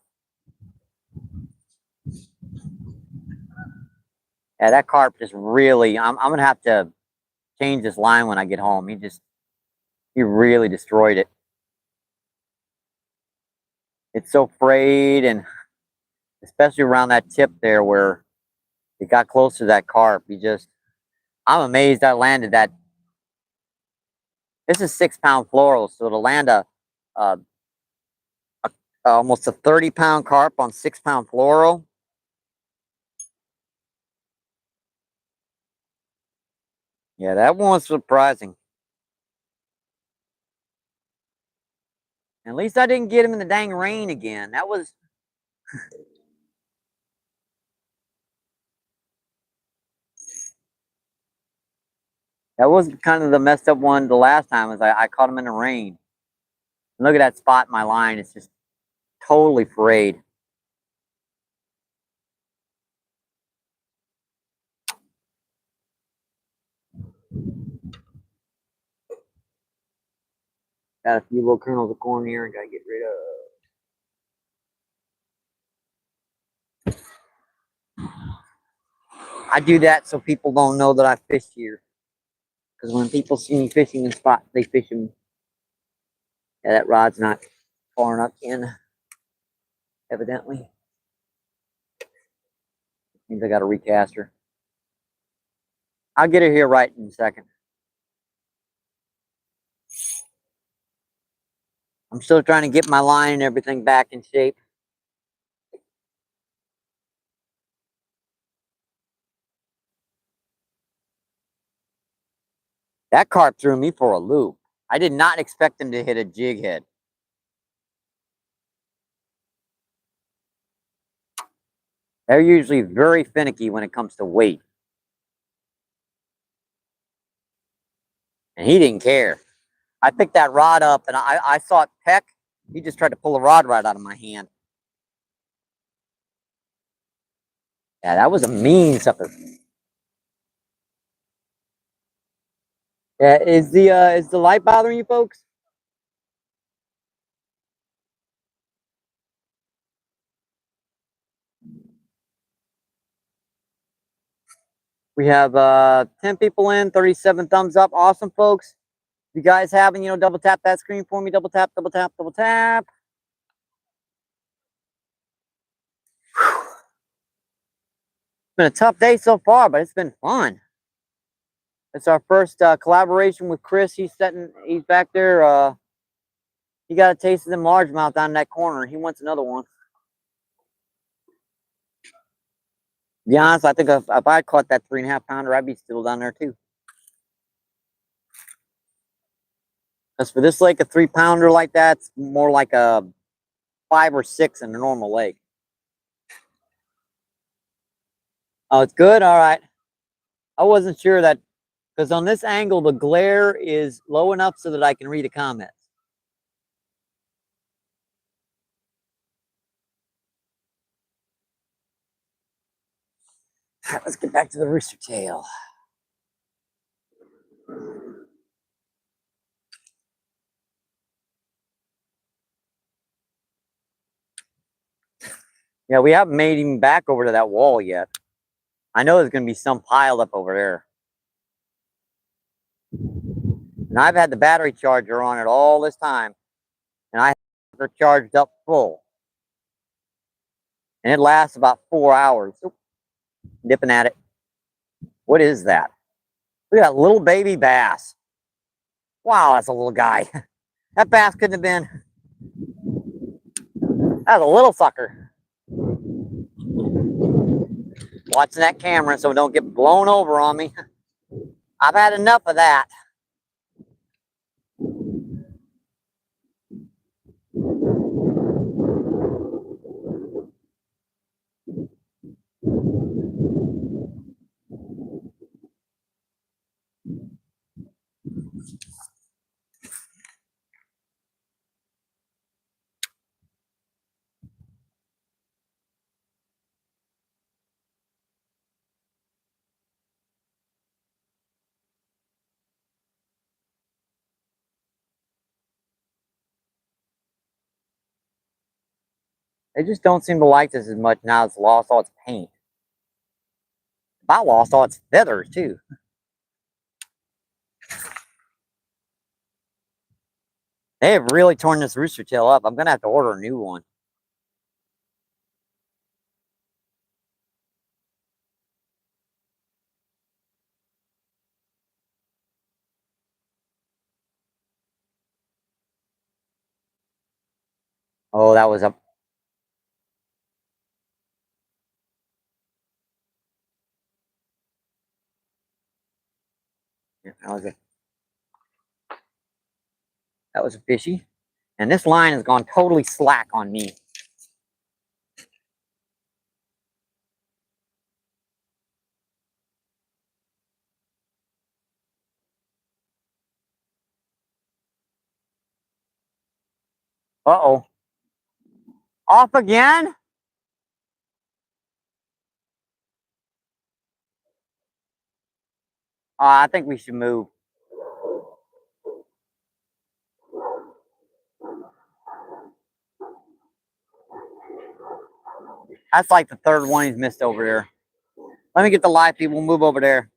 Yeah, that carp just really, I'm gonna have to change this line when I get home. He really destroyed it. It's so frayed, and especially around that tip there where it got close to that carp. I'm amazed I landed that. This is 6-pound floral, so to land almost a 30-pound carp on 6-pound floral. Yeah, that one was surprising. At least I didn't get him in the dang rain again. That was. That was kind of the messed up one the last time. Was I caught him in the rain. And look at that spot in my line. It's just totally frayed. Got a few little kernels of corn here I gotta get rid of. I do that so people don't know that I fish here. Because when people see me fishing in spots, they fish them. Yeah, that rod's not far enough in, evidently. Means I got to recast her. I'll get her here right in a second. I'm still trying to get my line and everything back in shape. That carp threw me for a loop. I did not expect him to hit a jig head. They're usually very finicky when it comes to weight. And he didn't care. I picked that rod up and I saw it peck. He just tried to pull the rod right out of my hand. Yeah, that was a mean sucker. Yeah, is the light bothering you folks? We have 10 people in, 37 thumbs up. Awesome, folks. If you guys haven't, double tap that screen for me. Double tap, double tap, double tap. Whew. It's been a tough day so far, but it's been fun. It's our first collaboration with Chris. He's back there. He got a taste of them largemouth down in that corner. He wants another one. To be honest, I think if I caught that 3.5 pounder, I'd be still down there too. Because for this lake, a 3 pounder like that's more like a 5 or 6 in a normal lake. Oh, it's good? All right. I wasn't sure that, because on this angle, the glare is low enough so that I can read the comments. All right, let's get back to the rooster tail. Yeah, we haven't made him back over to that wall yet. I know there's going to be some piled up over there. And I've had the battery charger on it all this time. And I have it charged up full. And it lasts about 4 hours. Oop, dipping at it. What is that? Look at that little baby bass. Wow, that's a little guy. That bass couldn't have been. That's a little sucker. Watching that camera so it don't get blown over on me. I've had enough of that. They just don't seem to like this as much now it's lost all its paint. About lost all its feathers too. They have really torn this rooster tail up. I'm gonna have to order a new one. Oh, that was a. That was a fishy. And this line has gone totally slack on me. Uh-oh. Off again? I think we should move. That's like the third one he's missed over there. Let me get the live feed. We'll move over there.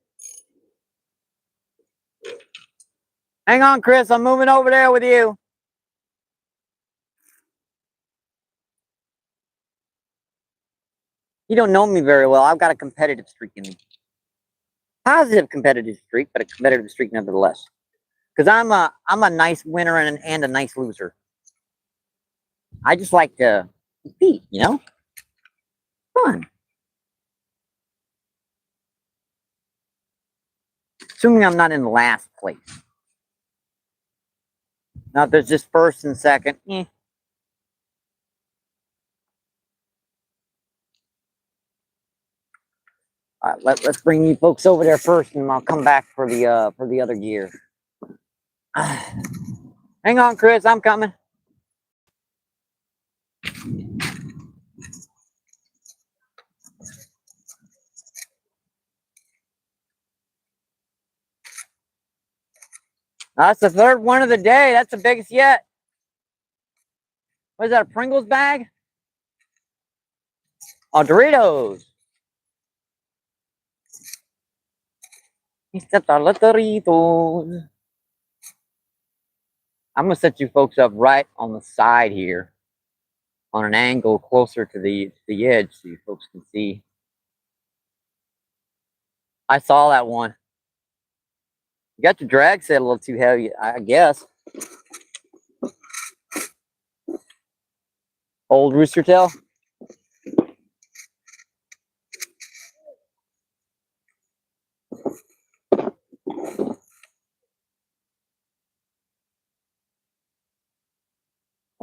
Hang on, Chris. I'm moving over there with you. You don't know me very well. I've got a competitive streak in me. Positive competitive streak, but a competitive streak nevertheless. Because I'm a nice winner and a nice loser. I just like to compete, you know? Fun. Assuming I'm not in last place. Now, if there's just first and second, All right, let's bring you folks over there first, and I'll come back for the other gear. Hang on, Chris, I'm coming. That's the third one of the day. That's the biggest yet. What is that, a Pringles bag? Oh, Doritos. He stepped on the Doritos. I'm going to set you folks up right on the side here, on an angle closer to the edge so you folks can see. I saw that one. You got your drag set a little too heavy, I guess. Old rooster tail.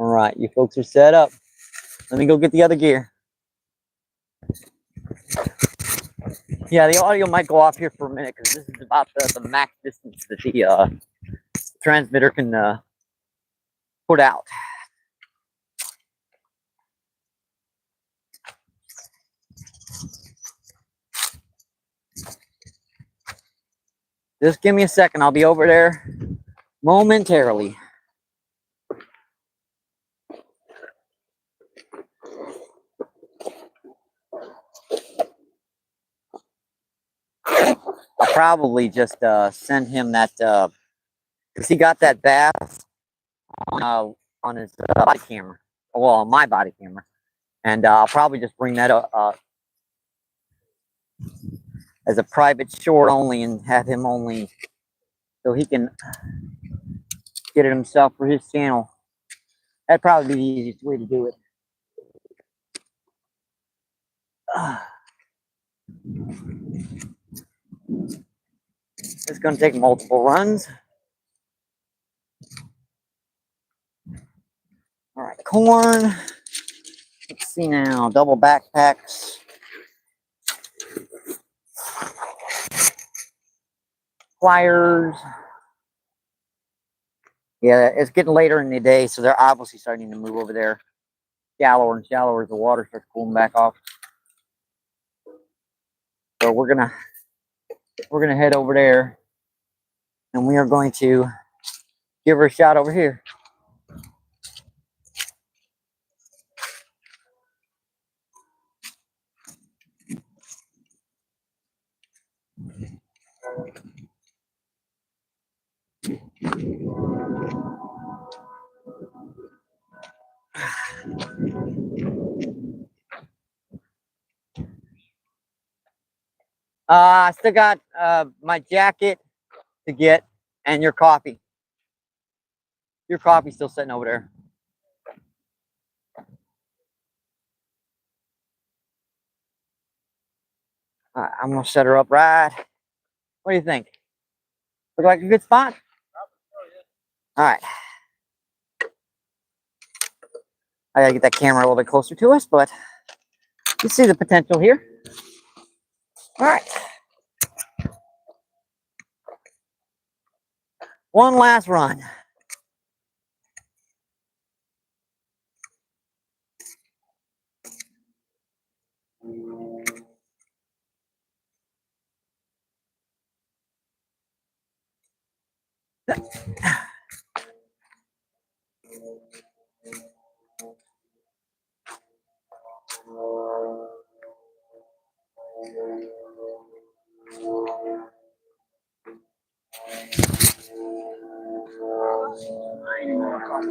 All right, you folks are set up. Let me go get the other gear. Yeah, the audio might go off here for a minute because this is about the max distance that the transmitter can put out. Just give me a second. I'll be over there momentarily. I'll probably just send him that because he got that bass on his body camera. Well, on my body camera. And I'll probably just bring that up as a private short only and have him only so he can get it himself for his channel. That'd probably be the easiest way to do it. It's going to take multiple runs. All right, corn. Let's see now. Double backpacks. Pliers. Yeah, it's getting later in the day, so they're obviously starting to move over there. Shallower and shallower as the water starts cooling back off. So we're gonna head over there, and we are going to give her a shot over here. I still got my jacket to get and your coffee. Your coffee's still sitting over there. All right, I'm gonna set her up right. What do you think? Look like a good spot? All right. I gotta get that camera a little bit closer to us, but you see the potential here. All right. One last run. I need more coffee.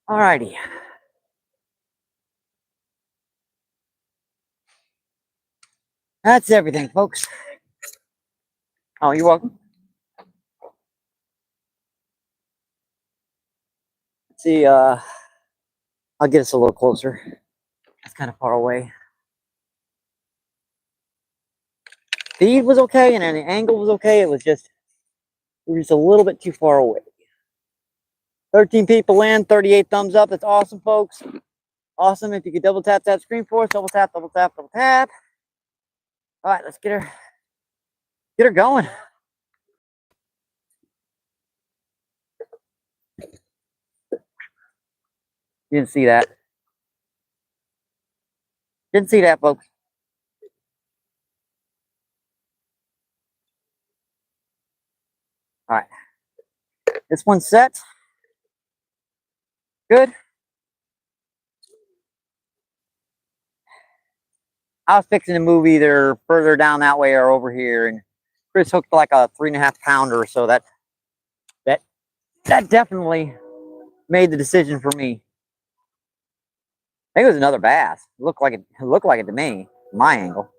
Alrighty. That's everything, folks. Oh, you're welcome. Let's see, I'll get us a little closer. That's kind of far away. Speed was okay, and then the angle was okay. It was just, we were just a little bit too far away. 13 people in, 38 thumbs up. That's awesome, folks. Awesome. If you could double tap that screen for us, double tap, double tap, double tap. All right, let's get her going. You didn't see that. Didn't see that, folks. All right. This one's set. Good. I was fixing to move either further down that way or over here, and Chris hooked like a 3.5 pounder, so that definitely made the decision for me. I think it was another bass. It looked like it to me, my angle.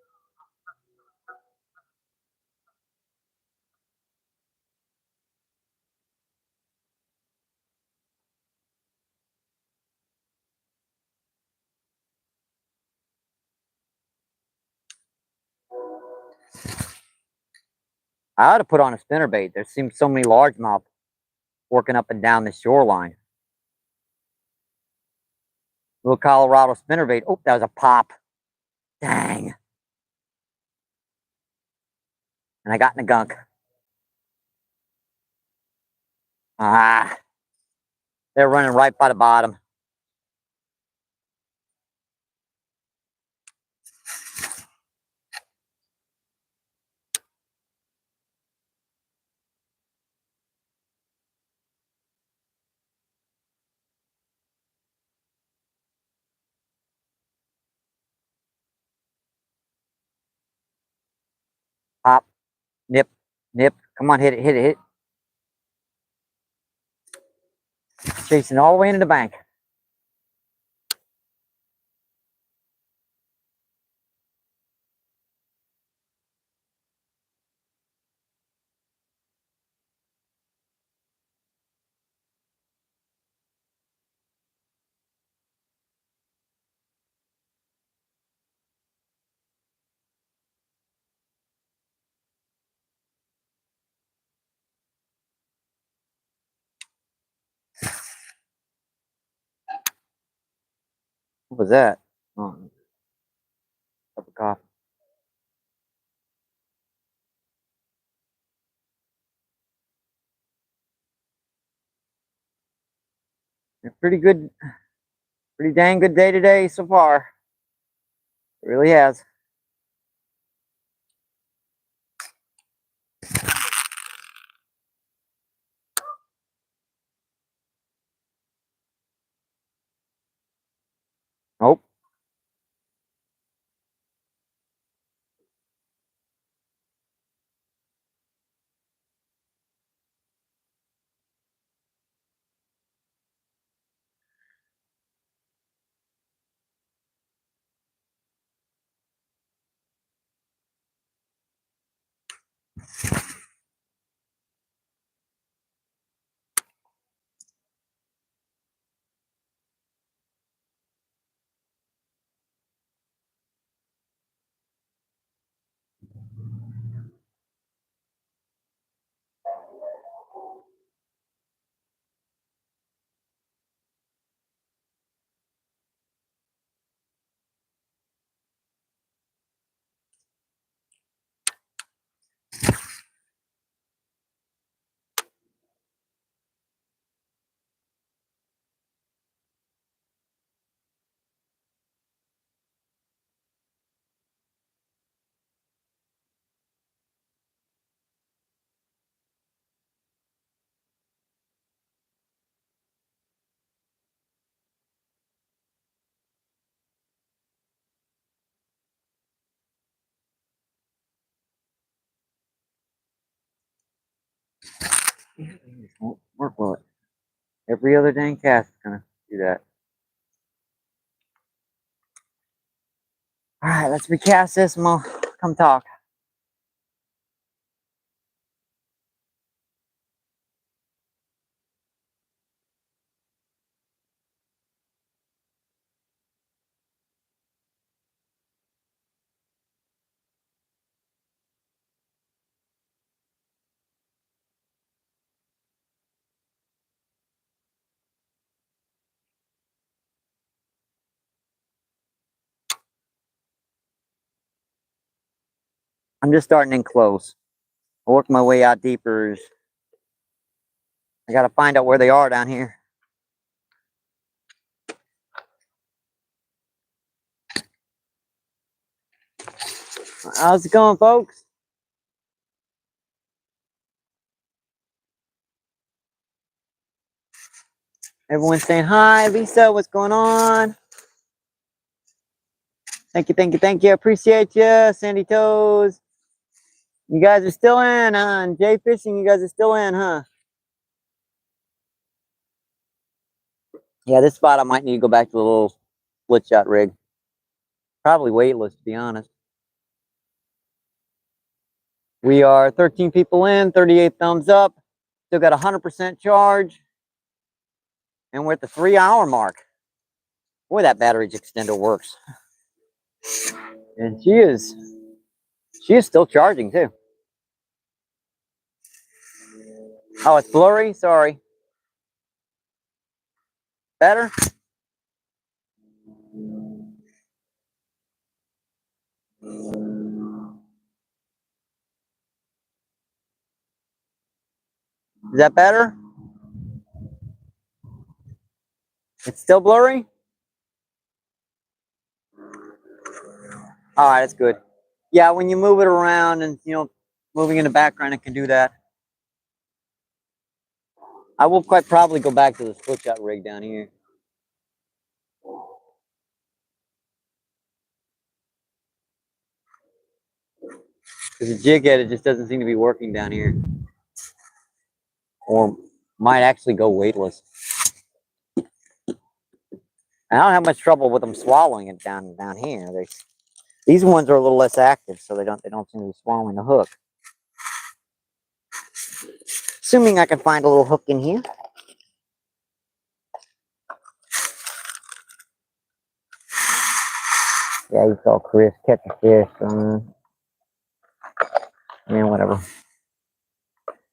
I ought to put on a spinnerbait. There seems so many largemouth working up and down the shoreline. Little Colorado spinnerbait. Oh, that was a pop. Dang. And I got in the gunk. Ah. They're running right by the bottom. Pop. Nip. Nip. Come on, hit it, hit it, hit it. Chasing all the way into the bank. What was that? Oh, cup of coffee. A pretty good, pretty dang good day today so far. It really has. Nope. This won't work, will it? Every other dang cast is gonna do that. All right, let's recast this and we'll come talk. I'm just starting in close. I'll work my way out deeper. I gotta find out where they are down here. How's it going, folks? Everyone's saying hi. Lisa, what's going on? Thank you, thank you, thank you. Appreciate you. Sandy Toes. You guys are still in, huh? And Jay Fishing, you guys are still in, huh? Yeah, this spot I might need to go back to the little split shot rig. Probably weightless, to be honest. We are 13 people in, 38 thumbs up. Still got 100% charge. And we're at the 3-hour mark. Boy, that battery extender works. And she is still charging too. Oh, it's blurry? Sorry. Better? Is that better? It's still blurry? All right, that's good. Yeah, when you move it around and, moving in the background, it can do that. I will quite probably go back to the split shot rig down here. Because the jig head, it just doesn't seem to be working down here. Or might actually go weightless. I don't have much trouble with them swallowing it down here. These ones are a little less active, so they don't seem to be swallowing the hook. Assuming I can find a little hook in here. Yeah, you saw Chris catch a fish. Yeah, whatever.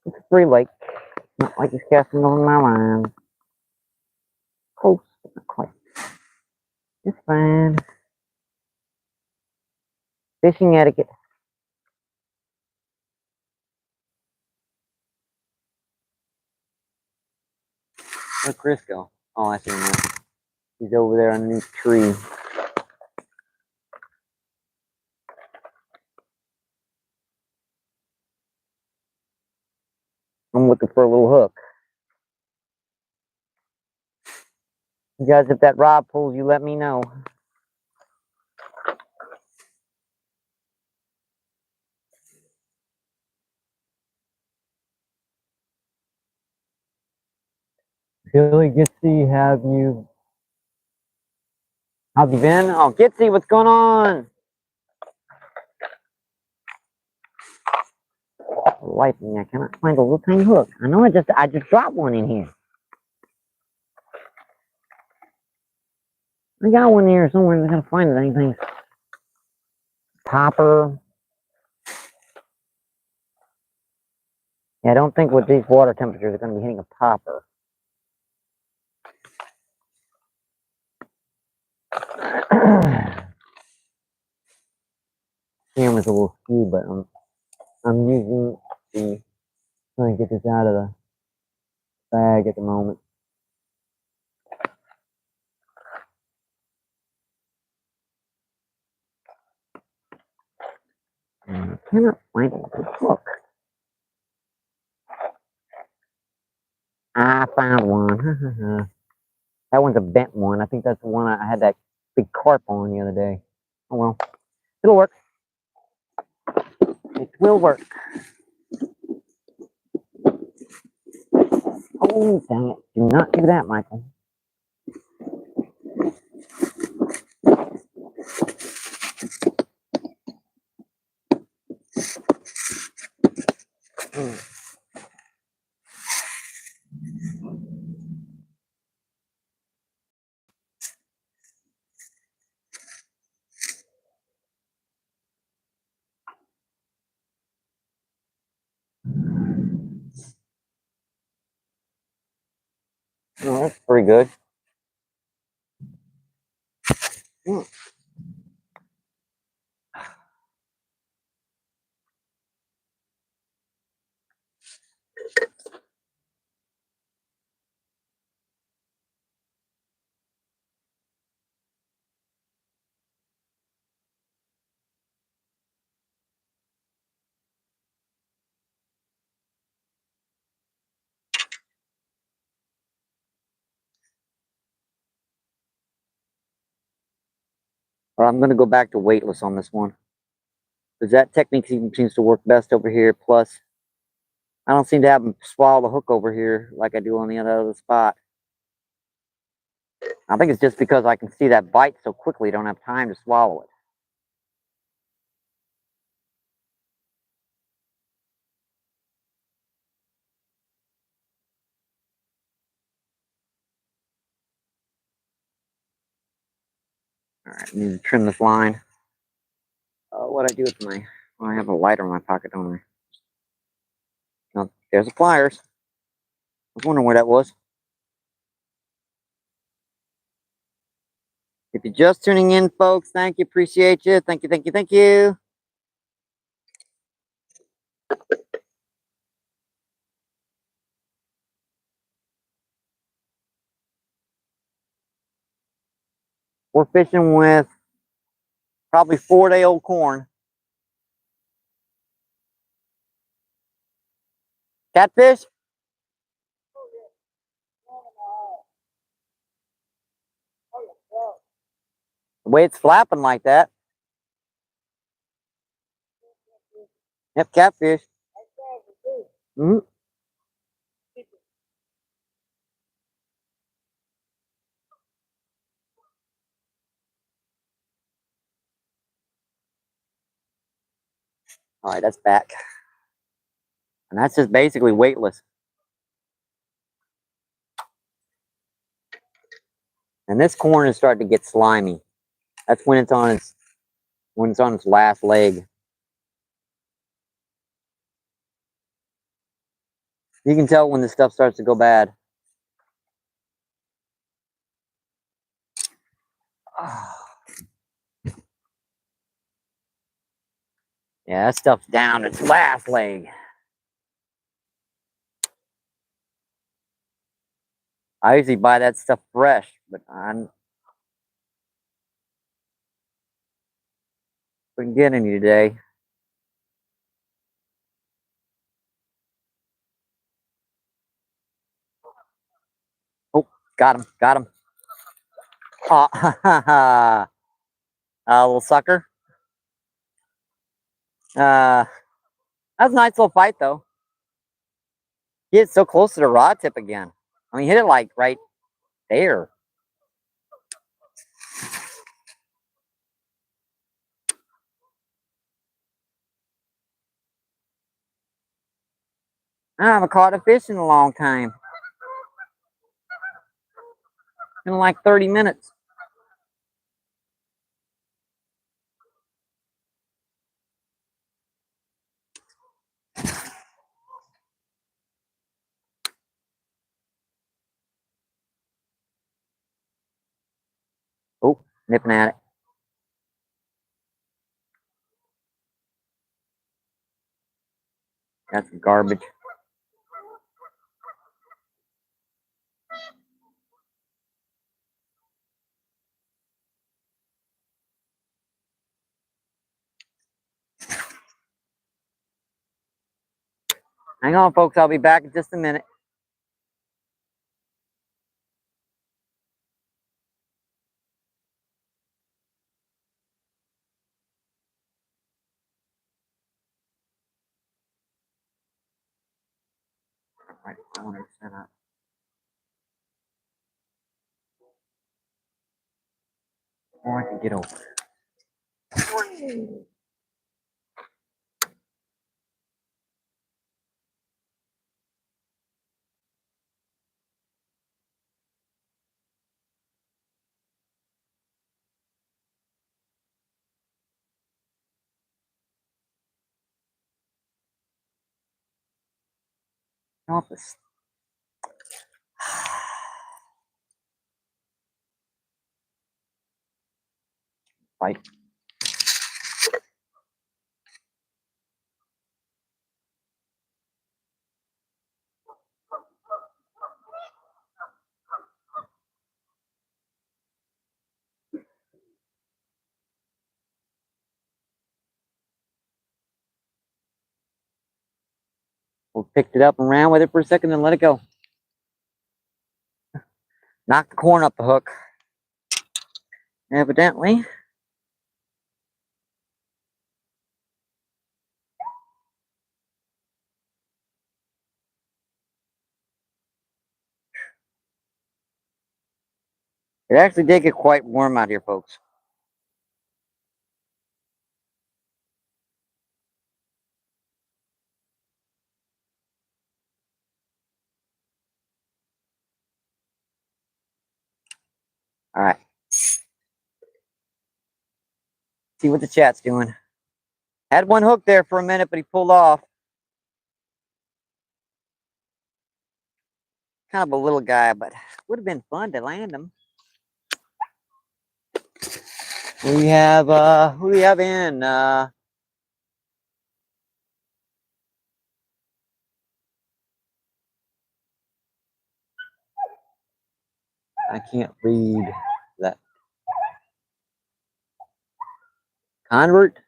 It's a free lake. Not like he's casting over my line. Close, but not quite. It's fine. Fishing etiquette. Where'd Chris go? Oh, I see him now. He's over there underneath the tree. I'm looking for a little hook. You guys, if that rod pulls, you let me know. Billy Gitsy, have you been? Oh, Gitsy, what's going on? Lightning, I cannot find a little tiny hook. I know I just dropped one in here. I got one here somewhere. I gotta find it. Anything? Popper. Yeah, I don't think with these water temperatures are going to be hitting a popper. Camera's a little skewed, but I'm using the trying to get this out of the bag at the moment. I cannot find a good hook. I found one. That one's a bent one. I think that's the one I had that big carp on the other day. Oh well, it'll work. It will work. Oh, dang it. Do not do that, Michael. Oh, that's pretty good. Well, I'm going to go back to weightless on this one, because that technique seems to work best over here. Plus, I don't seem to have them swallow the hook over here like I do on the other spot. I think it's just because I can see that bite so quickly, don't have time to swallow it. All right, I need to trim this line. What do I do with my... Oh, I have a lighter in my pocket, don't I? No, there's the pliers. I was wondering where that was. If you're just tuning in, folks, thank you, appreciate you. Thank you, thank you, thank you. We're fishing with probably 4-day-old corn. Catfish? The way it's flapping like that. Yep, catfish. Mm-hmm. All right, that's back. And that's just basically weightless. And this corn is starting to get slimy. That's when it's on its last leg. You can tell when this stuff starts to go bad. Yeah, that stuff's down its last leg. I usually buy that stuff fresh, but I couldn't get any today. Oh, got him, got him. Oh, little sucker. That's a nice little fight, though. He hit so close to the rod tip again. I mean, hit it like right there. I haven't caught a fish in a long time. In like 30 minutes. Oh, nipping at it. That's garbage. Hang on, folks. I'll be back in just a minute. All right, I want to set up. Or I can get over. Office. Fight. We picked it up and ran with it for a second and let it go. Knocked the corn up the hook. Evidently. It actually did get quite warm out here, folks. All right. See what the chat's doing. Had one hook there for a minute, but he pulled off. Kind of a little guy, but would have been fun to land him. We have who do we have in? I can't read that. Convert.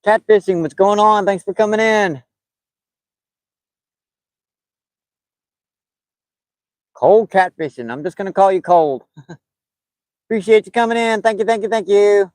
Catfishing, what's going on? Thanks for coming in. Cold catfishing. I'm just gonna call you cold. Appreciate you coming in. Thank you, thank you, thank you.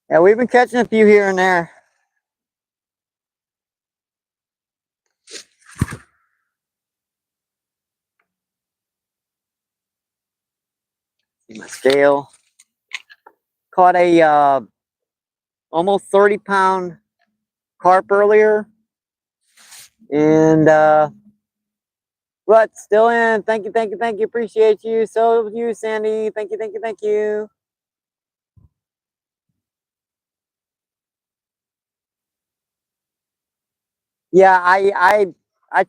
Yeah, we've been catching a few here and there. See my scale. Caught a almost 30-pound carp earlier. And but still in. Thank you, thank you, thank you. Appreciate you. So you, Sandy. Thank you, thank you, thank you. Yeah, I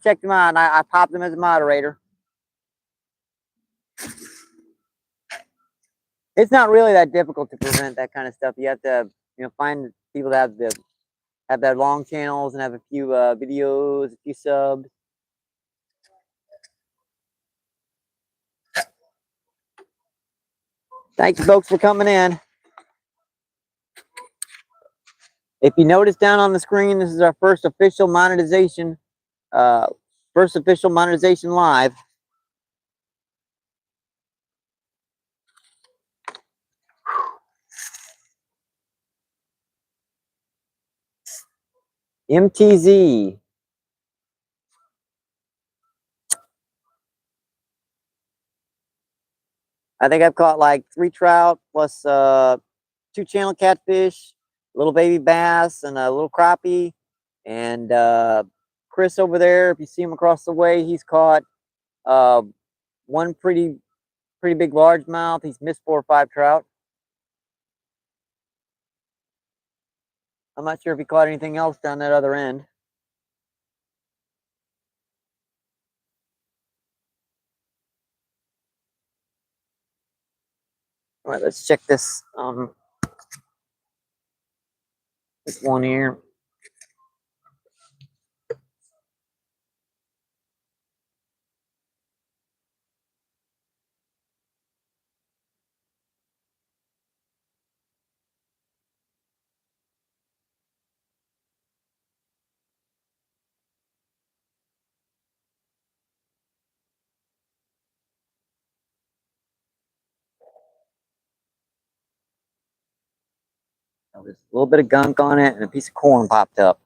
checked him out and I popped him as a moderator. It's not really that difficult to prevent that kind of stuff. You have to, find people that have that long channels and have a few videos, a few subs. Thank you, folks, for coming in. If you notice down on the screen, this is our first official monetization live. MTZ. I think I've caught like 3 trout plus 2 channel catfish, a little baby bass, and a little crappie. And Chris over there, if you see him across the way, he's caught one pretty big largemouth. He's missed 4 or 5 trout. I'm not sure if he caught anything else down that other end. All right, let's check this this one here. So there's a little bit of gunk on it, and a piece of corn popped up.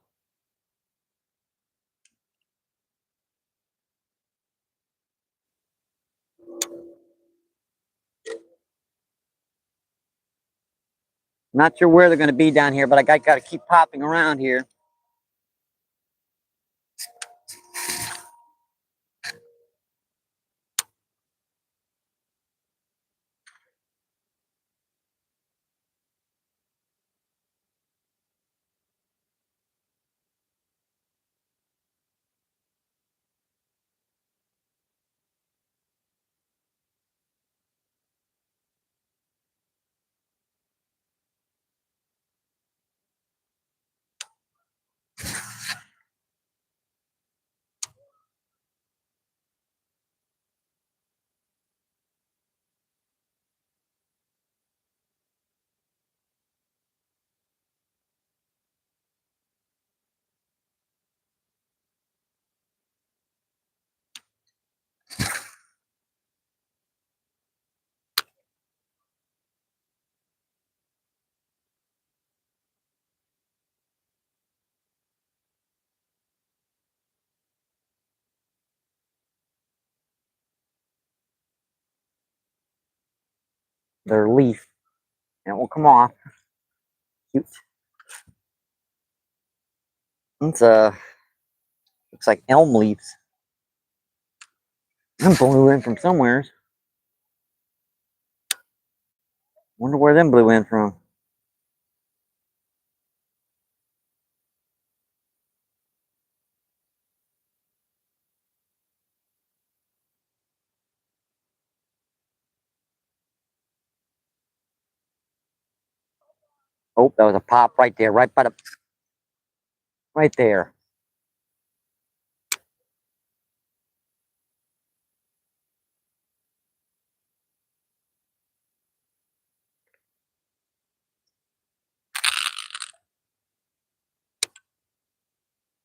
Not sure where they're going to be down here, but I got to keep popping around here. Their leaf, and it will come off. Cute. It's looks like elm leaves. Them blew in from somewhere. Wonder where them blew in from. Oh, that was a pop right there, right there.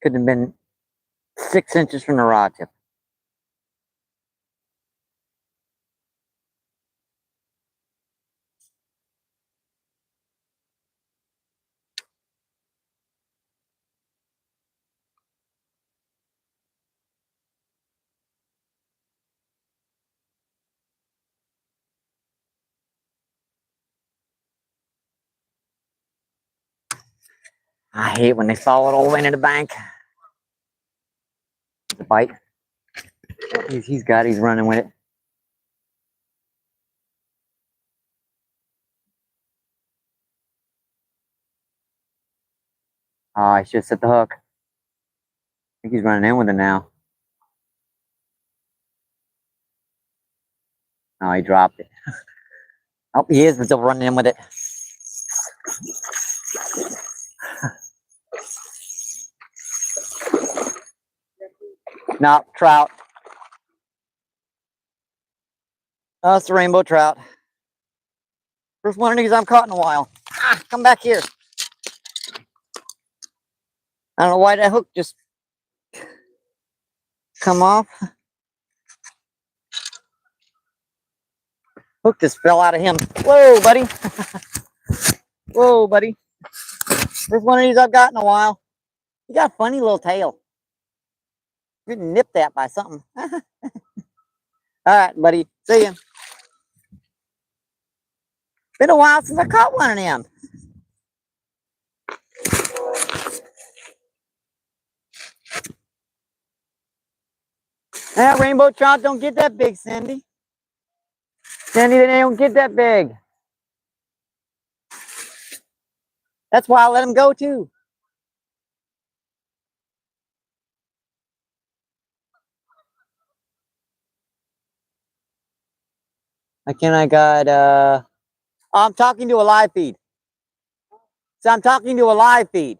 Could have been 6 inches from the rod tip. I hate when they fall it all the way into the bank. The bite. He's running with it. Oh, I should have set the hook. I think he's running in with it now. Oh, he dropped it. Oh, he is still running in with it. No, trout. Oh, it's a rainbow trout. First one of these I've caught in a while. Ah, come back here. I don't know why that hook just come off. Hook just fell out of him. Whoa, buddy. Whoa, buddy. First one of these I've got in a while. You got a funny little tail. You're getting nipped at by something. All right, buddy. See ya. Been a while since I caught one of them. That rainbow trout don't get that big, Cindy. Cindy, they don't get that big. That's why I let them go too. Again, I got I'm talking to a live feed. So I'm talking to a live feed.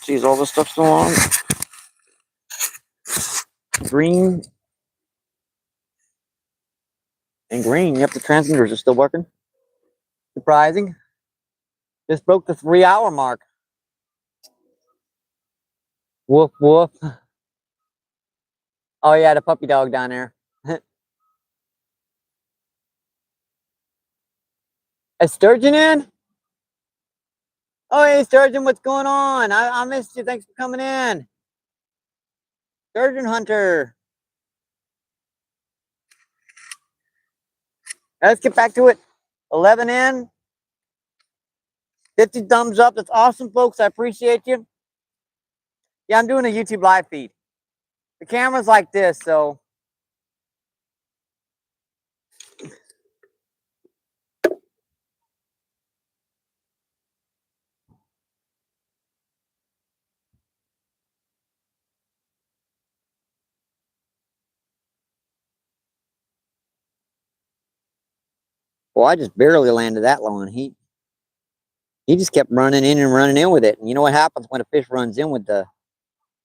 Geez, all this stuff's still on. Green. And green. Yep, the transmitters are still working. Surprising. Just broke the 3-hour mark. Woof, woof. Oh yeah, the puppy dog down there. A sturgeon in? Oh hey sturgeon, what's going on? I missed you. Thanks for coming in. Sturgeon hunter. Let's get back to it. 11 in. 50 thumbs up. That's awesome, folks. I appreciate you. Yeah, I'm doing a YouTube live feed. The camera's like this, so. Well, I just barely landed that line. He just kept running in and running in with it. And you know what happens when a fish runs in with the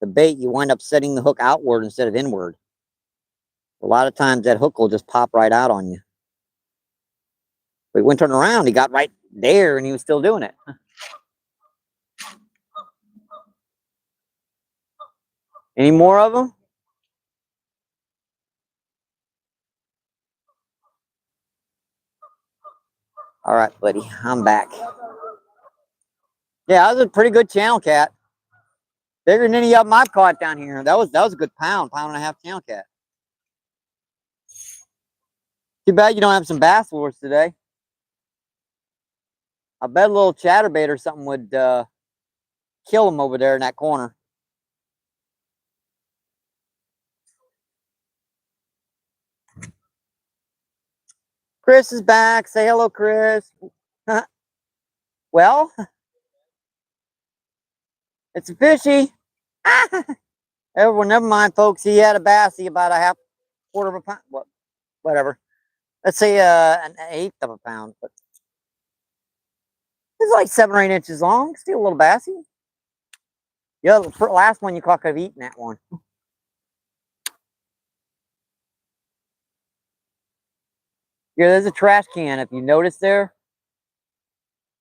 bait? You wind up setting the hook outward instead of inward. A lot of times that hook will just pop right out on you. But he went turn around, he got right there and he was still doing it. Any more of them? All right, buddy, I'm back. Yeah, that was a pretty good channel cat. Bigger than any of them I've caught down here. That was a good pound and a half channel cat. Too bad you don't have some bass lures today. I bet a little chatterbait or something would kill him over there in that corner. Chris is back. Say hello, Chris. Well, it's a fishy. Well, never mind, folks. He had a bassy about a quarter of a pound. What? Whatever. Let's say an eighth of a pound, but it's like 7 or 8 inches long. Still a little bassy. Yeah, the last one you caught could have eaten that one. Yeah, there's a trash can. If you notice there's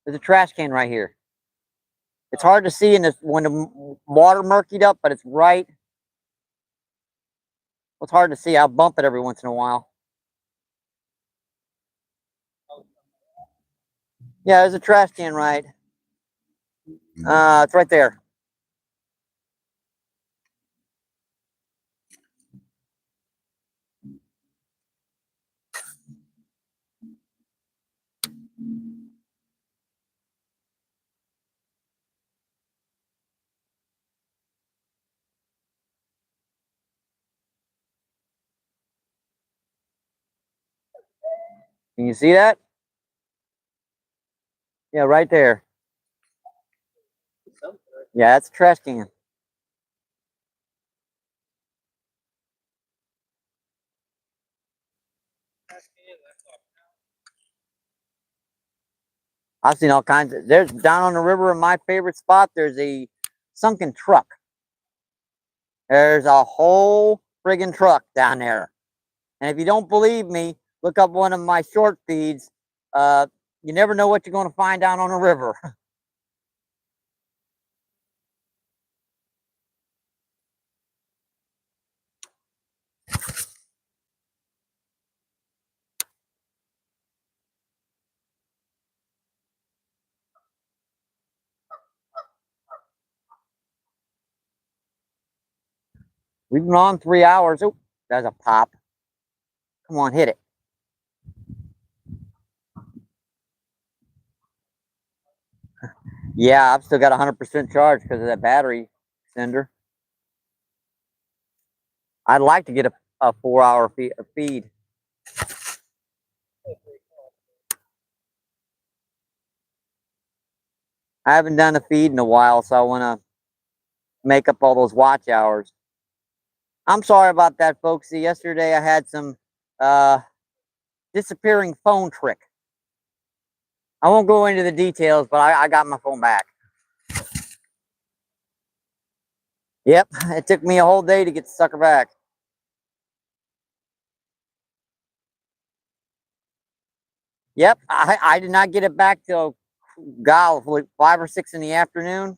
a trash can right here. It's hard to see in this when the water murkied up, but it's right. It's hard to see. I'll bump it every once in a while. Yeah, there's a trash can right. It's right there. Can you see that? Yeah, right there. Yeah, that's a trash can. I've seen all kinds of. There's down on the river in my favorite spot. There's a sunken truck. There's a whole friggin' truck down there. And if you don't believe me, look up one of my short feeds. You never know what you're going to find down on the river. We've been on 3 hours. Oh, there's a pop. Come on, hit it. Yeah, I've still got 100% charge because of that battery extender. I'd like to get a 4-hour feed. I haven't done a feed in a while, so I want to make up all those watch hours. I'm sorry about that, folks. See, yesterday I had some disappearing phone trick. I won't go into the details, but I got my phone back. Yep, it took me a whole day to get the sucker back. Yep, I did not get it back till, golly, like 5 or 6 in the afternoon.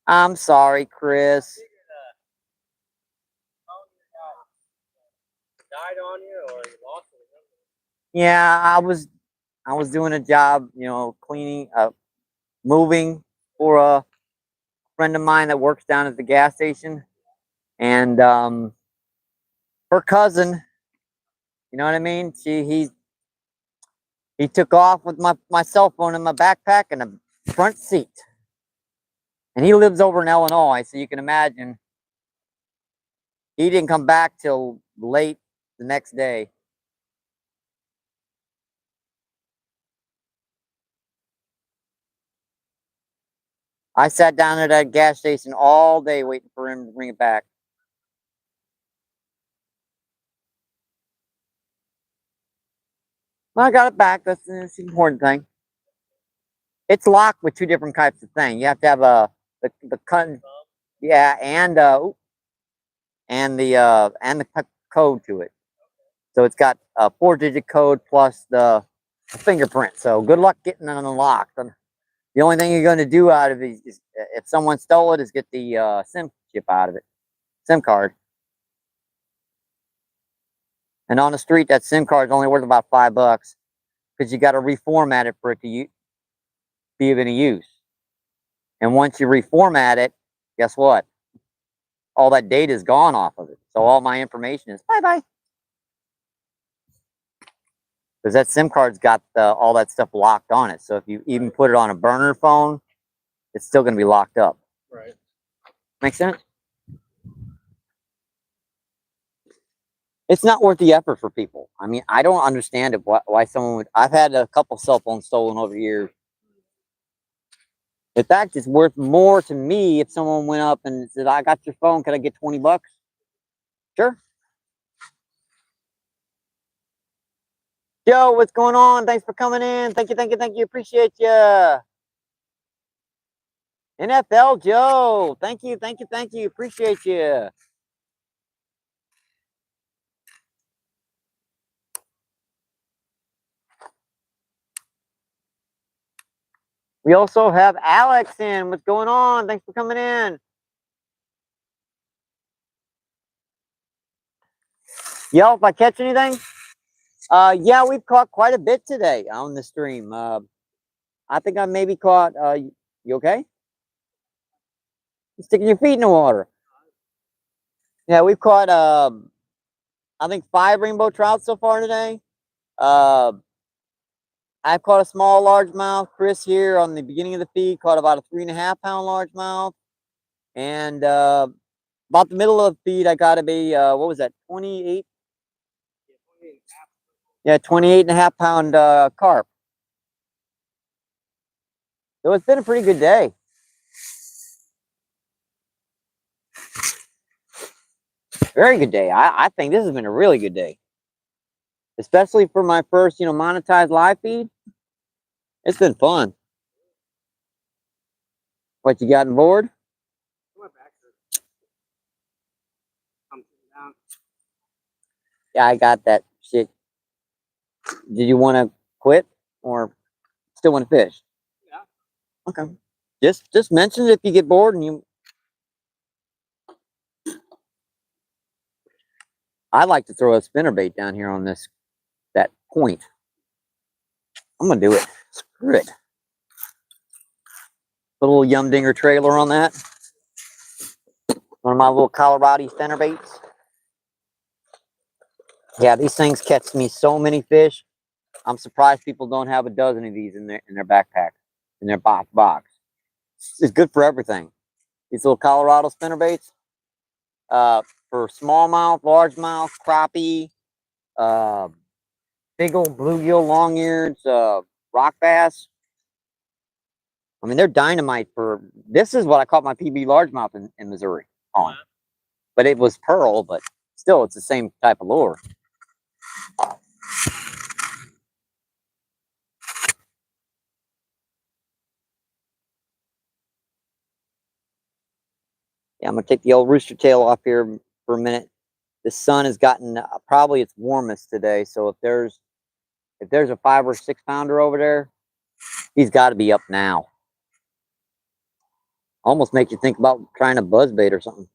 I'm sorry, Chris. Died on you, or you lost it? Yeah, I was doing a job, you know, cleaning, moving for a friend of mine that works down at the gas station, and her cousin, you know what I mean? He took off with my cell phone in my backpack and a front seat, and he lives over in Illinois, so you can imagine he didn't come back till late the next day. I sat down at that gas station all day waiting for him to bring it back. Well, I got it back. That's the important thing. It's locked with two different types of thing. You have to have the cut, yeah, and the code to it. So it's got a 4-digit code plus the fingerprint. So good luck getting it unlocked. The only thing you're going to do out of it is, if someone stole it, is get the SIM chip out of it, SIM card. And on the street, that SIM card is only worth about $5 because you got to reformat it for it to be of any use. And once you reformat it, guess what? All that data is gone off of it. So all my information is bye-bye. Because that SIM card's got all that stuff locked on it. So if you even put it on a burner phone, it's still going to be locked up. Right. Make sense? It's not worth the effort for people. I mean, I don't understand it. Why someone would. I've had a couple cell phones stolen over the years. In fact, it's worth more to me if someone went up and said, "I got your phone. Can I get $20?" Sure. Joe, what's going on? Thanks for coming in. Thank you, thank you, thank you. Appreciate you. NFL Joe, thank you, thank you, thank you. Appreciate you. We also have Alex in. What's going on? Thanks for coming in. Yo, if I catch anything, yeah, we've caught quite a bit today on the stream. I think I maybe caught. You okay? You're sticking your feet in the water. Yeah, we've caught. I think 5 rainbow trout so far today. I've caught a small largemouth. Chris here on the beginning of the feed caught about a 3.5-pound largemouth, and about the middle of the feed, I got to be what was that? 28. Yeah, 28.5-pound carp. So it's been a pretty good day. Very good day. I think this has been a really good day, especially for my first, monetized live feed. It's been fun. What, you got on board? Yeah, I got that shit. Did you want to quit or still want to fish? Yeah. Okay. Just mention it if you get bored and you. I like to throw a spinnerbait down here on that point. I'm gonna do it. Screw it. Put a little Yum Dinger trailer on that. One of my little Colorado spinnerbaits. Yeah, these things catch me so many fish. I'm surprised people don't have a dozen of these in their backpack, in their box. It's good for everything. These little Colorado spinnerbaits, for smallmouth, largemouth, crappie, big old bluegill, long-eared, rock bass. I mean, they're dynamite for. This is what I caught my PB largemouth in Missouri on, but it was pearl, but still, it's the same type of lure. Yeah, I'm gonna take the old rooster tail off here for a minute. The sun has gotten probably its warmest today, so if there's a 5 or 6 pounder over there, he's got to be up now. Almost makes you think about trying a buzz bait or something.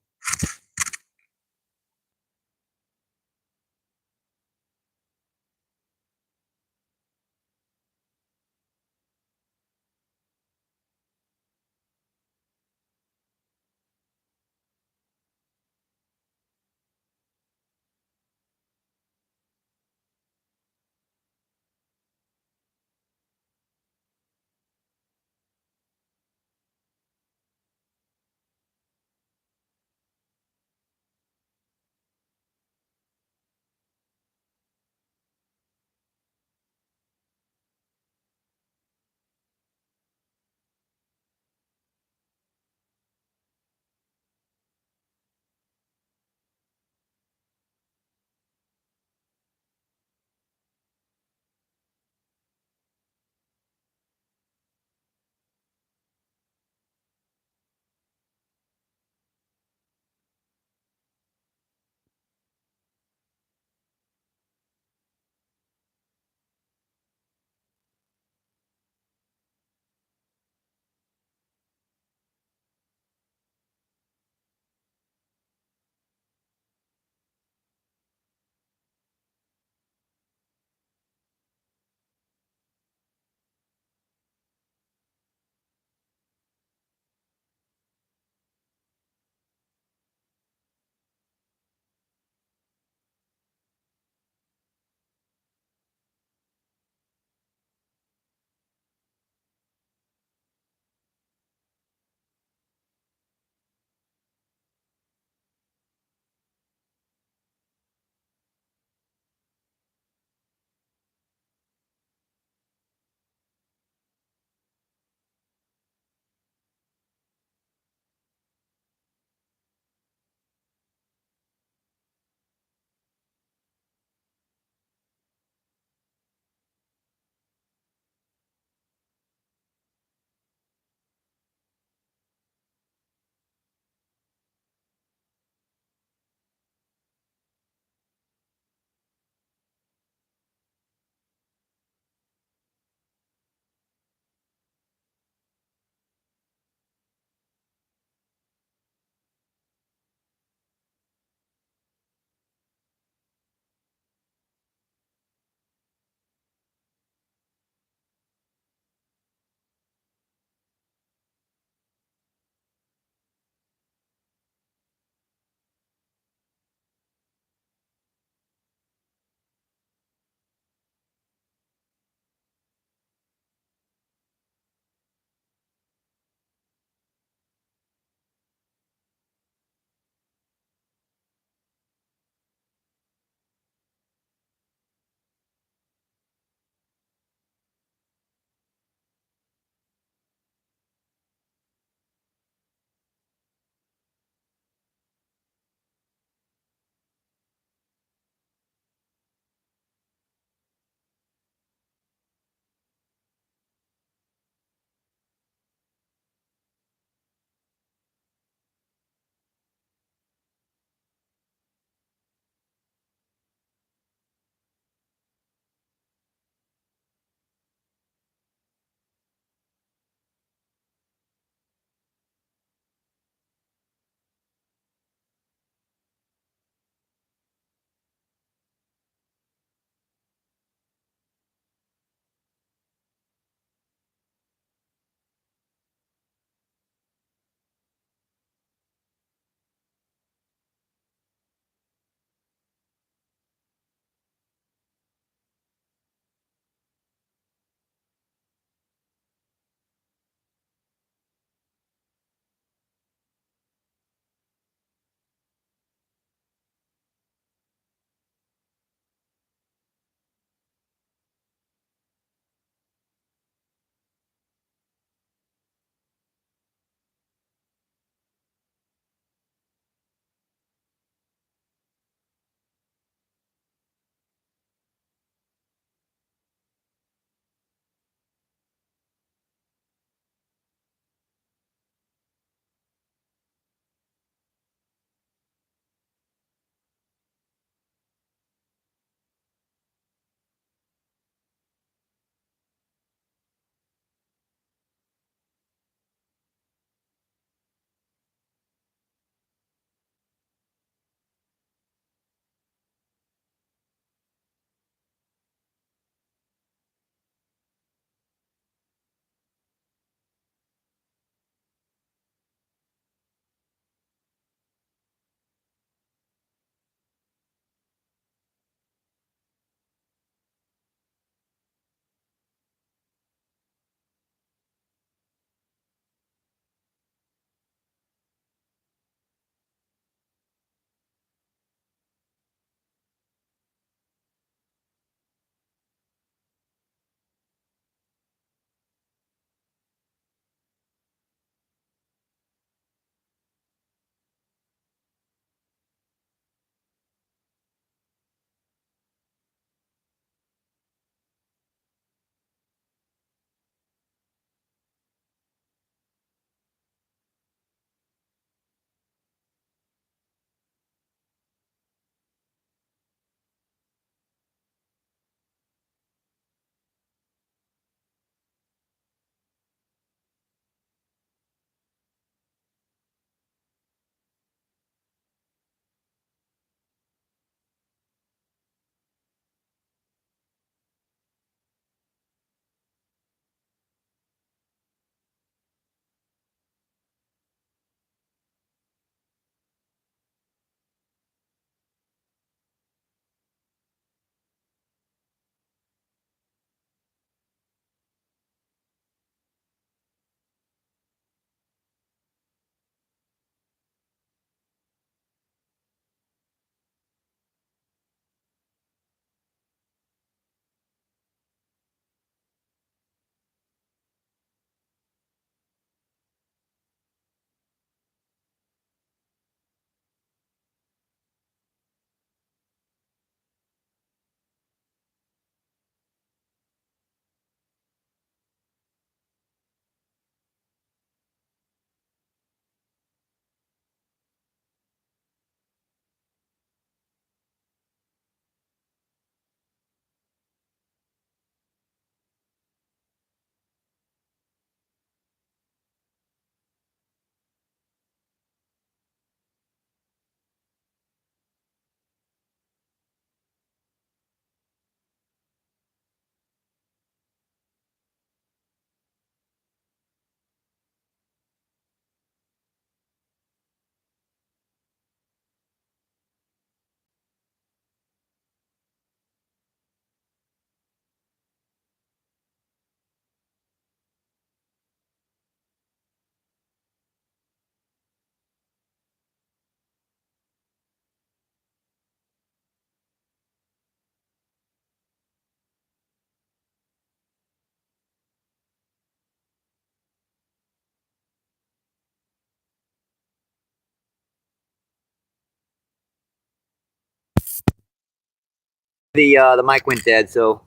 The mic went dead, so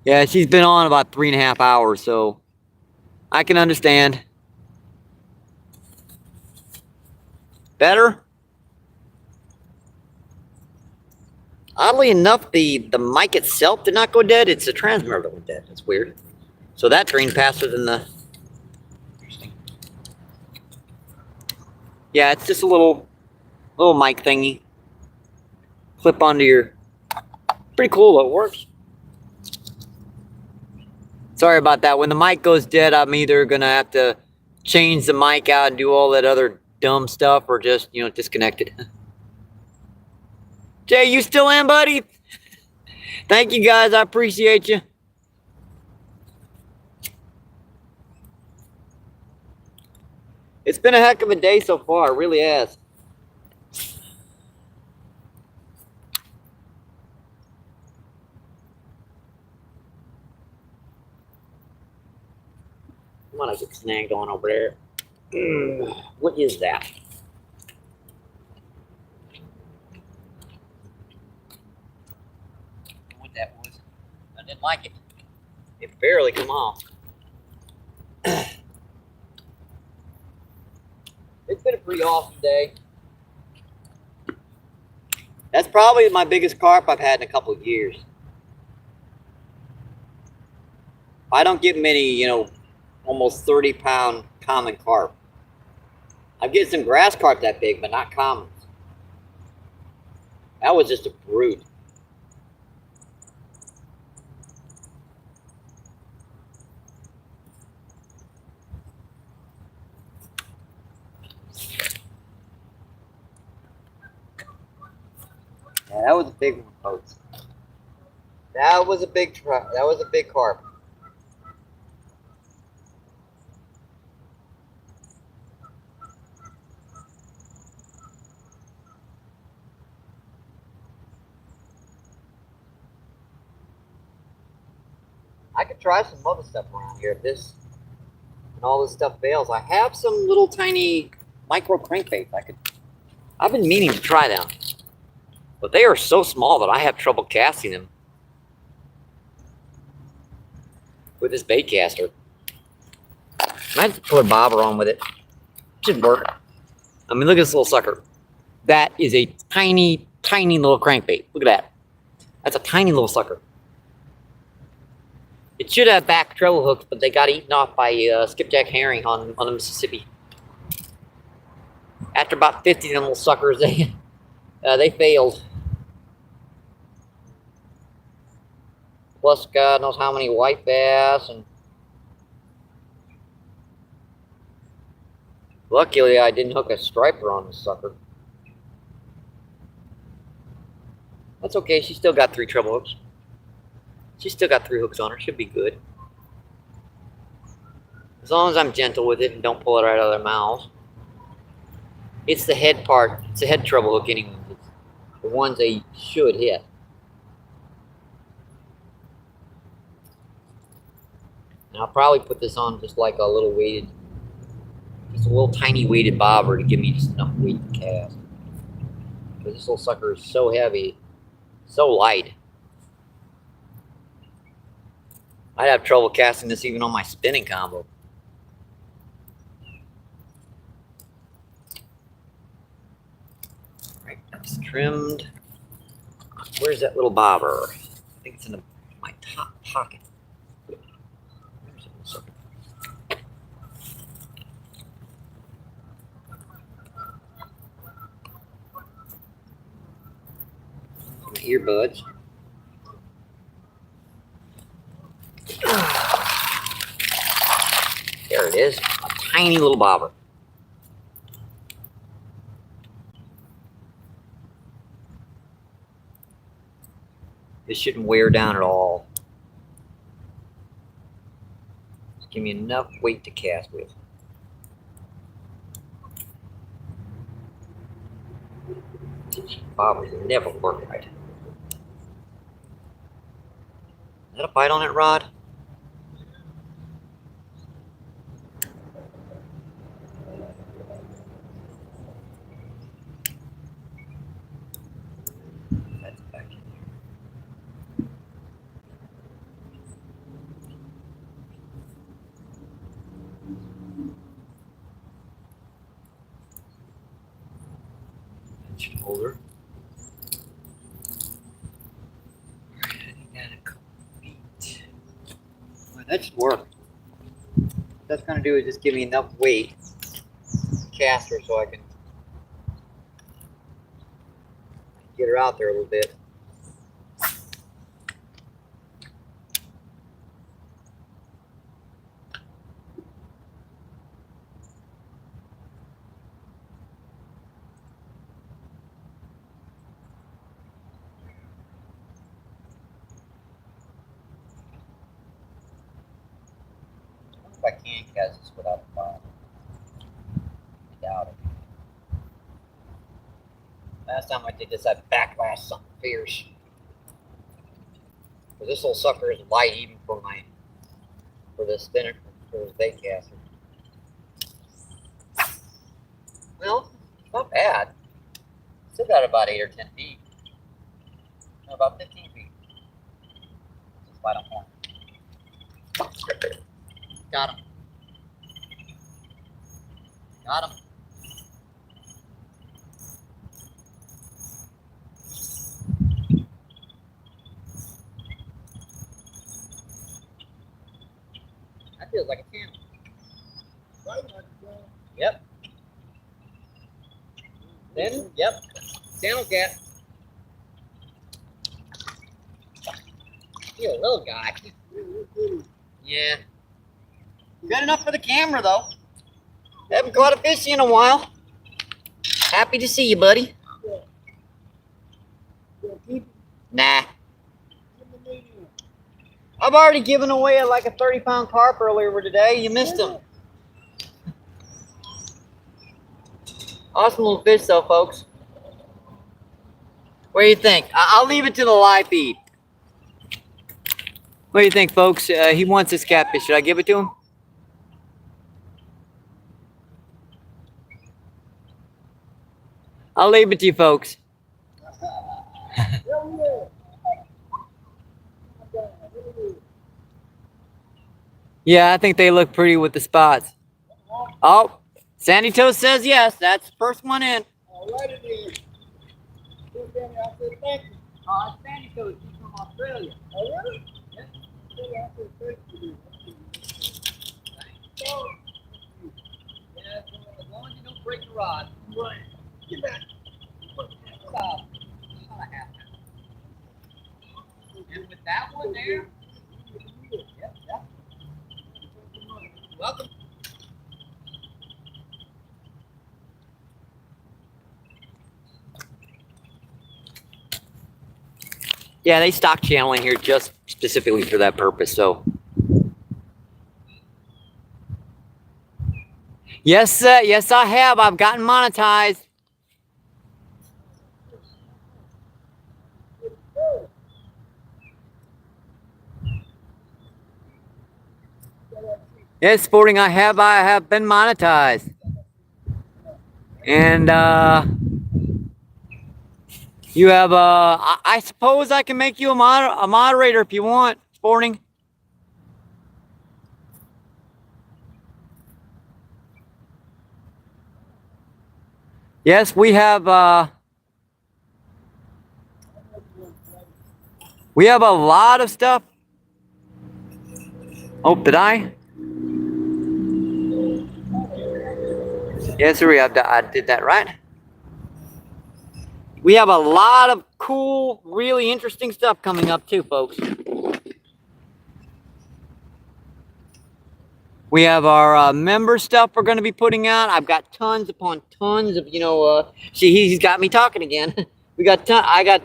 yeah, she's been on about 3.5 hours, so I can understand. Better? Oddly enough, the mic itself did not go dead. It's the transmitter that went dead. That's weird. So that drained faster than the. Yeah, it's just a little mic thingy. Clip onto your. Pretty cool though, it works. Sorry about that. When the mic goes dead, I'm either gonna have to change the mic out and do all that other dumb stuff, or just, you know, disconnect it. Jay, you still in, buddy? Thank you guys, I appreciate you. It's been a heck of a day so far, it really has. Come on, I get snagged on over there. What is that? What that was? I didn't like it. It barely come off. It's been a pretty awesome day. That's probably my biggest carp I've had in a couple of years. I don't get many, you know, almost 30-pound common carp. I get some grass carp that big, but not commons. That was just a brute. Yeah, that was a big one, folks. That was a big carp. I could try some other stuff around here if this and all this stuff fails. I have some little tiny micro crankbaits. I've been meaning to try them, but they are so small that I have trouble casting them with this bait caster. I have to put a bobber on with it. Should work. I mean, look at this little sucker. That is a tiny, tiny little crankbait. Look at that. That's a tiny little sucker. It should have back treble hooks, but they got eaten off by skipjack herring on the Mississippi. After about 50 of them little suckers, they failed. Plus, God knows how many white bass, and luckily I didn't hook a striper on this sucker. That's okay. She still got 3 treble hooks. She's still got 3 hooks on her. Should be good. As long as I'm gentle with it and don't pull it right out of their mouths. It's the head part. It's the head treble hook anyway. It's the ones they should hit. And I'll probably put this on just like a little weighted, just a little tiny weighted bobber to give me just enough weight to cast. Because this little sucker is so heavy, so light. I'd have trouble casting this even on my spinning combo. Alright, that's trimmed. Where's that little bobber? I think it's in my top pocket. Where's that little sucker? My earbuds. There it is, a tiny little bobber. This shouldn't wear down at all. Just give me enough weight to cast with. Bobbers never work right. Is that a bite on that rod? holder. And a couple feet. Well, that should work. What that's gonna do is just give me enough weight caster so I can get her out there a little bit. I can cast this without a problem. I doubt it. Last time I did this, I backlashed something fierce. Because this little sucker is light even for the spinner, for this bait caster. Well, it's not bad. Still got about 8 or 10 feet. No, about 15 feet. Just light on horn. Got him. Got him. That feels like a channel. Yep. Then, yep. Channel cat. You're a little guy. Yeah. Good enough for the camera, though. Haven't caught a fish in a while. Happy to see you, buddy. Nah. I've already given away like a 30-pound carp earlier today. You missed him. Awesome little fish, though, folks. What do you think? I'll leave it to the live feed. What do you think, folks? He wants this catfish. Should I give it to him? I'll leave it to you, folks. Yeah, I think they look pretty with the spots. Oh, Sandy Toast says yes. That's the first one in. All right, it is. I said thank you. Oh, it's Sandy Toast. He's from Australia. Oh, really? Yeah. I said thank you. Yeah, as long as you don't break the rod. Right. Get back. About a half pound. And with that one there, yep. Welcome. Yeah, they stock channeling here just specifically for that purpose. So, yes, yes, I have. I've gotten monetized. Yes, sporting. I have been monetized, and you have I suppose I can make you a moderator if you want, sporting. Yes, we have a lot of stuff. Oh, did I? Yes, sir. I did that right. We have a lot of cool, really interesting stuff coming up too, folks. We have our member stuff we're going to be putting out. I've got tons upon tons of, see, he's got me talking again. We got I got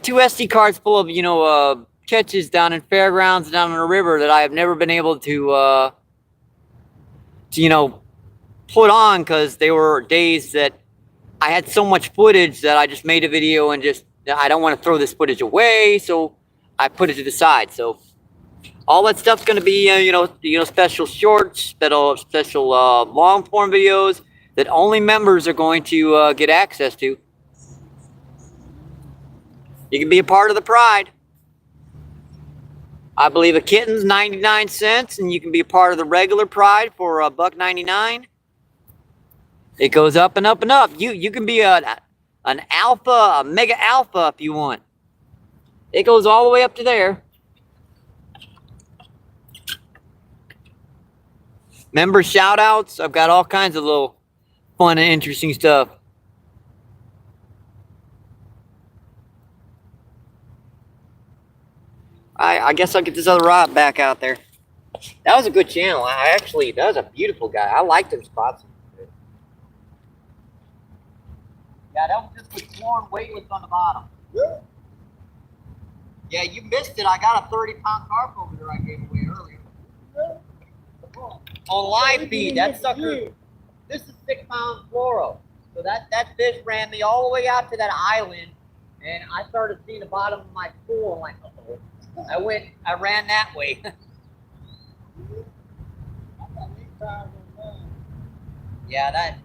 2 SD cards full of, catches down in fairgrounds down on the river that I have never been able to put on because they were days that I had so much footage that I just made a video and I don't want to throw this footage away, so I put it to the side. So all that stuff's going to be, special shorts, special long form videos that only members are going to get access to. You can be a part of the pride. I believe a kitten's 99 cents, and you can be a part of the regular pride for $1.99. It goes up and up and up. You can be an alpha, a mega alpha if you want. It goes all the way up to there. Member shout outs. I've got all kinds of little fun and interesting stuff. I guess I'll get this other rod back out there. That was a good channel. That was a beautiful guy. I liked them spots. Yeah, that was just with corn weightless on the bottom. Yeah. Yeah, you missed it. I got a 30-pound carp over there I gave away earlier. On live feed, that sucker. This is 6-pound fluoro. So that fish ran me all the way out to that island, and I started seeing the bottom of my pool. I'm like, uh-oh. I ran that way. Yeah, that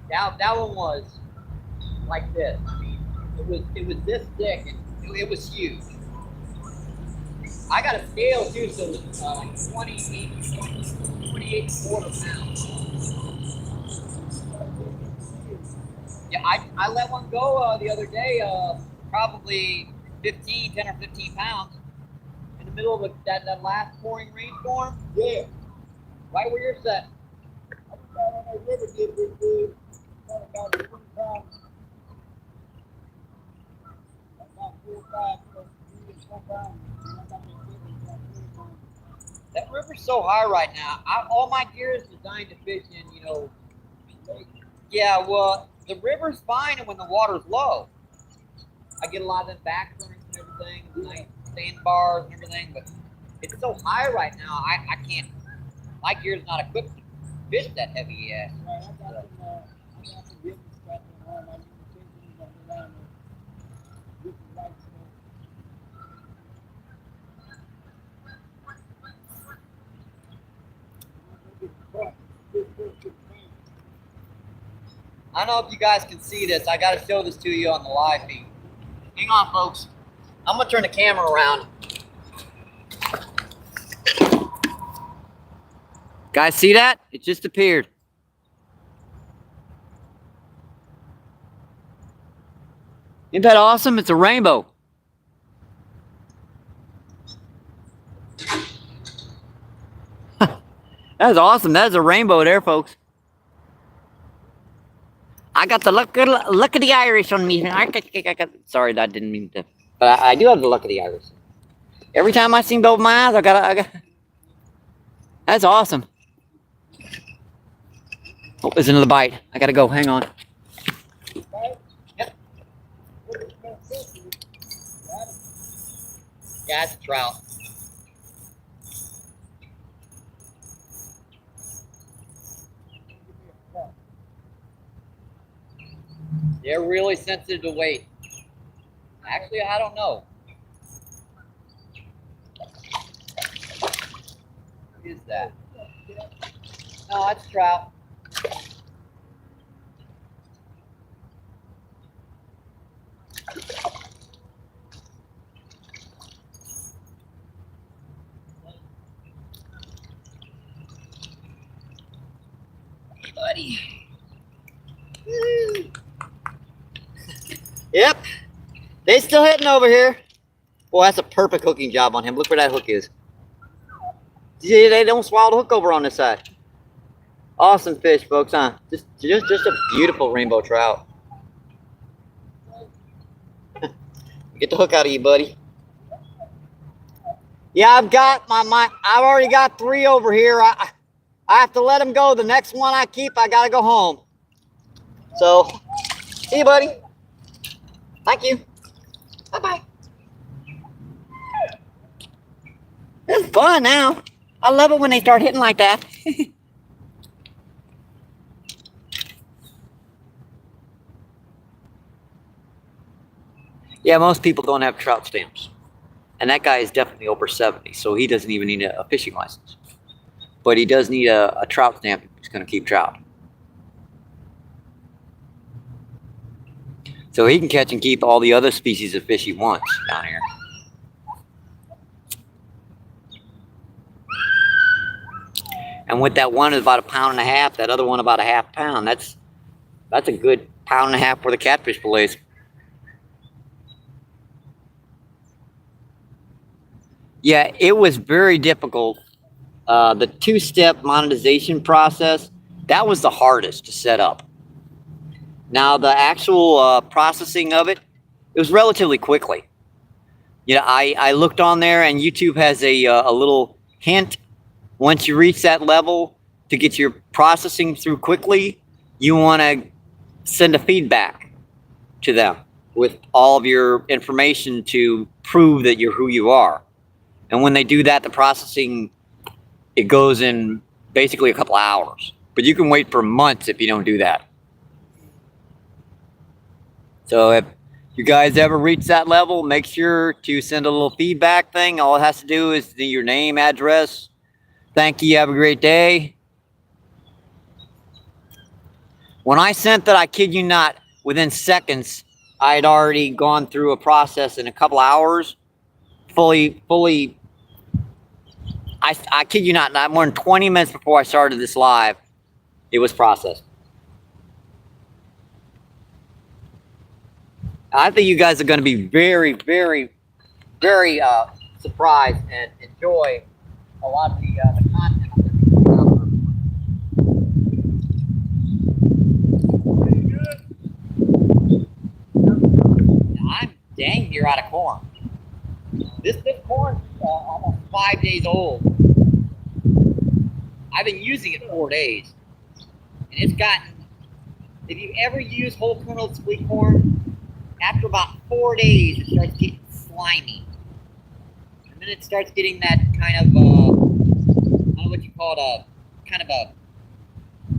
one was like this. I mean, it was this thick and it was huge. I got a scale too, so it was like 28 quarter pounds. Yeah, I let one go the other day, probably 10 or 15 pounds. In the middle of that last pouring rainstorm. Yeah. Right where you're set. I was down on that river, did pretty good. About 20 pounds. About 4 or 5 pounds. That river's so high right now. All my gear is designed to fish in, you know. Yeah, well, the river's fine when the water's low. I get a lot of them back currents and everything, like sandbars and everything, but it's so high right now, I can't. My gear's not equipped to fish that heavy yet. Right, I got some business stuff on my limitations on the line. This is like, I don't know if you guys can see this. I got to show this to you on the live feed. Hang on, folks. I'm going to turn the camera around. Guys, see that? It just appeared. Isn't that awesome? It's a rainbow. That is awesome. That is a rainbow there, folks. I got the luck of the Irish on me. Sorry, that didn't mean to. But I do have the luck of the Irish. Every time I see both my eyes, I got. That's awesome. Oh, there's another bite. I gotta go. Hang on. Yep. Yeah, it's a trout. They're really sensitive to weight. Actually, I don't know. What is that? No, that's trout. Hey, buddy. Woo. Yep. They still hitting over here. Well, that's a perfect hooking job on him. Look where that hook is. See, they don't swallow the hook over on this side. Awesome fish, folks, huh? Just a beautiful rainbow trout. Get the hook out of you, buddy. Yeah, I've got I've already got 3 over here. I have to let them go. The next one I keep, I gotta go home. So, see you, buddy. Thank you. Bye-bye. It's fun now. I love it when they start hitting like that. Yeah, most people don't have trout stamps. And that guy is definitely over 70, so he doesn't even need a fishing license. But he does need a trout stamp if he's going to keep trout. So he can catch and keep all the other species of fish he wants down here. And with that one is about 1.5 pounds, that other one about 0.5 pound. That's a good 1.5 pounds worth of catfish fillets. Yeah, it was very difficult. The two-step monetization process, that was the hardest to set up. Now, the actual processing of it, it was relatively quickly. You know, I looked on there, and YouTube has a little hint. Once you reach that level, to get your processing through quickly, you want to send a feedback to them with all of your information to prove that you're who you are. And when they do that, the processing, it goes in basically a couple hours. But you can wait for months if you don't do that. So if you guys ever reach that level, make sure to send a little feedback thing. All it has to do is your name, address. Thank you, have a great day. When I sent that, I kid you not, within seconds, I had already gone through a process in a couple hours, fully, I kid you not more than 20 minutes before I started this live, it was processed. I think you guys are going to be very, very, very surprised and enjoy a lot of the content I'm going to be putting out. I'm dang near out of corn. This corn's almost 5 days old. I've been using it 4 days. And it's gotten, if you ever use whole kernel sweet corn, after about 4 days, it starts getting slimy. And then it starts getting that kind of, I don't know what you call it, kind of a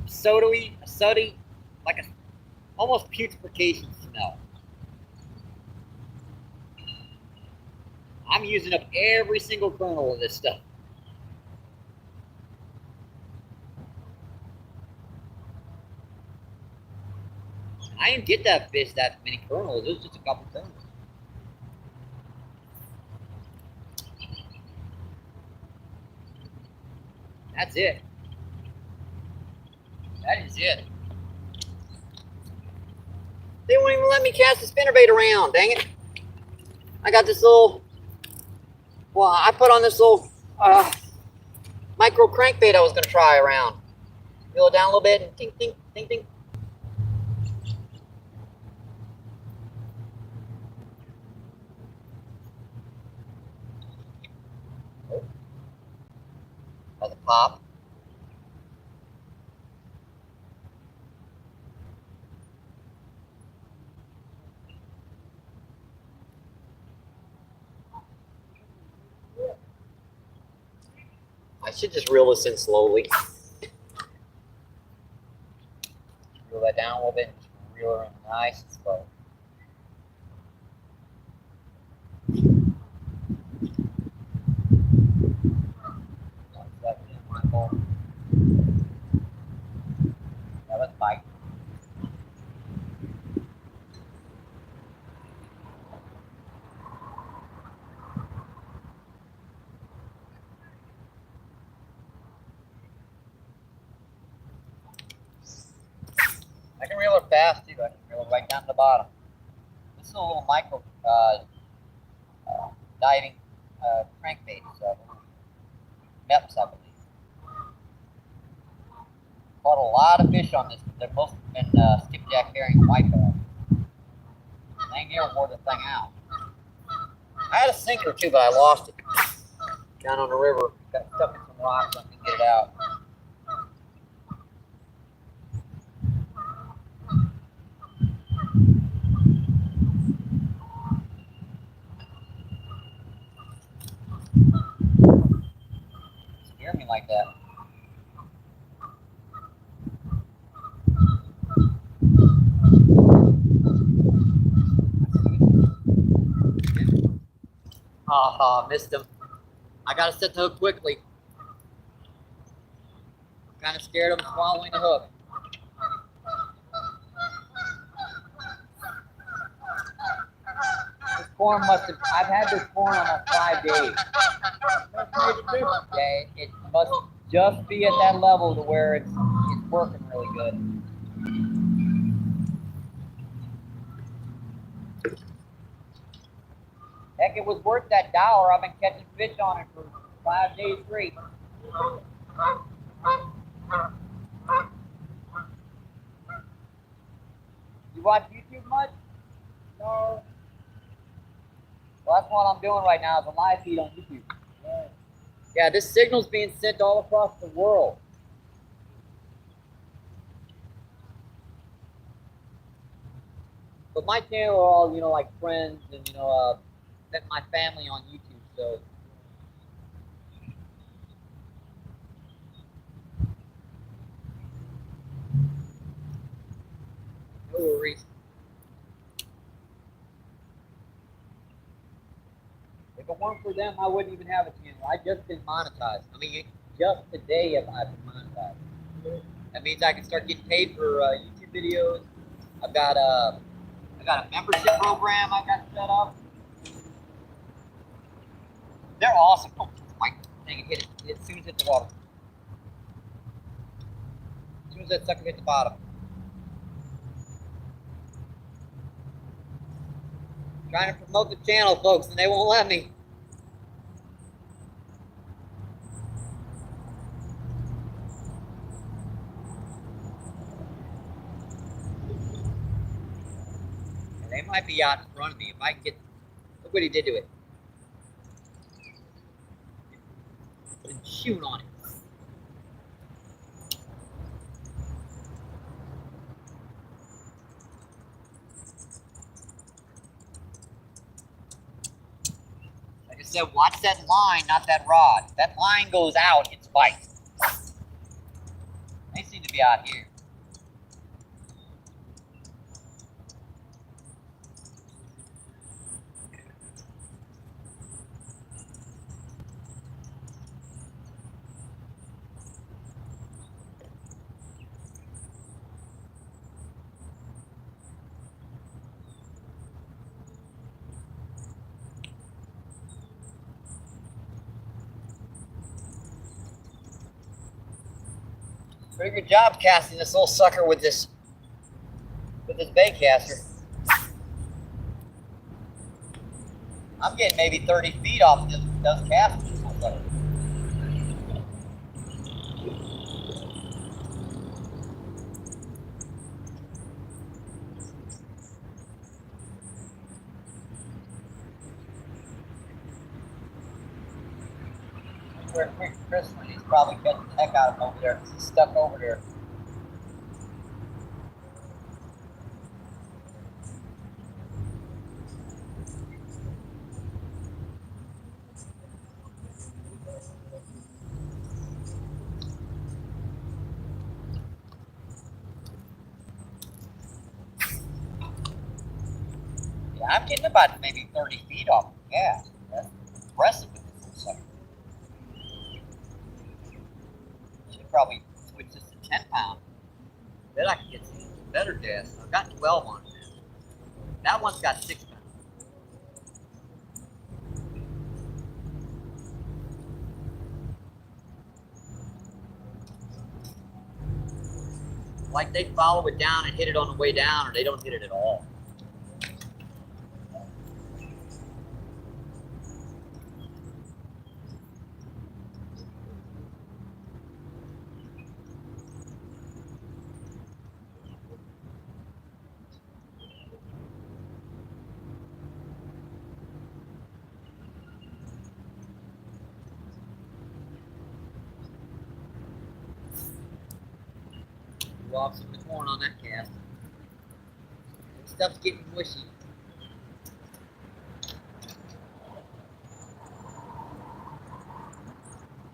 soda-y, like a almost putrefaction smell. I'm using up every single kernel of this stuff. I didn't get that fish that many kernels. It was just a couple kernels. That's it. That is it. They won't even let me cast the spinnerbait around, dang it. I got this little, well, I put on this little micro crankbait I was going to try around. Reel it down a little bit and ting, ting, ting, ting. Oh. That's a pop. I should just reel this in slowly. Reel that down a little bit and just reel it in nice and slow. Now let's bite. I can reel it fast too. I can reel it right down to the bottom. This is a little micro diving crankbait. So MEPS, I believe. Caught a lot of fish on this, but they've mostly been skipjack, herring, and whiteback. Dang near wore the thing out. I had a sinker too, but I lost it down on the river. Got stuck in some rocks, so I couldn't get it out. Scare me like that. Oh, missed him. I gotta set the hook quickly. Kind of scared of him swallowing the hook. This corn must have, I've had this corn almost 5 days. Yeah, it must just be at that level to where it's working really good. Heck, it was worth that $1. I've been catching fish on it for 5 days straight. You watch YouTube much? No. Well, that's what I'm doing right now is a live feed on YouTube. Yeah, this signal's being sent all across the world. But my channel are all, like friends and, my family on YouTube, so. No worries. If it weren't for them, I wouldn't even have a channel. I just been monetized. I mean, just today have I been monetized. That means I can start getting paid for YouTube videos. I got a membership program I got set up. They're awesome. Oh, my dang it, hit it as soon as it hit the water. As soon as that sucker hit the bottom. Trying to promote the channel, folks, and they won't let me. And they might be out in front of me. If I can get, look what he did to it. Been chewing on it. Like I said, watch that line, not that rod. If that line goes out, it's bites. They seem to be out here. Pretty good job casting this little sucker with this bait caster. I'm getting maybe 30 feet off of those casts with this little sucker. Where Chris, he's probably catching the heck out of him over there. He's stuck over there. Yeah, I'm getting about maybe 30 feet off the cast. That's impressive with this little sucker. Should probably switch this to 10 pound. Then I can get some better casts. I've got 12 on it. That one's got 6 pounds. Like they follow it down and hit it on the way down, or they don't hit it at all. Off some of the corn on that cast. This stuff's getting mushy.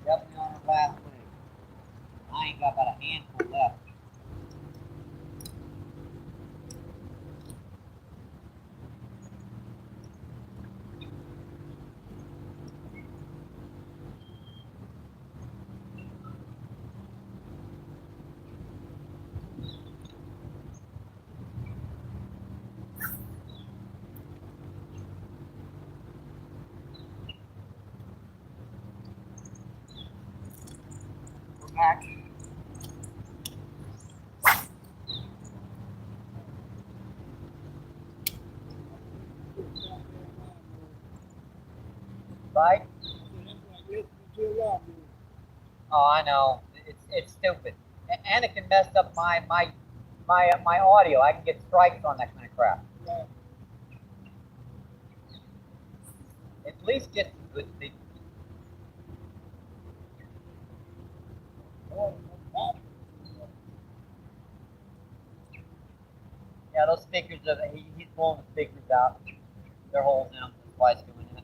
Definitely on the last leg. I ain't got about a handful left. We're back. Right? Oh, I know. It's stupid, and it can mess up my audio. I can get strikes on that kind of crap. At least get some good speakers. Yeah, those speakers he's pulling the speakers out. They're holes in them. That's why it's doing that.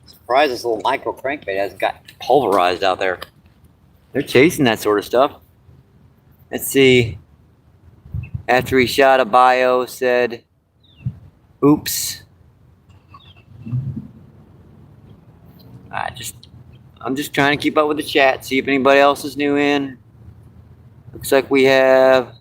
Surprised this little micro crankbait hasn't got pulverized out there. They're chasing that sort of stuff. Let's see. After he shot a bio, said, "Oops." I'm just trying to keep up with the chat. See if anybody else is new in. Looks like we have.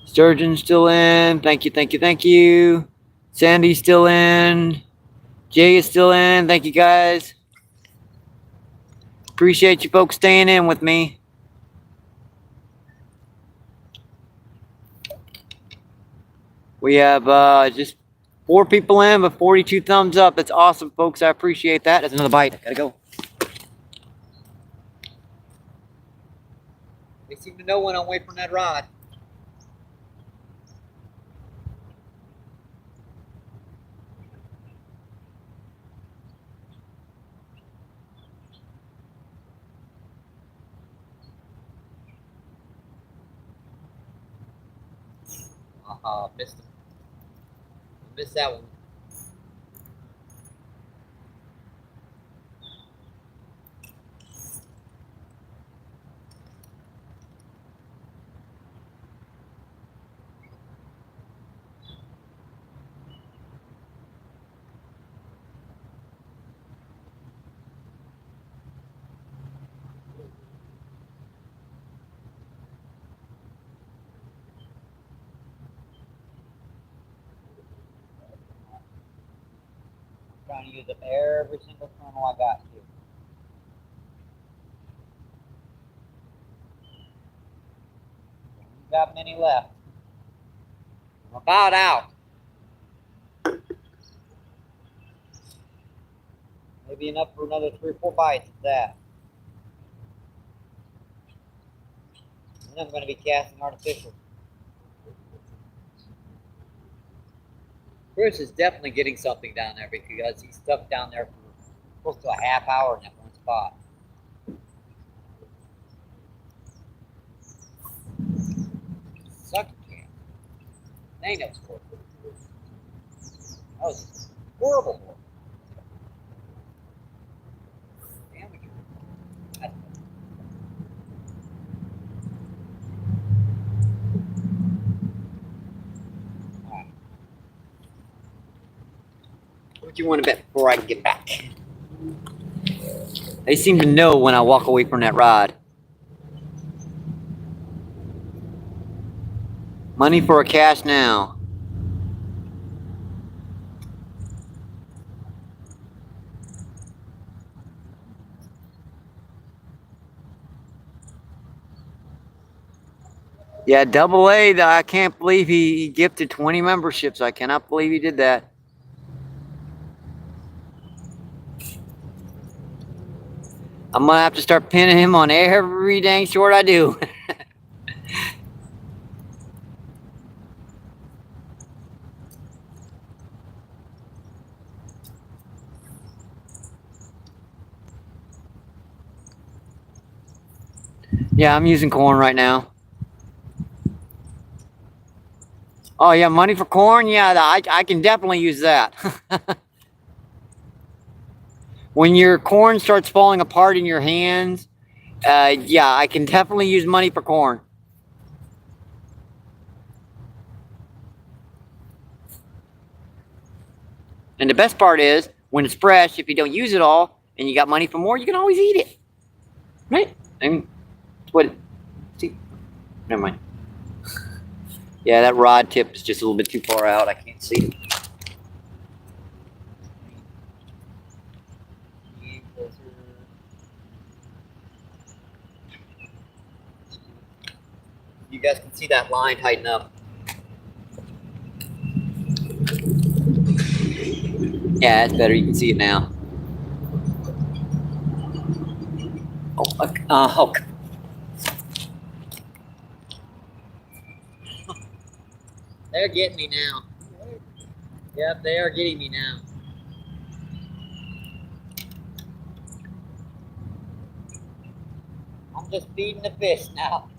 Sturgeon's still in. Thank you, thank you, thank you. Sandy's still in. Jay is still in. Thank you, guys. Appreciate you folks staying in with me. We have just 4 people in, but 42 thumbs up. That's awesome, folks. I appreciate that. That's another bite. Gotta go. They seem to know when I'm away from that rod. Missed him. Missed that one. Trying to use up every single kernel I got here. Don't got many left. I'm about out. Maybe enough for another 3 or 4 bites of that. And then I'm going to be casting artificial. Chris is definitely getting something down there because he's stuck down there for close to a half hour in that one spot. Sucker can. They know it's worth it. That was horrible work. Amateur. That's Alright. What do you want to bet before I can get back? They seem to know when I walk away from that rod. Money for a cast now. Yeah, double A, I can't believe he gifted 20 memberships. I cannot believe he did that. I'm gonna have to start pinning him on every dang short I do. Yeah, I'm using corn right now. Oh yeah, money for corn? Yeah, I can definitely use that. When your corn starts falling apart in your hands, yeah, I can definitely use money for corn. And the best part is, when it's fresh, if you don't use it all and you got money for more, you can always eat it. Right? I mean, what? See? Never mind. Yeah, that rod tip is just a little bit too far out. I can't see it. You guys can see that line tighten up. Yeah, that's better. You can see it now. Oh. They're getting me now. Yep, they are getting me now. I'm just feeding the fish now.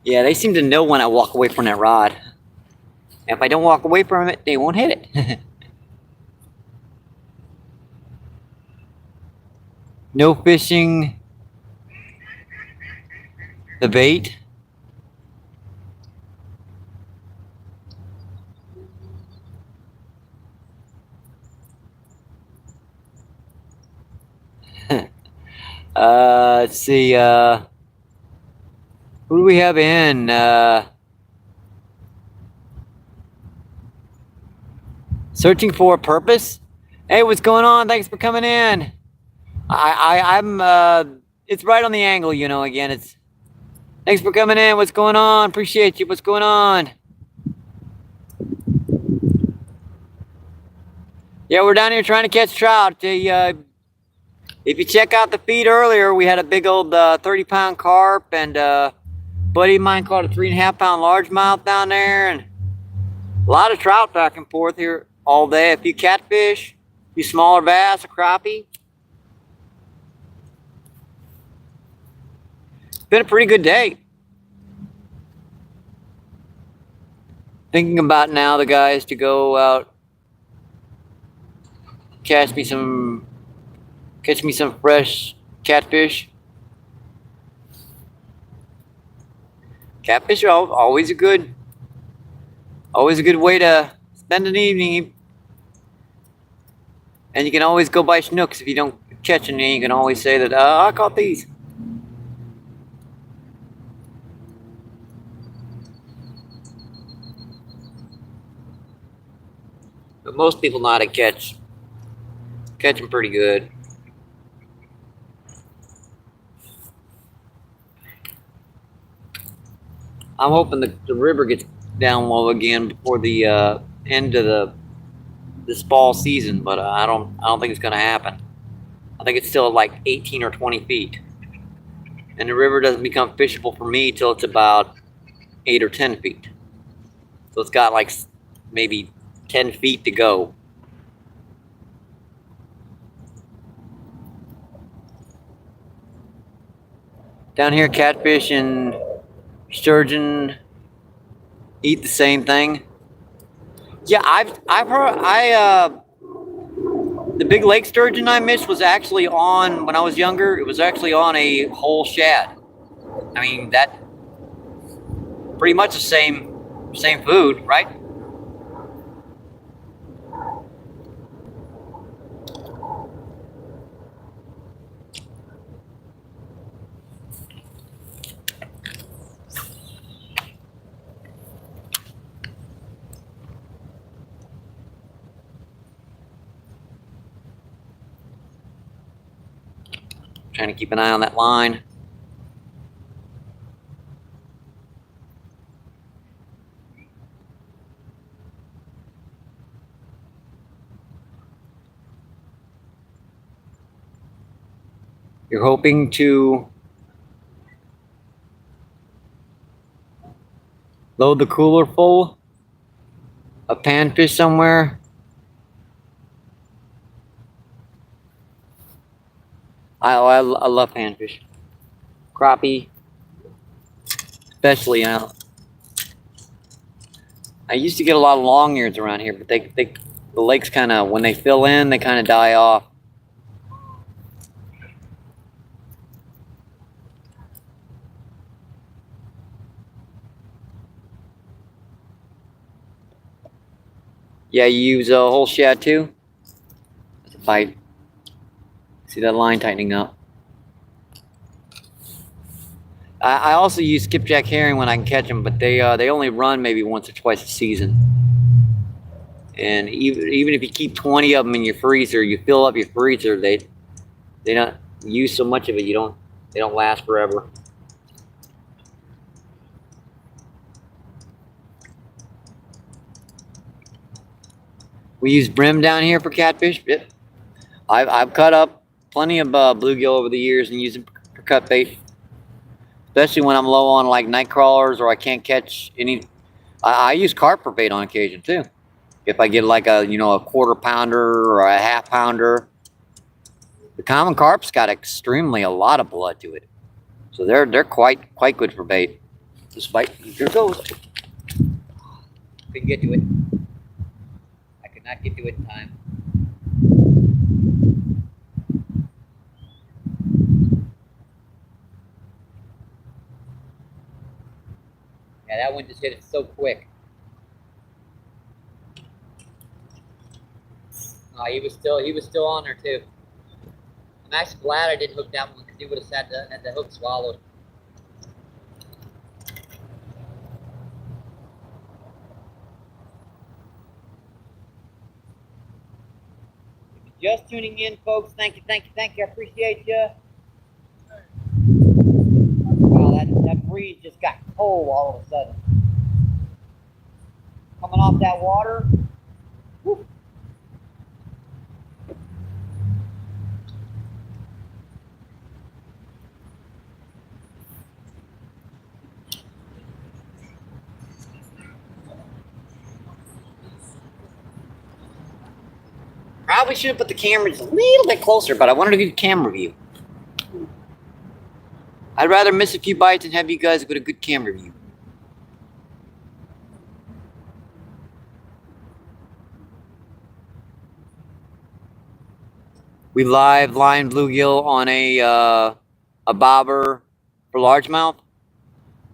Yeah, they seem to know when I walk away from that rod. If I don't walk away from it, they won't hit it. No fishing the bait. Let's see. Who do we have in? Searching for a purpose. Hey, what's going on? Thanks for coming in. I'm. It's right on the angle, you know. Again, it's. Thanks for coming in. What's going on? Appreciate you. What's going on? Yeah, we're down here trying to catch trout. If you check out the feed earlier, we had a big old 30-pound carp, and buddy of mine caught a 3.5-pound largemouth down there, and a lot of trout back and forth here all day. A few catfish, a few smaller bass, a crappie. Been a pretty good day. Thinking about now the guys to go out, catch me some fresh catfish. Catfish are always a good way to spend an evening. And you can always go buy schnooks if you don't catch any. You can always say that I caught these. But most people know how to catch them pretty good. I'm hoping the river gets down low again before the end of this fall season, but I don't think it's going to happen. I think it's still like 18 or 20 feet, and the river doesn't become fishable for me till it's about 8 or 10 feet. So it's got like maybe 10 feet to go. Down here, catfish and sturgeon eat the same thing. Yeah, I've heard the big lake sturgeon I missed was actually on when I was younger. It was actually on a whole shad. I mean that pretty much the same food, right? Trying to keep an eye on that line. You're hoping to load the cooler full of panfish somewhere. I love panfish, crappie, especially. I used to get a lot of long ears around here, but the lakes kind of, when they fill in, they kind of die off. Yeah, you use a whole shad too. That's a fight. See that line tightening up. I also use skipjack herring when I can catch them, but they only run maybe once or twice a season. And even if you keep 20 of them in your freezer, you fill up your freezer, they don't use so much of it. They don't last forever. We use brim down here for catfish. I've cut up plenty of bluegill over the years and use them for cut bait, especially when I'm low on like night crawlers or I can't catch any. I use carp for bait on occasion too. If I get like a quarter pounder or a half pounder, the common carp's got extremely a lot of blood to it, so they're quite good for bait. This bite, here it goes. Couldn't get to it. I could not get to it in time. Yeah, that one just hit it so quick. Oh, he was still on there too. I'm actually glad I didn't hook that one because he would have had the hook swallowed. If you're just tuning in, folks, thank you. I appreciate you. Wow, that breeze just got cold all of a sudden. Coming off that water. Whew. Probably should have put the camera just a little bit closer, but I wanted to do the camera view. I'd rather miss a few bites and have you guys get a good camera view. We live line bluegill on a bobber for largemouth.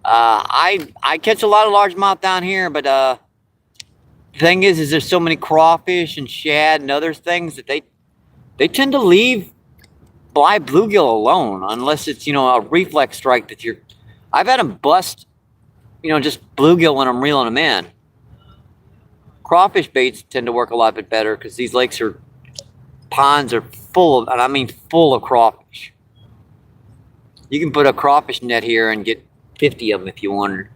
I catch a lot of largemouth down here, but the thing is there's so many crawfish and shad and other things that they tend to leave live bluegill alone unless it's a reflex strike that you're. I've had them bust just bluegill when I'm reeling them in. Crawfish baits tend to work a lot bit better because these ponds are full of, and I mean full of crawfish. You can put a crawfish net here and get 50 of them if you wanted.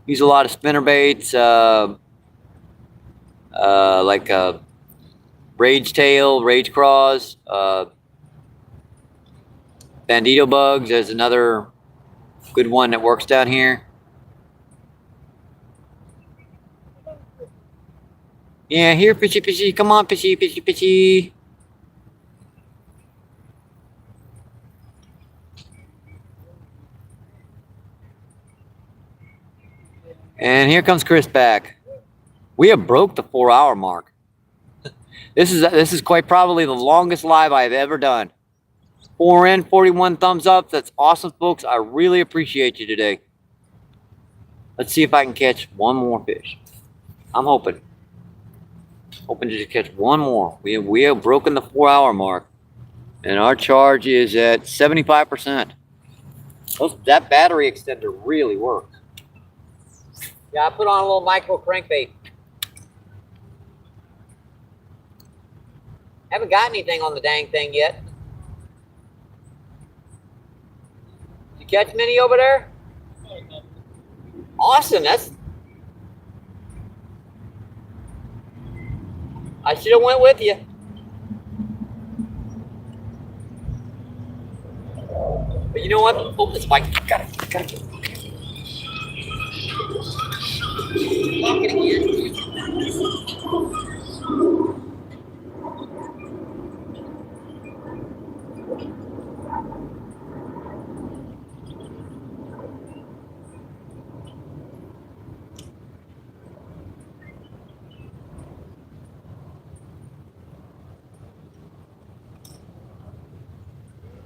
Use a lot of spinner baits, like rage tail, rage craws, bandito bugs. There's another good one that works down here. Yeah, here, fishy, fishy. Come on, fishy, fishy, fishy. And here comes Chris back. We have broke the 4-hour mark. This is quite probably the longest live I've ever done. 4 in, 41 thumbs up. That's awesome, folks. I really appreciate you today. Let's see if I can catch one more fish. I'm hoping to catch one more. We have broken the 4-hour mark, and our charge is at 75%. That battery extender really works. Yeah, I put on a little micro crankbait. Haven't got anything on the dang thing yet. Did you catch many over there? Awesome. I should have went with you. But you know what? Oh, this bike. Got it. Lock it again.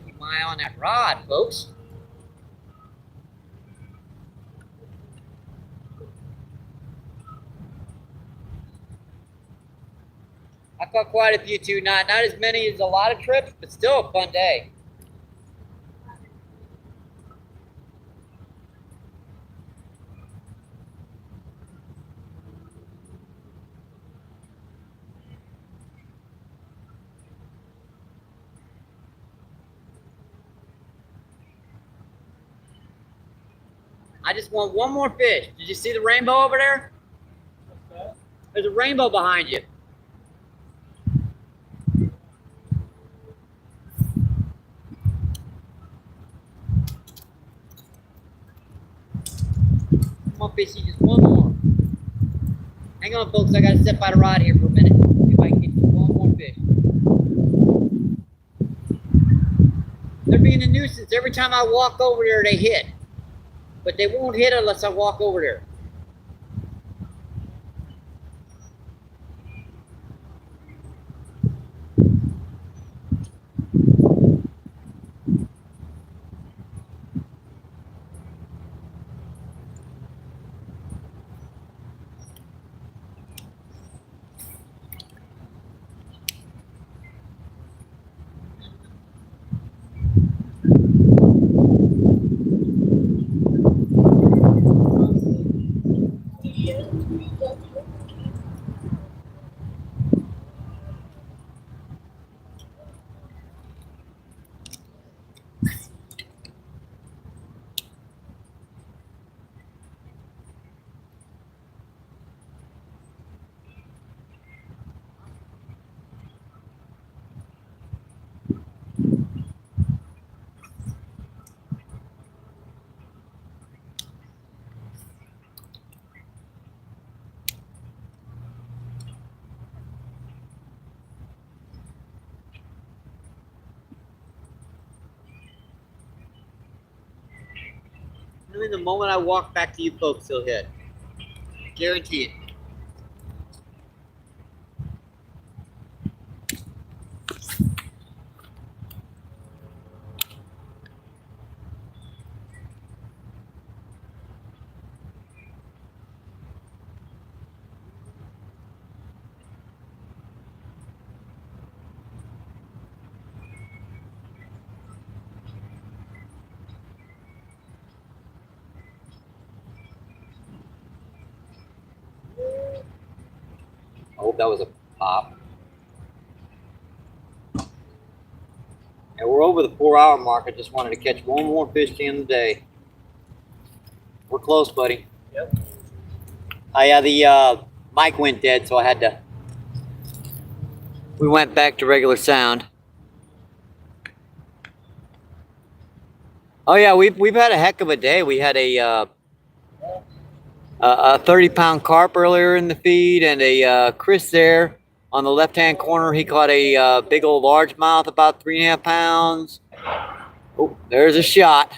Keep my eye on that rod, folks. I caught quite a few too. Not as many as a lot of trips, but still a fun day. I just want one more fish. Did you see the rainbow over there? There's a rainbow behind you. Come on, fishy, just one more. Hang on, folks. I gotta step by the rod here for a minute. See if I can get you one more fish. They're being a nuisance. Every time I walk over there, they hit. But they won't hit unless I walk over there. And then the moment I walk back to you folks, he'll hit. Guarantee it. I hope that was a pop. And we're over the 4-hour mark. I just wanted to catch one more fish at the end of the day. We're close, buddy. Yep. Yeah, the mic went dead, so I had to. We went back to regular sound. Oh yeah, we've had a heck of a day. We had a 30-pound carp earlier in the feed, and a Chris there on the left-hand corner. He caught a big old largemouth, about 3.5 pounds. Oh, there's a shot.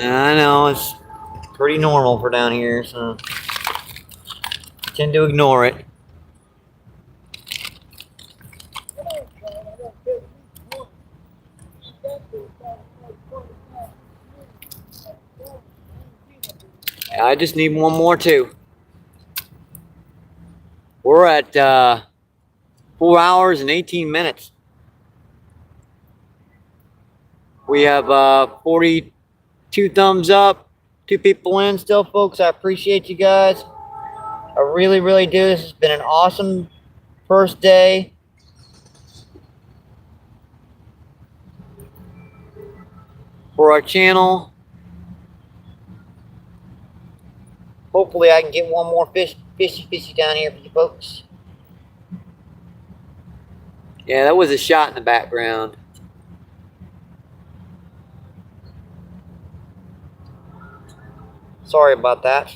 I know it's pretty normal for down here, so I tend to ignore it. I just need one more too. We're at 4 hours and 18 minutes. We have 42 thumbs up, 2 people in still, folks. I appreciate you guys. I really, really do. This has been an awesome first day. For our channel. Hopefully I can get one more fishy down here for you folks. Yeah, that was a shot in the background. Sorry about that.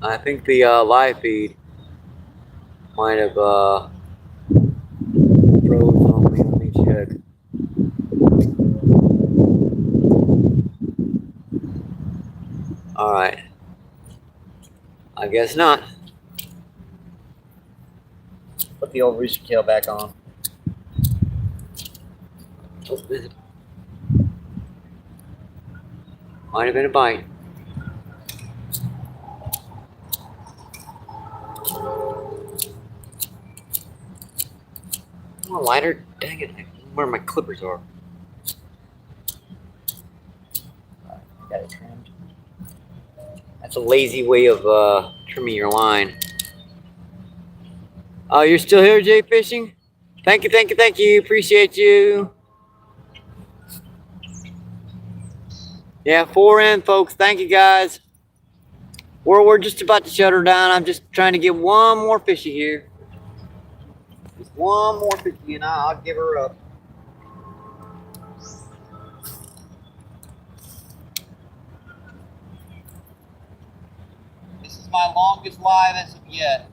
I think the live feed might have froze on me. Let me check. All right. I guess not. Put the old rooster tail back on. Might have been a bite. Come on, lighter. Dang it. Where my clippers are. Got it trimmed. That's a lazy way of trimming your line. Oh, you're still here, Jay Fishing? Thank you, thank you, thank you. Appreciate you. Yeah, 4 in, folks. Thank you, guys. We're just about to shut her down. I'm just trying to get one more fishy here. Just one more fishy, and I'll give her up. This is my longest live as of yet.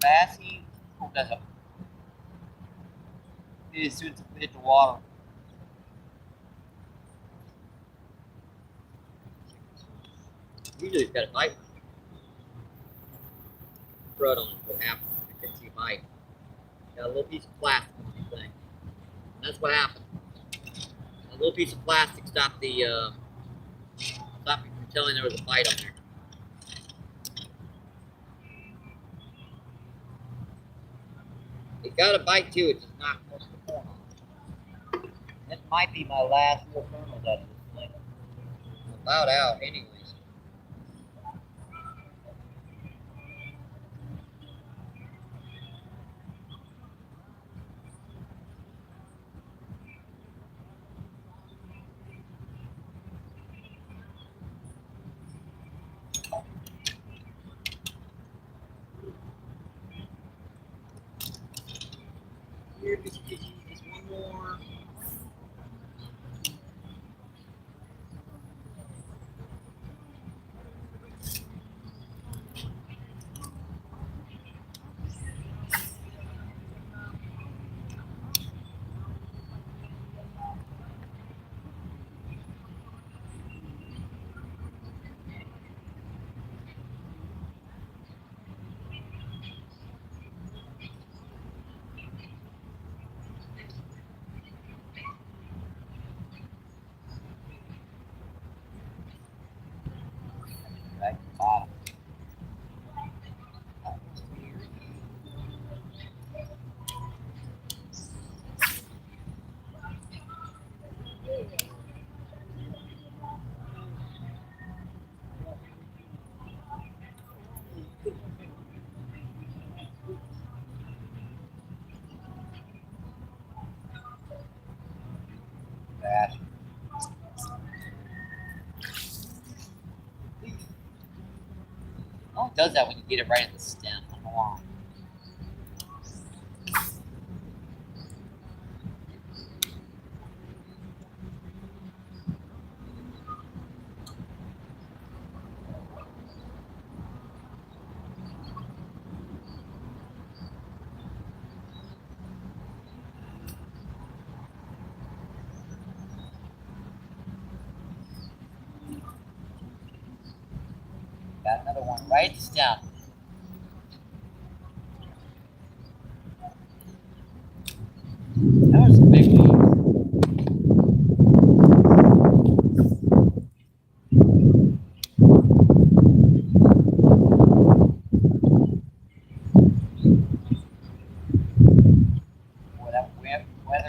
Bassy. Oh, that's a. As soon as it hit the water. Usually it's got a bite. Crud on it. What happened? I couldn't see a bite. Got a little piece of plastic on the thing. And that's what happened. A little piece of plastic stopped the stopped me from telling there was a bite on there. It got a bite too. It just knocked most of the corn off. This might be my last real kernels out of this thing. I'm about out, anyways. Here, just one more. Back to the bottom. Bass. Oh, it does that when you get it right at the stem. along. Got another one right down. That was a big one. Boy, that weather.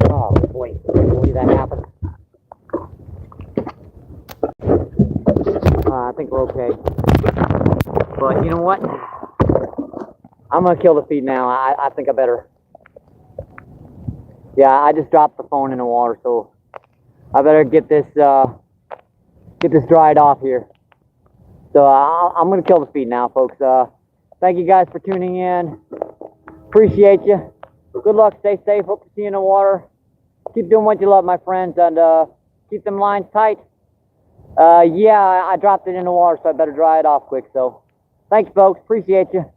Oh boy, I can't believe that happened. I think we're okay. But you know what? I'm gonna kill the feed now. I think I better. Yeah, I just dropped the phone in the water, so I better get this dried off here. So I'm gonna kill the feed now, folks. Thank you guys for tuning in. Appreciate you. Good luck. Stay safe. Hope to see you in the water. Keep doing what you love, my friends, and keep them lines tight. Yeah, I dropped it in the water, so I better dry it off quick. So, thanks, folks. Appreciate you.